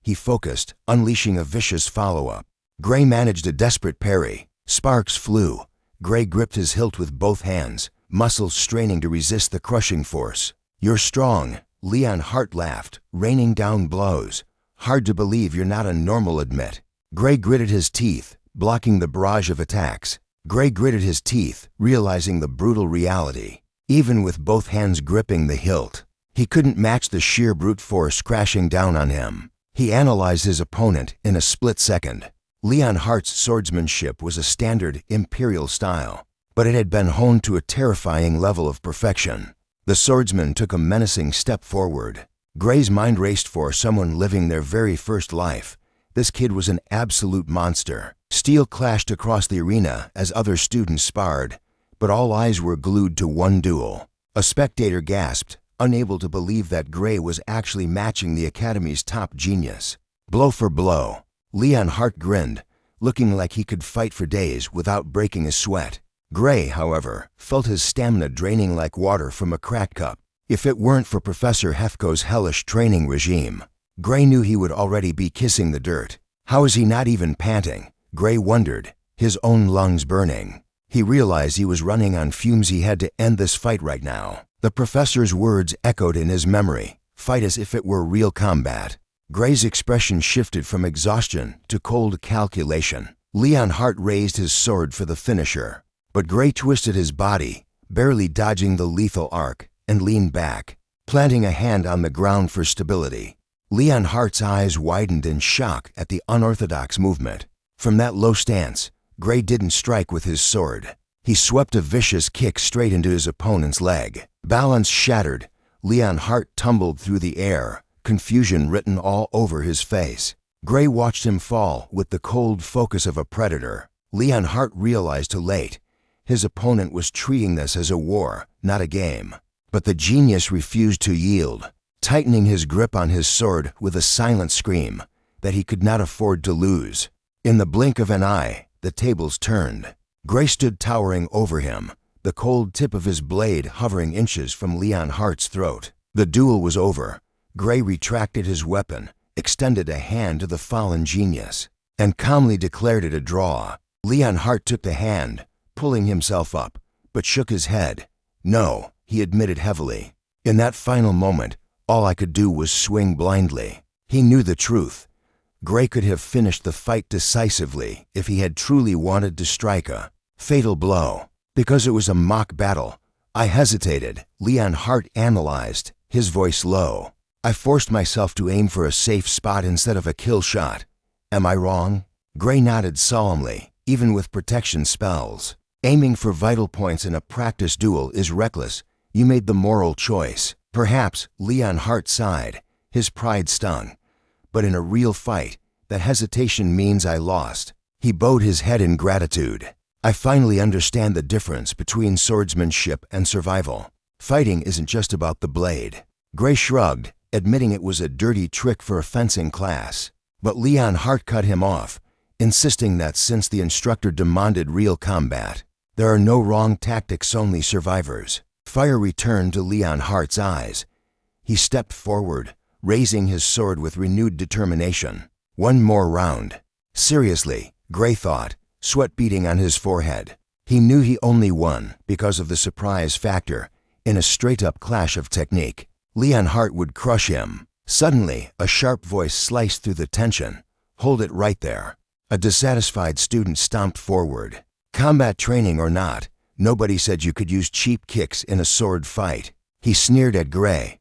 He focused, unleashing a vicious follow-up. Gray managed a desperate parry. Sparks flew. Gray gripped his hilt with both hands, muscles straining to resist the crushing force. You're strong, Leon Hart laughed, raining down blows. Hard to believe you're not a normal admit. Gray gritted his teeth, blocking the barrage of attacks. Gray gritted his teeth, realizing the brutal reality. Even with both hands gripping the hilt, he couldn't match the sheer brute force crashing down on him. He analyzed his opponent in a split second. Leon Hart's swordsmanship was a standard imperial style, but it had been honed to a terrifying level of perfection. The swordsman took a menacing step forward. Gray's mind raced for someone living their very first life. This kid was an absolute monster. Steel clashed across the arena as other students sparred, but all eyes were glued to one duel. A spectator gasped, unable to believe that Gray was actually matching the academy's top genius. Blow for blow. Leon Hart grinned, looking like he could fight for days without breaking a sweat. Gray, however, felt his stamina draining like water from a cracked cup. If it weren't for Professor Hefko's hellish training regime, Gray knew he would already be kissing the dirt. How is he not even panting? Gray wondered, his own lungs burning. He realized he was running on fumes. He had to end this fight right now. The professor's words echoed in his memory. Fight as if it were real combat. Gray's expression shifted from exhaustion to cold calculation. Leon Hart raised his sword for the finisher, but Gray twisted his body, barely dodging the lethal arc, and leaned back, planting a hand on the ground for stability. Leon Hart's eyes widened in shock at the unorthodox movement. From that low stance, Gray didn't strike with his sword. He swept a vicious kick straight into his opponent's leg. Balance shattered. Leon Hart tumbled through the air, confusion written all over his face. Gray watched him fall with the cold focus of a predator. Leon Hart realized too late. His opponent was treating this as a war, not a game. But the genius refused to yield, tightening his grip on his sword with a silent scream that he could not afford to lose. In the blink of an eye, the tables turned. Gray stood towering over him, the cold tip of his blade hovering inches from Leon Hart's throat. The duel was over. Gray retracted his weapon, extended a hand to the fallen genius, and calmly declared it a draw. Leon Hart took the hand, pulling himself up, but shook his head. No, he admitted heavily. In that final moment, all I could do was swing blindly. He knew the truth. Gray could have finished the fight decisively if he had truly wanted to strike a fatal blow. Because it was a mock battle, I hesitated. Leon Hart analyzed, his voice low. I forced myself to aim for a safe spot instead of a kill shot. Am I wrong? Gray nodded solemnly, even with protection spells. Aiming for vital points in a practice duel is reckless. You made the moral choice. Perhaps Leon Hart sighed. His pride stung. But in a real fight, that hesitation means I lost. He bowed his head in gratitude. I finally understand the difference between swordsmanship and survival. Fighting isn't just about the blade. Gray shrugged, admitting it was a dirty trick for a fencing class. But Leon Hart cut him off, insisting that since the instructor demanded real combat, there are no wrong tactics, only survivors. Fire returned to Leon Hart's eyes. He stepped forward, raising his sword with renewed determination. One more round. Seriously, Gray thought, sweat beading on his forehead. He knew he only won because of the surprise factor. In a straight-up clash of technique, Leon Hart would crush him. Suddenly, a sharp voice sliced through the tension. Hold it right there. A dissatisfied student stomped forward. Combat training or not, nobody said you could use cheap kicks in a sword fight. He sneered at Gray.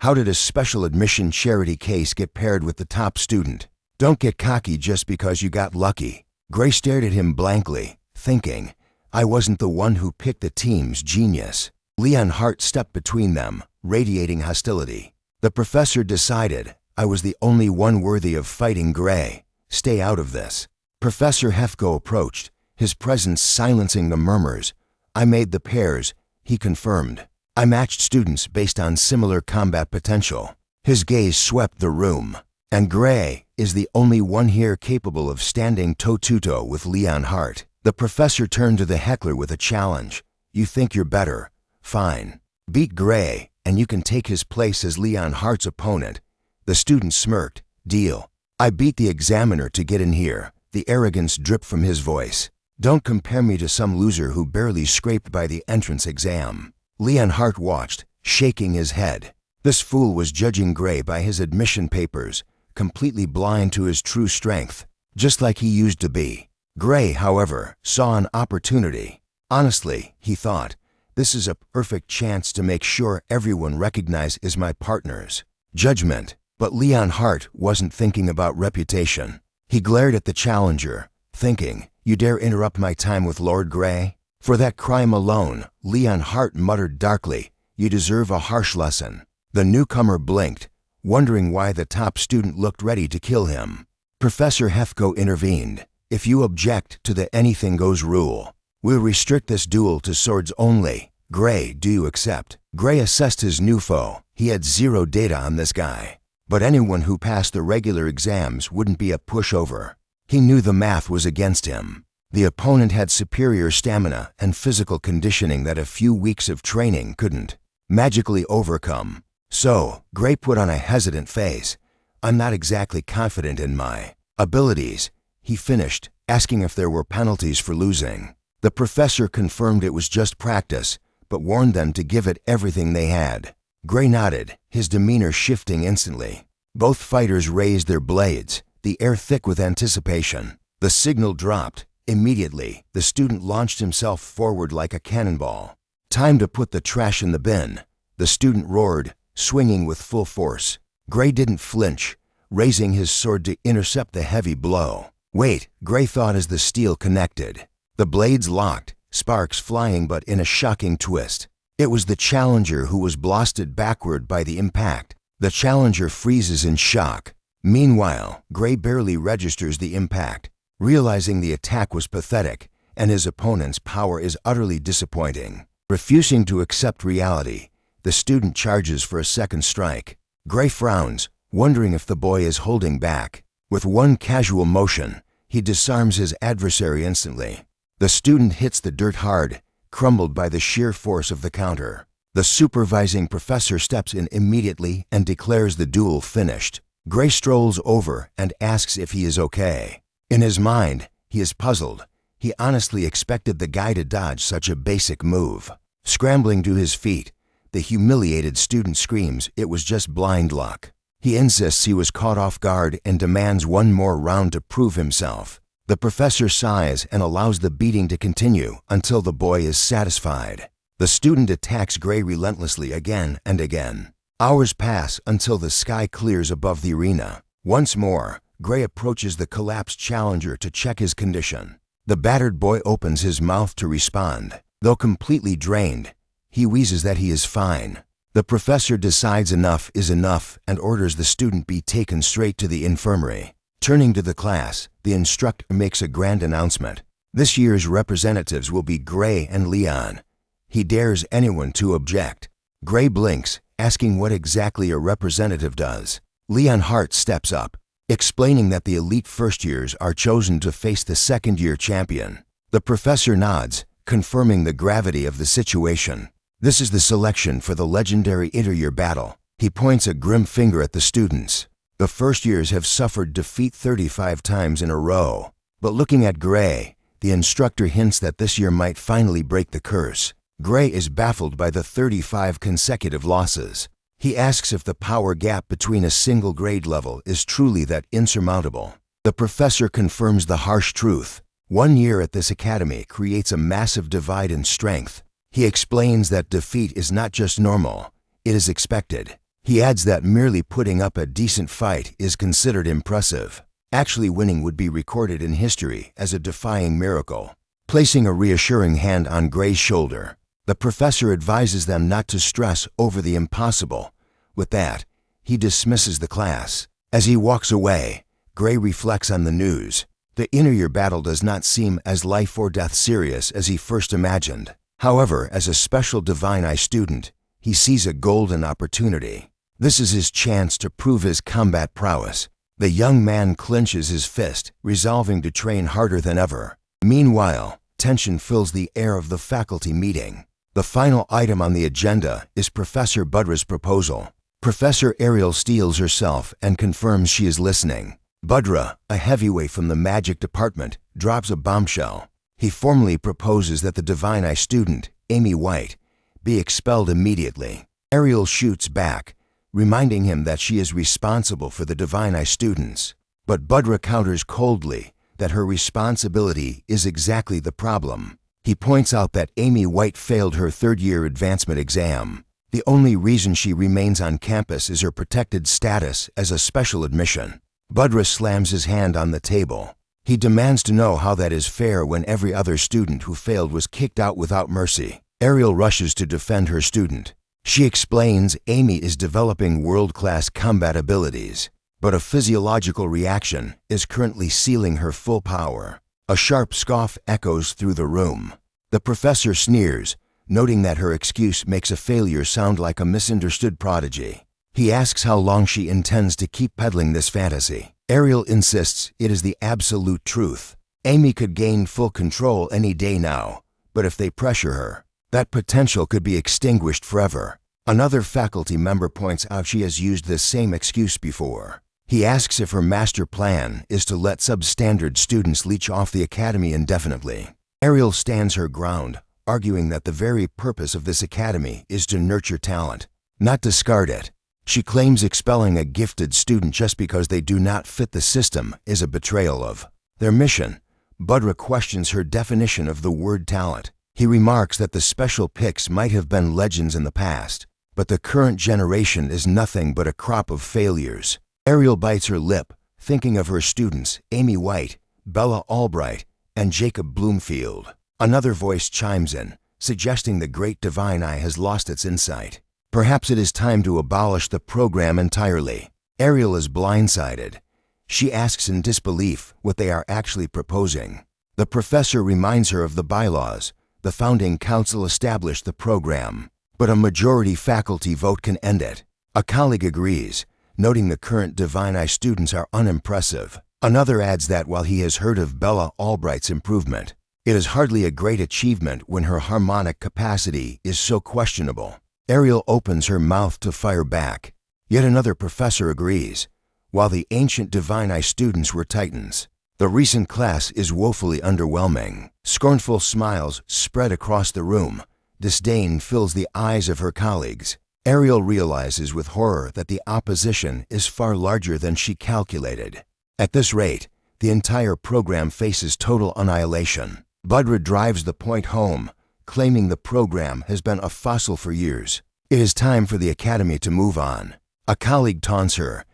How did a special admission charity case get paired with the top student? Don't get cocky just because you got lucky. Gray stared at him blankly, thinking, I wasn't the one who picked the team's genius. Leon Hart stepped between them, radiating hostility. The professor decided I was the only one worthy of fighting Gray. Stay out of this. Professor Hefko approached, his presence silencing the murmurs. I made the pairs, he confirmed. I matched students based on similar combat potential. His gaze swept the room. And Gray is the only one here capable of standing toe-to-toe with Leon Hart. The professor turned to the heckler with a challenge. You think you're better? Fine. Beat Gray, and you can take his place as Leon Hart's opponent. The student smirked. Deal. I beat the examiner to get in here. The arrogance dripped from his voice. Don't compare me to some loser who barely scraped by the entrance exam. Leon Hart watched, shaking his head. This fool was judging Gray by his admission papers, completely blind to his true strength, just like he used to be. Gray, however, saw an opportunity. Honestly, he thought, this is a perfect chance to make sure everyone recognizes my partner's judgment. But Leon Hart wasn't thinking about reputation. He glared at the challenger, thinking, you dare interrupt my time with Lord Gray? For that crime alone, Leon Hart muttered darkly, you deserve a harsh lesson. The newcomer blinked, wondering why the top student looked ready to kill him. Professor Hefko intervened. If you object to the anything goes rule, we'll restrict this duel to swords only. Gray, do you accept? Gray assessed his new foe. He had zero data on this guy. But anyone who passed the regular exams wouldn't be a pushover. He knew the math was against him. The opponent had superior stamina and physical conditioning that a few weeks of training couldn't magically overcome. So, Gray put on a hesitant face. "I'm not exactly confident in my abilities," he finished, asking if there were penalties for losing. The professor confirmed it was just practice, but warned them to give it everything they had. Gray nodded, his demeanor shifting instantly. Both fighters raised their blades, the air thick with anticipation. The signal dropped. Immediately, the student launched himself forward like a cannonball. "Time to put the trash in the bin," the student roared, swinging with full force. Gray didn't flinch, raising his sword to intercept the heavy blow. "Wait," Gray thought as the steel connected. The blades locked, sparks flying but in a shocking twist. It was the challenger who was blasted backward by the impact. The challenger freezes in shock. Meanwhile, Gray barely registers the impact, realizing the attack was pathetic and his opponent's power is utterly disappointing. Refusing to accept reality, the student charges for a second strike. Gray frowns, wondering if the boy is holding back. With one casual motion, he disarms his adversary instantly. The student hits the dirt hard, crumbled by the sheer force of the counter. The supervising professor steps in immediately and declares the duel finished. Gray strolls over and asks if he is okay. In his mind, he is puzzled. He honestly expected the guy to dodge such a basic move. Scrambling to his feet, the humiliated student screams it was just blind luck. He insists he was caught off guard and demands one more round to prove himself. The professor sighs and allows the beating to continue until the boy is satisfied. The student attacks Gray relentlessly again and again. Hours pass until the sky clears above the arena. Once more, Gray approaches the collapsed challenger to check his condition. The battered boy opens his mouth to respond. Though completely drained, he wheezes that he is fine. The professor decides enough is enough and orders the student be taken straight to the infirmary. Turning to the class, the instructor makes a grand announcement. This year's representatives will be Gray and Leon. He dares anyone to object. Gray blinks, asking what exactly a representative does. Leon Hart steps up, explaining that the elite first years are chosen to face the second-year champion. The professor nods, confirming the gravity of the situation. This is the selection for the legendary inter-year battle. He points a grim finger at the students. The first years have suffered defeat 35 times in a row. But looking at Gray, the instructor hints that this year might finally break the curse. Gray is baffled by the 35 consecutive losses. He asks if the power gap between a single grade level is truly that insurmountable. The professor confirms the harsh truth. 1 year at this academy creates a massive divide in strength. He explains that defeat is not just normal, it is expected. He adds that merely putting up a decent fight is considered impressive. Actually winning would be recorded in history as a defying miracle. Placing a reassuring hand on Gray's shoulder, the professor advises them not to stress over the impossible. With that, he dismisses the class. As he walks away, Gray reflects on the news. The inter-year battle does not seem as life or death serious as he first imagined. However, as a special Divine Eye student, he sees a golden opportunity. This is his chance to prove his combat prowess. The young man clenches his fist, resolving to train harder than ever. Meanwhile, tension fills the air of the faculty meeting. The final item on the agenda is Professor Budra's proposal. Professor Ariel steels herself and confirms she is listening. Budra, a heavyweight from the magic department, drops a bombshell. He formally proposes that the Divine Eye student, Amy White, be expelled immediately. Ariel shoots back, reminding him that she is responsible for the Divine Eye students. But Budra counters coldly that her responsibility is exactly the problem. He points out that Amy White failed her third-year advancement exam. The only reason she remains on campus is her protected status as a special admission. Budra slams his hand on the table. He demands to know how that is fair when every other student who failed was kicked out without mercy. Ariel rushes to defend her student. She explains Amy is developing world-class combat abilities, but a physiological reaction is currently sealing her full power. A sharp scoff echoes through the room. The professor sneers, noting that her excuse makes a failure sound like a misunderstood prodigy. He asks how long she intends to keep peddling this fantasy. Ariel insists it is the absolute truth. Amy could gain full control any day now, but if they pressure her, that potential could be extinguished forever. Another faculty member points out she has used this same excuse before. He asks if her master plan is to let substandard students leech off the academy indefinitely. Ariel stands her ground, arguing that the very purpose of this academy is to nurture talent, not discard it. She claims expelling a gifted student just because they do not fit the system is a betrayal of their mission. Budra questions her definition of the word talent. He remarks that the special picks might have been legends in the past, but the current generation is nothing but a crop of failures. Ariel bites her lip, thinking of her students, Amy White, Bella Albright, and Jacob Bloomfield. Another voice chimes in, suggesting the great divine eye has lost its insight. Perhaps it is time to abolish the program entirely. Ariel is blindsided. She asks in disbelief what they are actually proposing. The professor reminds her of the bylaws. The founding council established the program, but a majority faculty vote can end it. A colleague agrees, noting the current Divine Eye students are unimpressive. Another adds that while he has heard of Bella Albright's improvement, it is hardly a great achievement when her harmonic capacity is so questionable. Ariel opens her mouth to fire back. Yet another professor agrees. While the ancient Divine Eye students were titans, the recent class is woefully underwhelming. Scornful smiles spread across the room. Disdain fills the eyes of her colleagues. Ariel realizes with horror that the opposition is far larger than she calculated. At this rate, the entire program faces total annihilation. Budra drives the point home, claiming the program has been a fossil for years. It is time for the academy to move on. A colleague taunts her,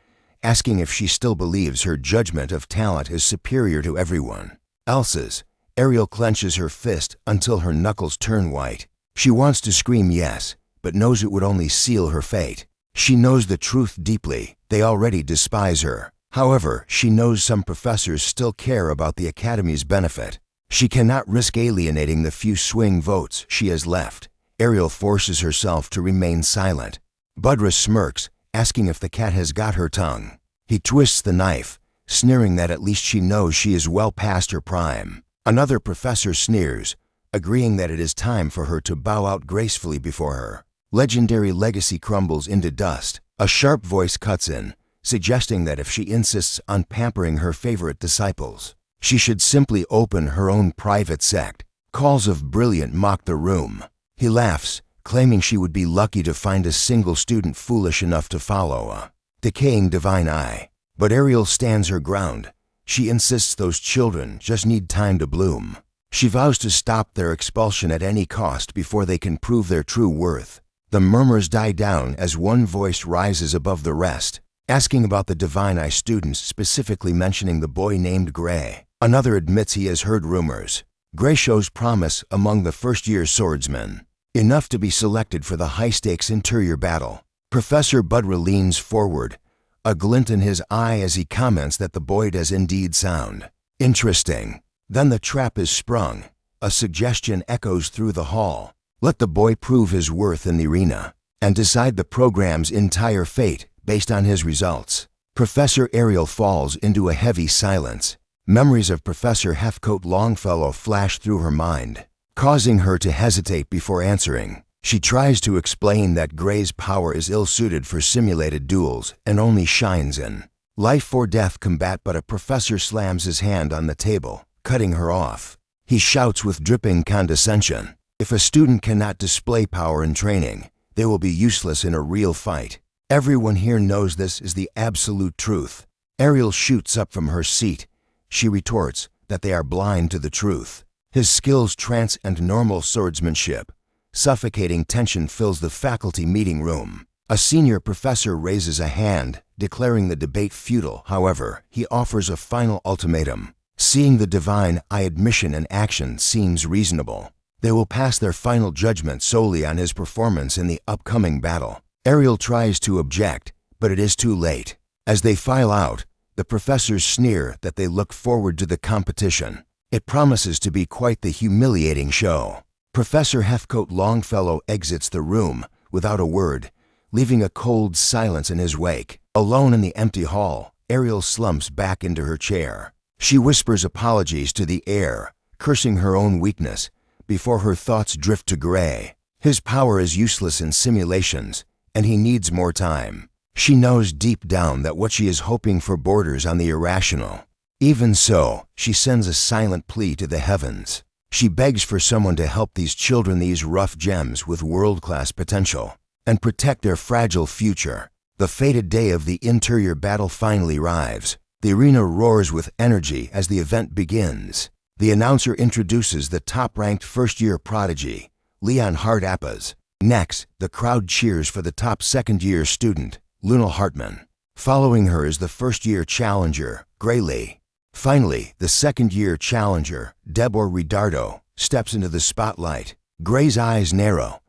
asking if she still believes her judgment of talent is superior to everyone else's. Ariel clenches her fist until her knuckles turn white. She wants to scream yes, but knows it would only seal her fate. She knows the truth deeply. They already despise her. However, she knows some professors still care about the academy's benefit. She cannot risk alienating the few swing votes she has left. Ariel forces herself to remain silent. Budra smirks, asking if the cat has got her tongue. He twists the knife, sneering that at least she knows she is well past her prime. Another professor sneers, agreeing that it is time for her to bow out gracefully before her. Legendary legacy crumbles into dust. A sharp voice cuts in, suggesting that if she insists on pampering her favorite disciples, she should simply open her own private sect. Calls of brilliant mock the room. He laughs, claiming she would be lucky to find a single student foolish enough to follow a decaying Divine Eye. But Ariel stands her ground. She insists those children just need time to bloom. She vows to stop their expulsion at any cost before they can prove their true worth. The murmurs die down as one voice rises above the rest, asking about the Divine Eye students, specifically mentioning the boy named Gray. Another admits he has heard rumors. Gray shows promise among the first-year swordsmen, enough to be selected for the high-stakes interior battle. Professor Budra leans forward, a glint in his eye as he comments that the boy does indeed sound interesting. Then the trap is sprung. A suggestion echoes through the hall. Let the boy prove his worth in the arena and decide the program's entire fate based on his results. Professor Ariel falls into a heavy silence. Memories of Professor Heathcote Longfellow flash through her mind, causing her to hesitate before answering. She tries to explain that Gray's power is ill-suited for simulated duels and only shines in life-or-death combat, but a professor slams his hand on the table, cutting her off. He shouts with dripping condescension, "If a student cannot display power in training, they will be useless in a real fight." Everyone here knows this is the absolute truth. Ariel shoots up from her seat. She retorts that they are blind to the truth. His skills transcend normal swordsmanship. Suffocating tension fills the faculty meeting room. A senior professor raises a hand, declaring the debate futile. However, he offers a final ultimatum. Seeing the Divine Eye admission in action seems reasonable. They will pass their final judgment solely on his performance in the upcoming battle. Ariel tries to object, but it is too late. As they file out, the professors sneer that they look forward to the competition. It promises to be quite the humiliating show. Professor Heathcote Longfellow exits the room without a word, leaving a cold silence in his wake. Alone in the empty hall, Ariel slumps back into her chair. She whispers apologies to the air, cursing her own weakness, before her thoughts drift to Gray. His power is useless in simulations, and he needs more time. She knows deep down that what she is hoping for borders on the irrational. Even so, she sends a silent plea to the heavens. She begs for someone to help these children, these rough gems with world-class potential, and protect their fragile future. The fated day of the interior battle finally arrives. The arena roars with energy as the event begins. The announcer introduces the top-ranked first-year prodigy, Leon Hart. Next, the crowd cheers for the top second-year student, Lunal Hartman. Following her is the first-year challenger, Gray Lee. Finally, the second-year challenger, Deborah Ridardo, steps into the spotlight. Gray's eyes narrow.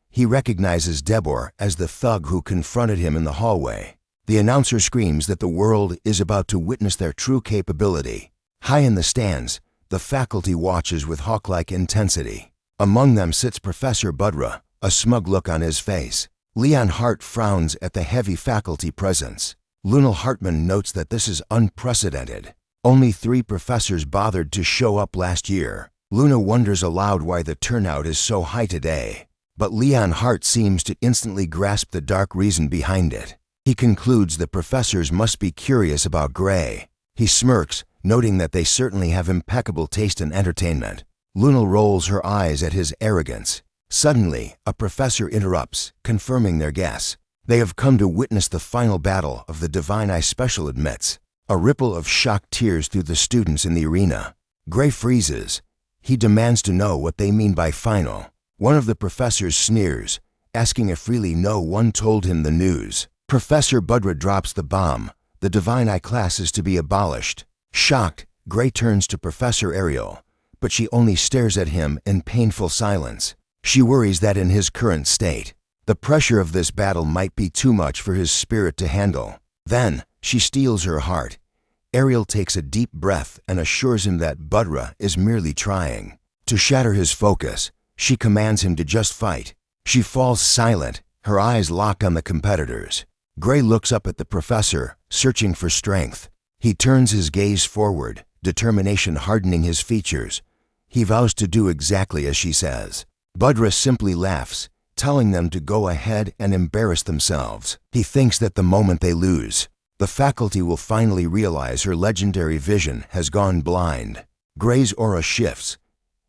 He recognizes Deborah as the thug who confronted him in the hallway. The announcer screams that the world is about to witness their true capability. High in the stands, the faculty watches with hawk-like intensity. Among them sits Professor Budra, a smug look on his face. Leon Hart frowns at the heavy faculty presence. Lunal Hartman notes that this is unprecedented. Only 3 professors bothered to show up last year. Luna wonders aloud why the turnout is so high today. But Leon Hart seems to instantly grasp the dark reason behind it. He concludes the professors must be curious about Gray. He smirks, noting that they certainly have impeccable taste in entertainment. Lunal rolls her eyes at his arrogance. Suddenly, a professor interrupts, confirming their guess. They have come to witness the final battle of the Divine Eye Special admits. A ripple of shocked tears through the students in the arena. Gray freezes. He demands to know what they mean by final. One of the professors sneers, asking if really no one told him the news. Professor Budra drops the bomb. The Divine Eye class is to be abolished. Shocked, Gray turns to Professor Ariel, but she only stares at him in painful silence. She worries that in his current state, the pressure of this battle might be too much for his spirit to handle. Then, she steals her heart. Ariel takes a deep breath and assures him that Budra is merely trying. To shatter his focus, she commands him to just fight. She falls silent, her eyes locked on the competitors. Gray looks up at the professor, searching for strength. He turns his gaze forward, determination hardening his features. He vows to do exactly as she says. Budra simply laughs, telling them to go ahead and embarrass themselves. He thinks that the moment they lose, the faculty will finally realize her legendary vision has gone blind. Gray's aura shifts.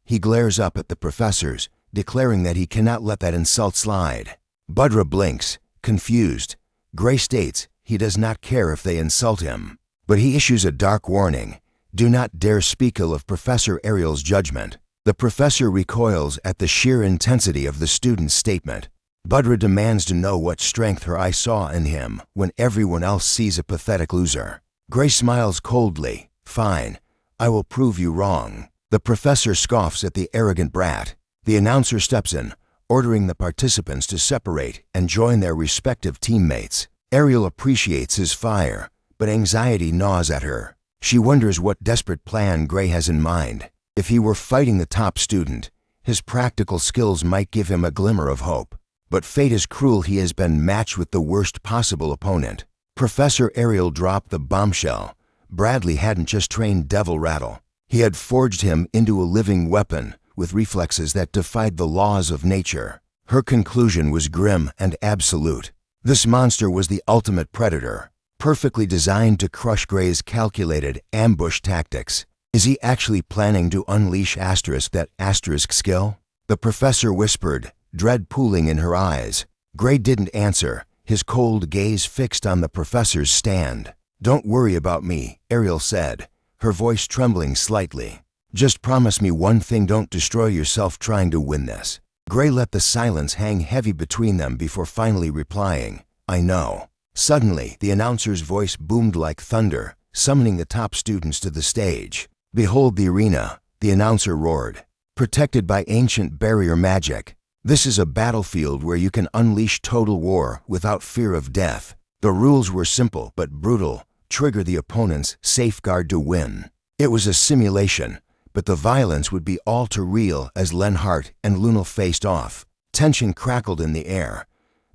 He glares up at the professors, declaring that he cannot let that insult slide. Budra blinks, confused. Gray states he does not care if they insult him, but he issues a dark warning. Do not dare speak ill of Professor Ariel's judgment. The professor recoils at the sheer intensity of the student's statement. Budra demands to know what strength her eye saw in him when everyone else sees a pathetic loser. Gray smiles coldly. Fine, I will prove you wrong. The professor scoffs at the arrogant brat. The announcer steps in, ordering the participants to separate and join their respective teammates. Ariel appreciates his fire, but anxiety gnaws at her. She wonders what desperate plan Gray has in mind. If he were fighting the top student, his practical skills might give him a glimmer of hope. But fate is cruel. He has been matched with the worst possible opponent. Professor Ariel dropped the bombshell. Bradley hadn't just trained Devil Rattle. He had forged him into a living weapon with reflexes that defied the laws of nature. Her conclusion was grim and absolute. This monster was the ultimate predator, perfectly designed to crush Gray's calculated ambush tactics. Is he actually planning to unleash that skill? The professor whispered, dread pooling in her eyes. Gray didn't answer, his cold gaze fixed on the professor's stand. Don't worry about me, Ariel said, her voice trembling slightly. Just promise me one thing, don't destroy yourself trying to win this. Gray let the silence hang heavy between them before finally replying, I know. Suddenly, the announcer's voice boomed like thunder, summoning the top students to the stage. Behold the arena, the announcer roared, protected by ancient barrier magic. This is a battlefield where you can unleash total war without fear of death. The rules were simple but brutal. Trigger the opponent's safeguard to win. It was a simulation, but the violence would be all too real as Lenhart and Lunal faced off. Tension crackled in the air.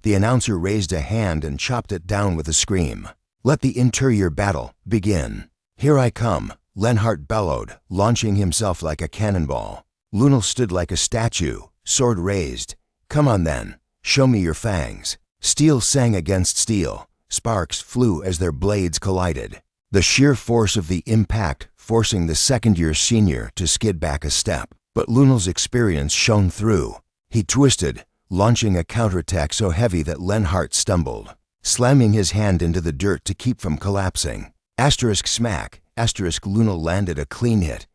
The announcer raised a hand and chopped it down with a scream. Let the interior battle begin. Here I come, Lenhart bellowed, launching himself like a cannonball. Lunel stood like a statue, sword raised. Come on then, show me your fangs. Steel sang against steel. Sparks flew as their blades collided. The sheer force of the impact forcing the second-year senior to skid back a step. But Lunel's experience shone through. He twisted, launching a counterattack so heavy that Lenhart stumbled, slamming his hand into the dirt to keep from collapsing. Asterisk smack, asterisk Lunel landed a clean hit.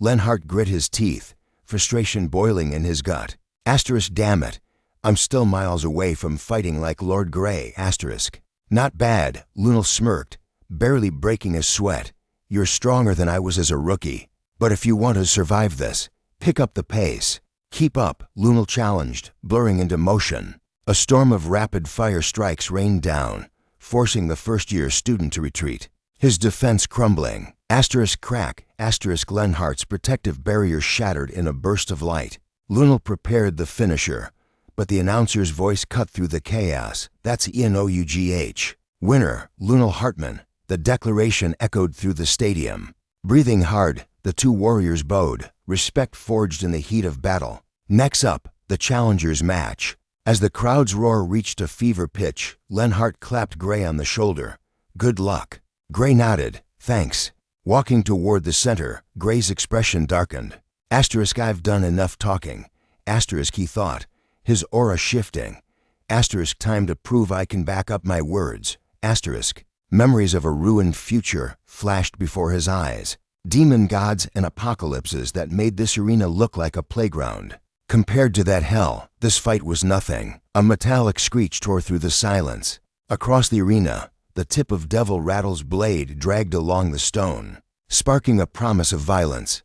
Lenhart grit his teeth, frustration boiling in his gut. Asterisk damn it, I'm still miles away from fighting like Lord Grey, asterisk. Not bad, Lunel smirked, barely breaking a sweat. You're stronger than I was as a rookie. But if you want to survive this, pick up the pace. Keep up, Lunel challenged, blurring into motion. A storm of rapid-fire strikes rained down, forcing the first-year student to retreat. His defense crumbling. Asterisk crack, asterisk Lenhart's protective barrier shattered in a burst of light. Lunel prepared the finisher, but the announcer's voice cut through the chaos. That's ENOUGH. Winner, Lunel Hartman. The declaration echoed through the stadium. Breathing hard, the two warriors bowed, respect forged in the heat of battle. Next up, the challengers match. As the crowd's roar reached a fever pitch, Lenhart clapped Gray on the shoulder. Good luck. Gray nodded, thanks. Walking toward the center, Gray's expression darkened. Asterisk I've done enough talking. Asterisk he thought, his aura shifting. Asterisk time to prove I can back up my words. Asterisk. Memories of a ruined future flashed before his eyes. Demon gods and apocalypses that made this arena look like a playground. Compared to that hell, this fight was nothing. A metallic screech tore through the silence. Across the arena, the tip of Devil Rattle's blade dragged along the stone, sparking a promise of violence.